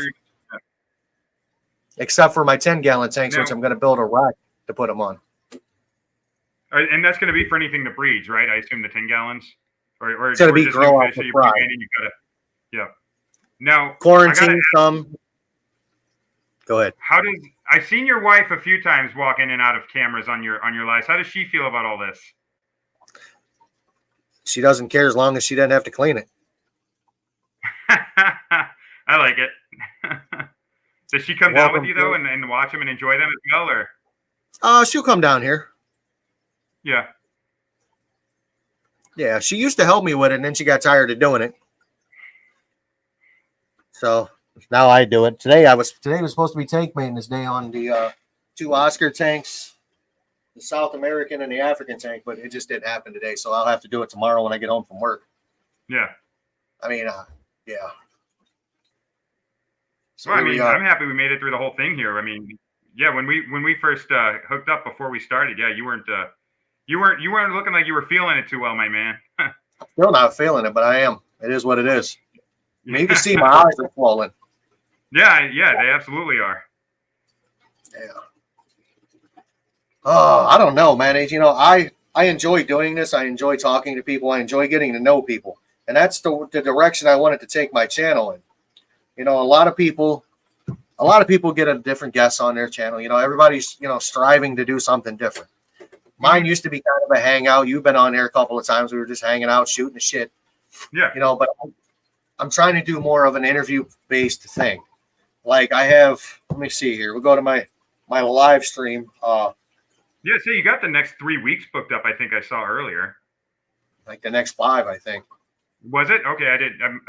Except for my 10-gallon tanks, which I'm going to build a rack to put them on. And that's going to be for anything that breeds, right? I assume the 10 gallons? Or it's going to be grow out to fry. Yeah. Now, quarantine some. Go ahead. I've seen your wife a few times walk in and out of cameras on your lives. How does she feel about all this? She doesn't care as long as she doesn't have to clean it. I like it. Does she come down with you though and watch them and enjoy them as well, or? She'll come down here. Yeah. Yeah, she used to help me with it, and then she got tired of doing it. So now I do it. Today was supposed to be tank maintenance day on the 2 Oscar tanks, the South American and the African tank, but it just didn't happen today. So I'll have to do it tomorrow when I get home from work. Yeah. I mean, yeah. So well, I'm happy we made it through the whole thing here. I mean, yeah, when we first hooked up before we started, yeah, you weren't looking like you were feeling it too well, my man. Still not feeling it, but I am. It is what it is. I mean, you can see my eyes are swollen. Yeah, they absolutely are. Yeah. Oh, I don't know, man. I enjoy doing this. I enjoy talking to people. I enjoy getting to know people. And that's the direction I wanted to take my channel in. A lot of people get a different guest on their channel. Everybody's, striving to do something different. Mine used to be kind of a hangout. You've been on here a couple of times. We were just hanging out, shooting the shit. Yeah. But I'm trying to do more of an interview-based thing. Like I have, let me see here. We'll go to my live stream. Yeah, so you got the next 3 weeks booked up, I think I saw earlier. Like the next 5, I think. Was it? Okay, I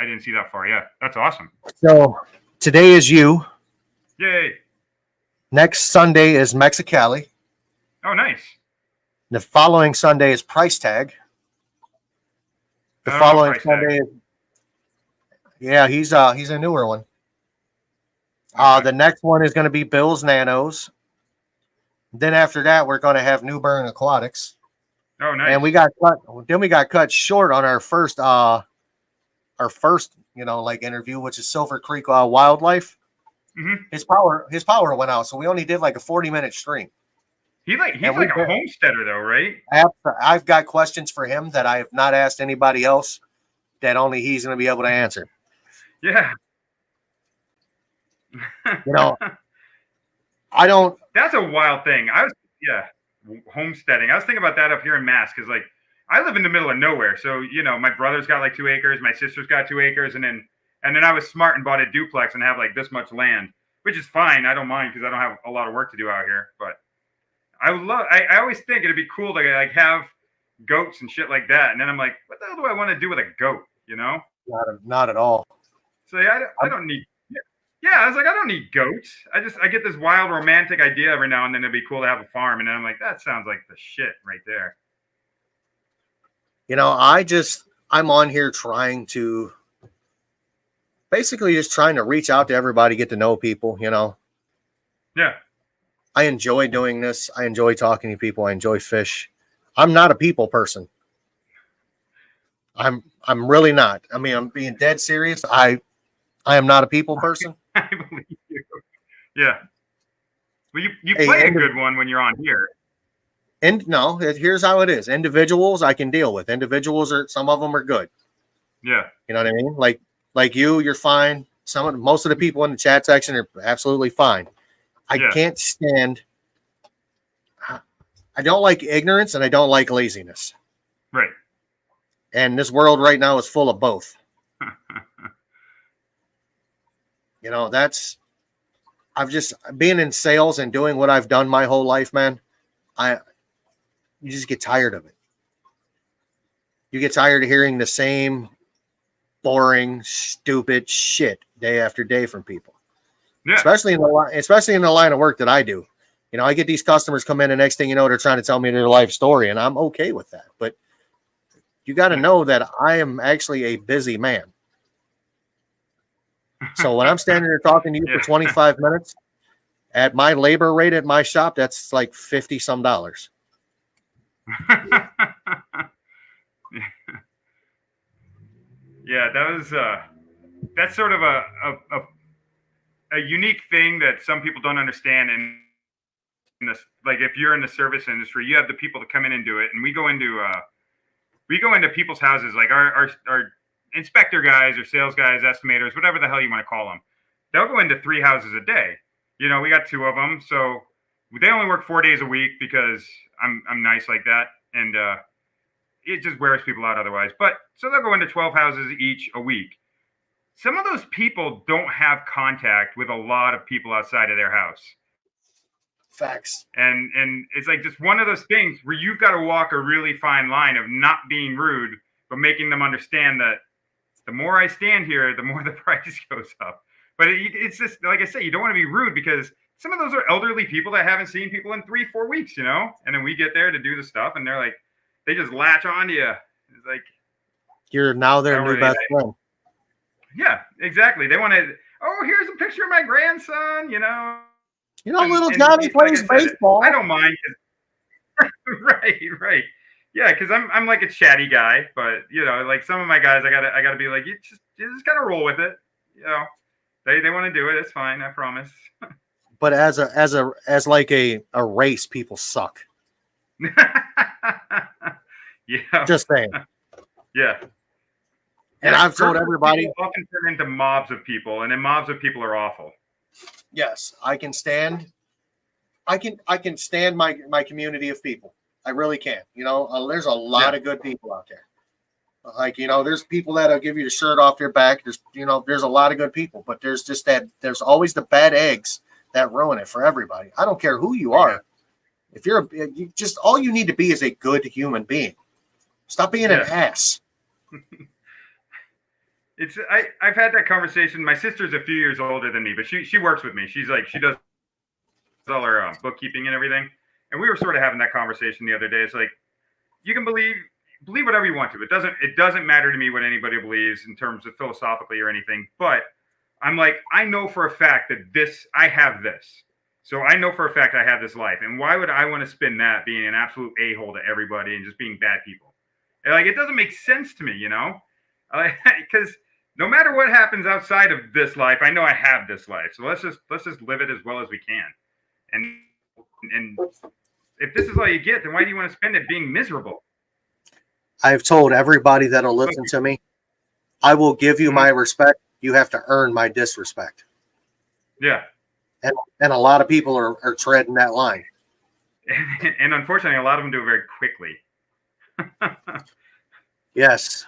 didn't see that far. Yeah, that's awesome. So today is you. Yay. Next Sunday is Mexicali. Oh, nice. The following Sunday is Price Tag. The following Sunday is, yeah, he's a newer one. Okay. The next one is going to be Bill's Nanos. Then after that, we're going to have Newburn Aquatics. Oh, nice. And we got cut short on our first interview, which is Silver Creek Wildlife. Mm-hmm. His power went out, so we only did like a 40-minute stream. He's like a homesteader, though, right? I've got questions for him that I have not asked anybody else that only he's going to be able to answer. Yeah. I don't. That's a wild thing. Homesteading. I was thinking about that up here in Mass because, like, I live in the middle of nowhere. So, my brother's got like 2 acres, my sister's got 2 acres, and then I was smart and bought a duplex and have like this much land, which is fine. I don't mind because I don't have a lot of work to do out here. But I always think it'd be cool to like have goats and shit like that. And then I'm like, what the hell do I want to do with a goat? Not at all. So I don't need. Yeah, I was like, I don't need goats. I get this wild romantic idea every now and then. It'd be cool to have a farm, and then I'm like, that sounds like the shit right there. I'm on here trying to basically just trying to reach out to everybody, get to know people, you know. Yeah. I enjoy doing this. I enjoy talking to people. I enjoy fish. I'm not a people person. I'm really not. I mean, I'm being dead serious. I am not a people person. I believe you. Yeah. Well, you Hey, play a good one when you're on here. and no, here's how it is. Individuals I can deal with. Individuals are, some of them are good. Yeah. You know what I mean? Like you're fine. Most of the people in the chat section are absolutely fine. I Yeah. can't stand. I don't like ignorance and I don't like laziness. Right. And this world right now is full of both. You know, I've just being in sales and doing what I've done my whole life, man. You just get tired of it. You get tired of hearing the same boring, stupid shit day after day from people. Yeah. Especially in the line of work that I do. You know, I get these customers come in, and next thing you know, they're trying to tell me their life story, and I'm okay with that. But you got to know that I am actually a busy man. So when I'm standing there talking to you for 25 minutes, at my labor rate at my shop, that's like $50 some. Yeah, that's sort of a unique thing that some people don't understand. And this, like, if you're in the service industry, you have the people that come in and do it, and we go into people's houses, like our inspector guys or sales guys, estimators, whatever the hell you want to call them. They'll go into 3 houses a day. You know, we got 2 of them, so they only work 4 days a week because I'm nice like that, and it just wears people out otherwise. But so they'll go into 12 houses each a week. Some of those people don't have contact with a lot of people outside of their house. Facts. And it's like just one of those things where you've got to walk a really fine line of not being rude, but making them understand that the more I stand here, the more the price goes up. But it's just, like I say, you don't want to be rude because some of those are elderly people that haven't seen people in 3-4 weeks, you know? And then we get there to do the stuff and they're like, they just latch onto you. It's like, you're now their new best friend. Yeah, exactly. They want to, oh, here's a picture of my grandson, you know? You know, little Johnny plays baseball. I don't mind. Right. Yeah, because I'm like a chatty guy, but you know, like some of my guys, I gotta be like, you just gotta roll with it. You know, they want to do it. It's fine. I promise. But as like a race, people suck. Yeah. Just saying. Yeah. And I've told everybody, often turn into mobs of people, and then mobs of people are awful. Yes, I can stand my community of people. I really can. You know, there's a lot of good people out there. Like, you know, there's people that'll give you the shirt off their back. There's a lot of good people, but there's there's always the bad eggs that ruin it for everybody. I don't care who you are. If you just, all you need to be is a good human being. Stop being an ass. I've had that conversation. My sister's a few years older than me, but she works with me. She does all her bookkeeping and everything. And we were sort of having that conversation the other day. It's like, you can believe whatever you want to. It doesn't matter to me what anybody believes in terms of philosophically or anything. But I'm like, I know for a fact that I have this. So I know for a fact I have this life. And why would I want to spend that being an absolute a-hole to everybody and just being bad people? And like, it doesn't make sense to me, you know? Because no matter what happens outside of this life, I know I have this life. So let's just live it as well as we can. And if this is all you get, then why do you want to spend it being miserable? I've told everybody that'll listen to me, I will give you my respect. You have to earn my disrespect. Yeah. And a lot of people are treading that line. And unfortunately, a lot of them do it very quickly. Yes.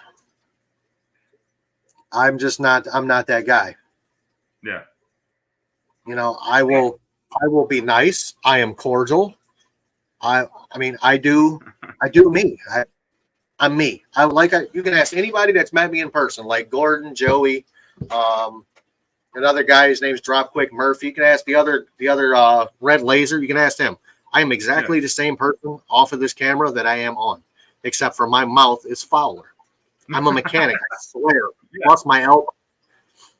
I'm not that guy. Yeah. You know, I will be nice. I am cordial. I mean, I do me. I'm me. You can ask anybody that's met me in person, like Gordon, Joey, another guy, his name's Drop Quick Murphy. You can ask the other Red Laser. You can ask him. I am exactly the same person off of this camera that I am on, except for my mouth is fouler. I'm a mechanic, I swear. Plus my elbow.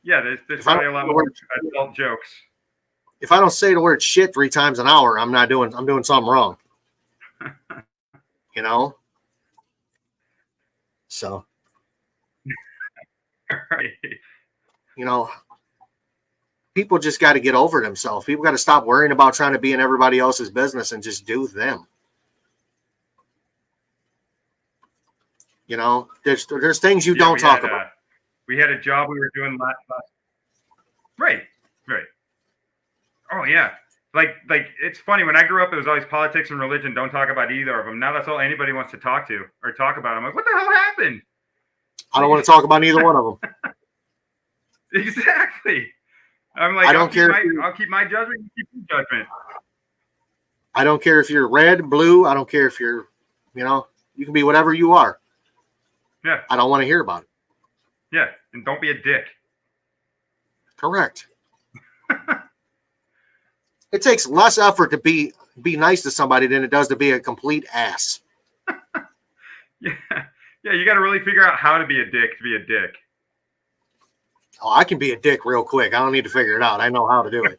Yeah, there's If I probably a don't lot say the more word- adult jokes. if I don't say the word shit 3 times an hour, I'm doing something wrong. You know? So, Right. you know, people just got to get over themselves. People got to stop worrying about trying to be in everybody else's business and just do them. You know, there's things you don't talk about. We had a job we were doing last. Right. Right. Oh yeah. Like it's funny, when I grew up it was always politics and religion. Don't talk about either of them. Now that's all anybody wants to talk to or talk about. I'm like, what the hell happened? I don't want to talk about either one of them. Exactly. I'm like, I don't care. I'll keep my judgment. You keep your judgment. I don't care if you're red, blue. I don't care if you're, you can be whatever you are. Yeah. I don't want to hear about it. Yeah. And don't be a dick. Correct. It takes less effort to be nice to somebody than it does to be a complete ass. Yeah. Yeah. You got to really figure out how to be a dick to be a dick. Oh, I can be a dick real quick. I don't need to figure it out. I know how to do it.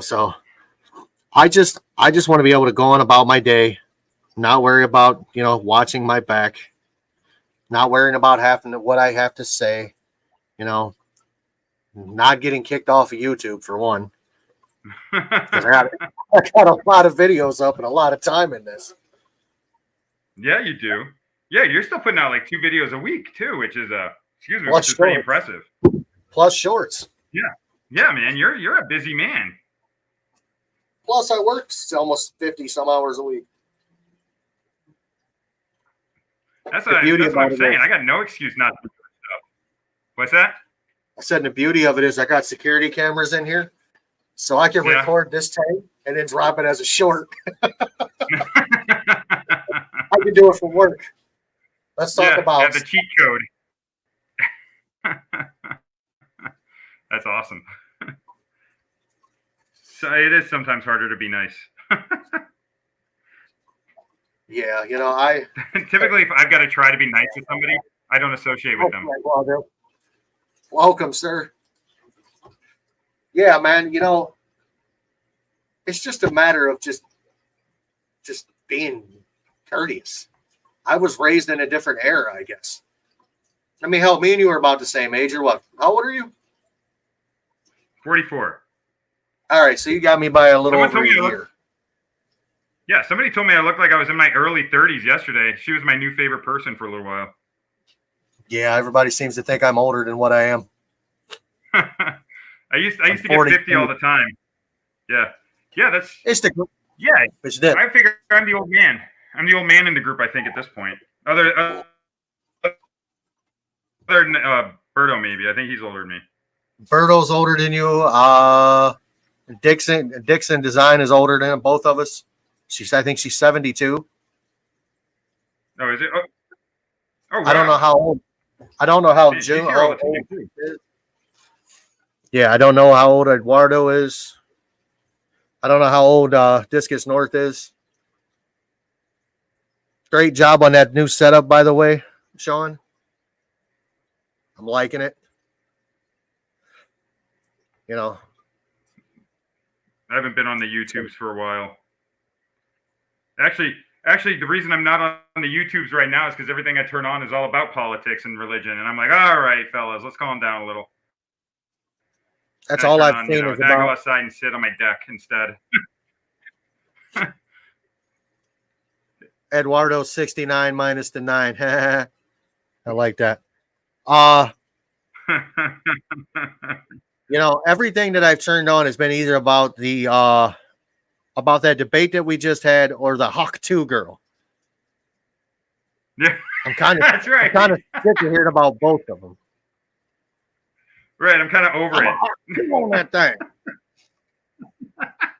So I just want to be able to go on about my day, not worry about, watching my back, not worrying about what I have to say, not getting kicked off of YouTube for one. Because I got a lot of videos up and a lot of time in this. Yeah, you do. Yeah, you're still putting out like 2 videos a week too, which is Plus pretty impressive. Plus shorts. Yeah. Yeah, man, you're a busy man. Plus I work almost 50 some hours a week. That's what I'm saying. I got no excuse not to do stuff. What's that? I said the beauty of it is I got security cameras in here, so I can record this tape and then drop it as a short. I can do it from work. Let's talk about the cheat code. That's awesome. So it is sometimes harder to be nice. Yeah, I typically if I've got to try to be nice to somebody, I don't associate with them. Welcome, sir. Yeah, man, it's just a matter of just being courteous. I was raised in a different era, I guess. I mean, hell, me and you are about the same age, or what? How old are you? 44. All right, so you got me by a little over a year. Yeah, somebody told me I looked like I was in my early 30s yesterday. She was my new favorite person for a little while. Yeah, everybody seems to think I'm older than what I am. I used to get 50 all the time. Yeah. Yeah, it's the I figure I'm the old man. I'm the old man in the group, I think, at this point. Other than Berto, maybe. I think he's older than me. Berto's older than you. Dixon Design is older than both of us. I think she's 72. Oh, is it? Oh, wow. I don't know how old. I don't know how June. Yeah, I don't know how old Eduardo is. I don't know how old Discus North is. Great job on that new setup, by the way, Sean. I'm liking it. I haven't been on the YouTubes for a while. Actually, the reason I'm not on the YouTubes right now is because everything I turn on is all about politics and religion, and I'm like, all right, fellas, let's calm down a little. That's all I've seen is about. I go outside and sit on my deck instead. Eduardo 69 minus the 9. I like that. Everything that I've turned on has been either about the about that debate that we just had or the Hawk 2 girl. Yeah, I'm kind of that's right. I'm kind of sick of hearing about both of them. Right, I'm kind of over it. On that thing.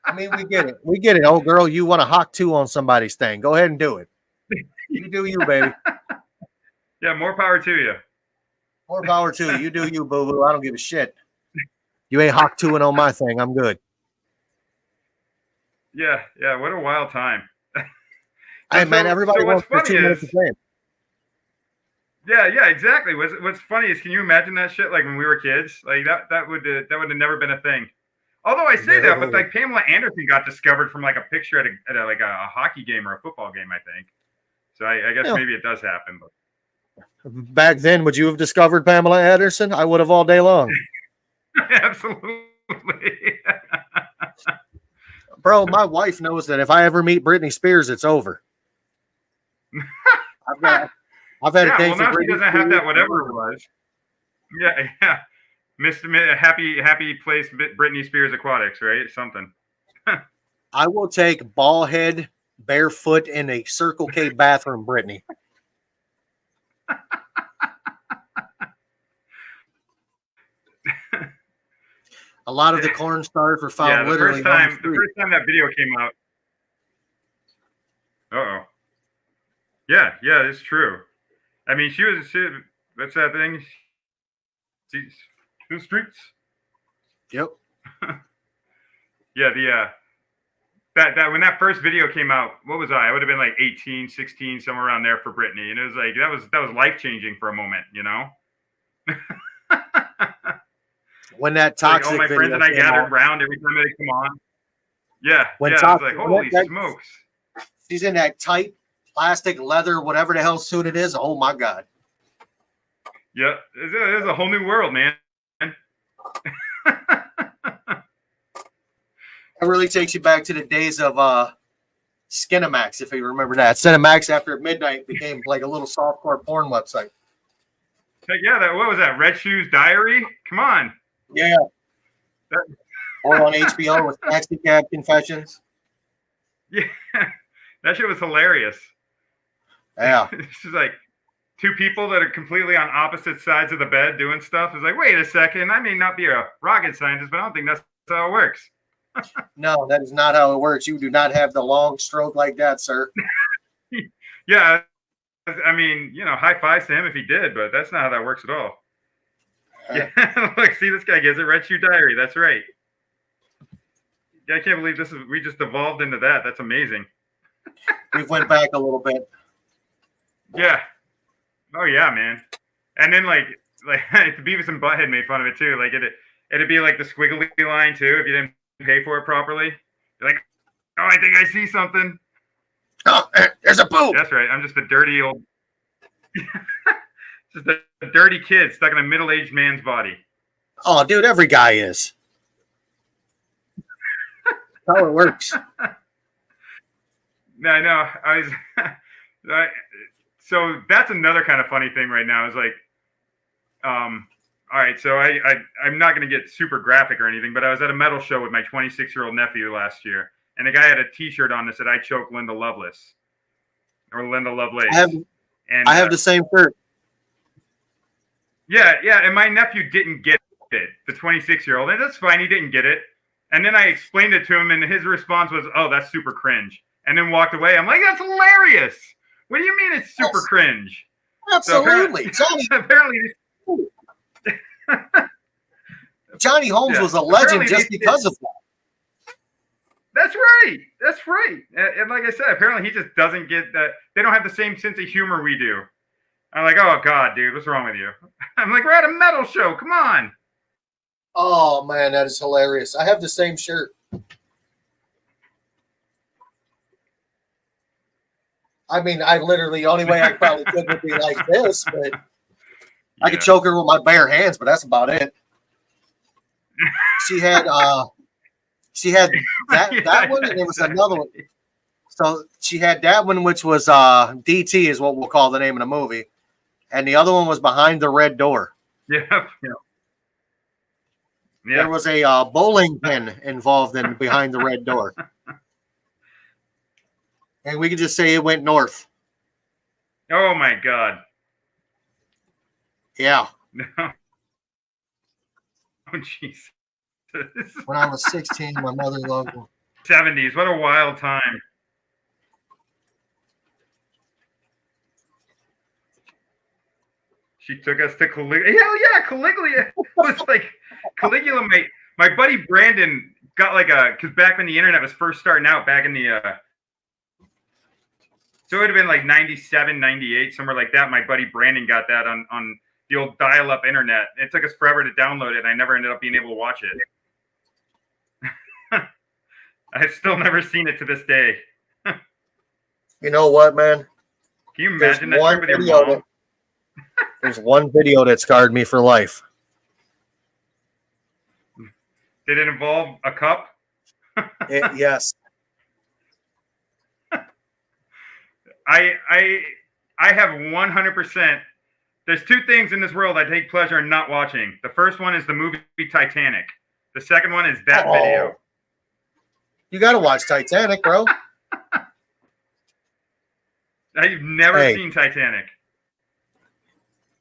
I mean, we get it. We get it. Oh, girl, you want a Hawk 2 on somebody's thing. Go ahead and do it. You do you, baby. Yeah, more power to you. More power to you. You do you, boo-boo. I don't give a shit. You ain't Hawk 2-ing on my thing. I'm good. Yeah. What a wild time. Hey, man, everybody wants 2 minutes of fame. Yeah, exactly. What's funny is, can you imagine that shit like when we were kids? Like that would have never been a thing. Although I say that, but No. like Pamela Anderson got discovered from like a picture at a like a hockey game or a football game, I think. So I guess Yeah. maybe it does happen. But Back then, would you have discovered Pamela Anderson? I would have all day long. absolutely. Bro, my wife knows that if I ever meet Britney Spears, it's over. I've had a Yeah, thing well for now she Britney doesn't have Spears. that whatever it was. Yeah. Mr. Happy Place Britney Spears Aquatics, right? Something. I will take ball head, barefoot in a Circle K bathroom, Britney. A lot of the corn stars were found Yeah, the literally first on the time street. that video came out. Uh-oh. Yeah, it's true. I mean, what's that thing? She's the streets. Yep. Yeah, that when that first video came out, what was I? I would have been like 18, 16, somewhere around there for Britney. And it was like that was life-changing for a moment, you know? When that Like toxic all my friends video and I came gathered out, around every time they come on. Yeah, when I was toxic, like, holy that, smokes. she's in that tight plastic leather, whatever the hell suit it is. Oh my god. Yeah, it's a whole new world, man. It really takes you back to the days of Skinamax, if you remember that. Cinemax after midnight became like a little softcore porn website. Heck yeah, what was that? Red Shoes Diary? Come on. Yeah. Or on HBO with Taxi Cab Confessions. Yeah, that shit was hilarious. Yeah. It's just like two people that are completely on opposite sides of the bed doing stuff. It's like, wait a second, I may not be a rocket scientist, but I don't think that's how it works. No, that is not how it works. You do not have the long stroke like that, sir. Yeah, I mean, high fives to him if he did, but that's not how that works at all. Yeah, look, see, this guy gets it. Red Shoe Diary. That's right. Yeah, I can't believe we just evolved into that. That's amazing. We've went back a little bit. Yeah. Oh yeah, man. And then like the Beavis and Butthead made fun of it too. Like it'd be like the squiggly line too if you didn't pay for it properly. You're like, oh, I think I see something. Oh, there's a poop. That's right. I'm just a dirty old, just a dirty kid stuck in a middle-aged man's body. Oh, dude, every guy is. That's how it works. No, I know. I was. So that's another kind of funny thing right now. Is like, all right. So I'm not going to get super graphic or anything, but I was at a metal show with my 26-year-old nephew last year, and the guy had a T-shirt on that said, "I choke Linda Lovelace," or Linda Lovelace. I have the same shirt. Yeah, and my nephew didn't get it. The 26-year-old, and that's fine. He didn't get it. And then I explained it to him, and his response was, "Oh, that's super cringe," and then walked away. I'm like, "That's hilarious. What do you mean it's super cringe?" Absolutely. So apparently, Johnny Holmes was a legend just because of that. That's right. That's right. And like I said, apparently he just doesn't get that. They don't have the same sense of humor we do. I'm like, oh God, dude, what's wrong with you? I'm like, we're at a metal show. Come on. Oh man, that is hilarious. I have the same shirt. I mean, I literally, the only way I probably could would be like this, but I could choke her with my bare hands, but that's about it. She had that one, and there was another one. So she had that one, which was DT is what we'll call the name of the movie. And the other one was Behind the Red Door. Yeah. There was a bowling pin involved in Behind the Red Door. And we could just say it went north. Oh my God. Yeah. Oh jeez. When I was 16, my mother loved me. 70s. What a wild time. She took us to Caligula. Hell yeah, Caligula was like Caligula. My buddy Brandon got like because back when the internet was first starting out, back in the So it would have been like 97, 98, somewhere like that. My buddy Brandon got that on the old dial-up internet. It took us forever to download it, and I never ended up being able to watch it. I've still never seen it to this day. You know what, man? Can you imagine that trip with your mom? There's one video that scarred me for life. Did it involve a cup? Yes. I have 100%. There's two things in this world I take pleasure in not watching. The first one is the movie Titanic. The second one is that video. You got to watch Titanic, bro. I've never seen Titanic.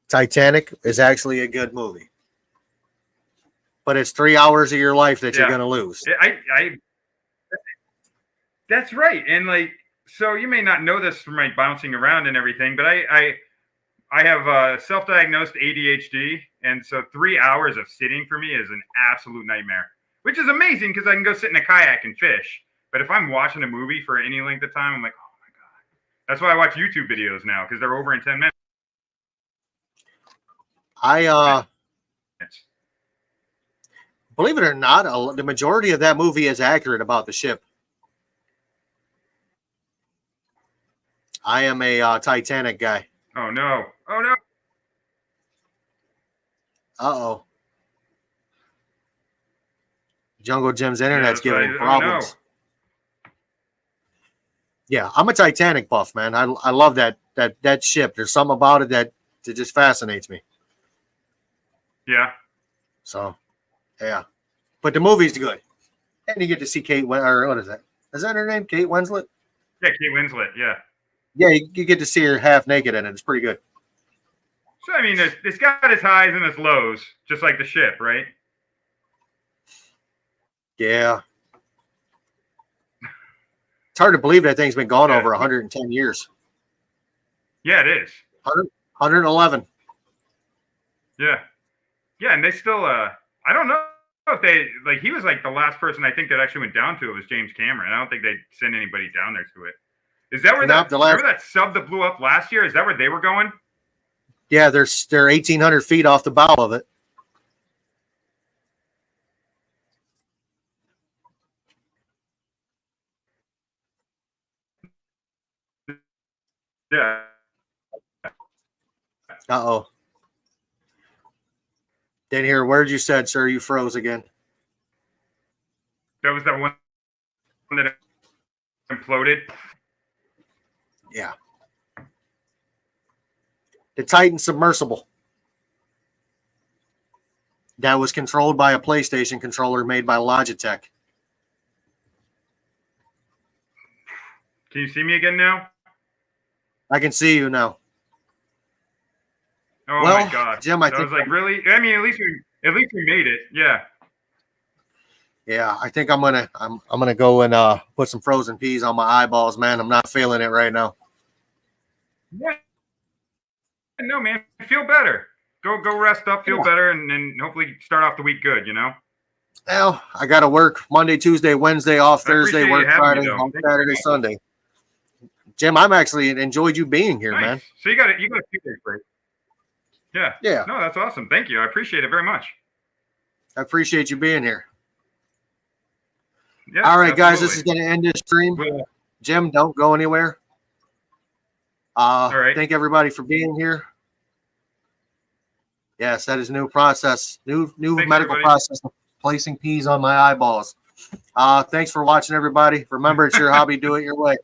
Titanic is actually a good movie. But it's 3 hours of your life that you're going to lose. That's right. And like, so you may not know this from my bouncing around and everything, but I have self-diagnosed ADHD. And so 3 hours of sitting for me is an absolute nightmare, which is amazing because I can go sit in a kayak and fish. But if I'm watching a movie for any length of time, I'm like, oh my God. That's why I watch YouTube videos now, because they're over in 10 minutes. Believe it or not, the majority of that movie is accurate about the ship. I am a Titanic guy. Oh, no. Oh, no. Uh-oh. Jungle Jim's internet's giving him problems. No. Yeah, I'm a Titanic buff, man. I love that ship. There's something about it that just fascinates me. Yeah. So, yeah. But the movie's good. And you get to see Kate, or what is that? Is that her name? Kate Winslet? Yeah, Kate Winslet, yeah. Yeah, you get to see her half naked in it. It's pretty good. So, I mean, it's got its highs and its lows, just like the ship, right? Yeah. It's hard to believe that thing's been gone over 110 years. Yeah, it is. 111. Yeah. Yeah, and they still, I don't know if they, like, he was like the last person I think that actually went down to it was James Cameron. I don't think they sent anybody down there to it. Is that where remember that sub that blew up last year? Is that where they were going? Yeah, they're 1,800 feet off the bow of it. Yeah. Uh-oh. Didn't hear a word you said, sir. You froze again. That was that one that imploded. Yeah. The Titan submersible. That was controlled by a PlayStation controller made by Logitech. Can you see me again now? I can see you now. Oh well, my God, Jim, I was like, really? I mean, at least we made it. Yeah. Yeah, I think I'm gonna go and put some frozen peas on my eyeballs, man. I'm not feeling it right now. Yeah. No, man, feel better. Go rest up, feel better, and hopefully start off the week good. You know. Well, I got to work Monday, Tuesday, Wednesday, off Thursday, work Friday, on Saturday, Sunday. Jim, I'm actually enjoyed you being here, man. So you got a few days break. Yeah. Yeah. No, that's awesome. Thank you. I appreciate it very much. I appreciate you being here. Yeah. All right, guys, this is going to end this stream. Jim, don't go anywhere. All right. Thank everybody for being here. Yes, that is new process, new Thanks, medical process of placing peas on my eyeballs. Thanks for watching, everybody. Remember, it's your hobby. Do it your way.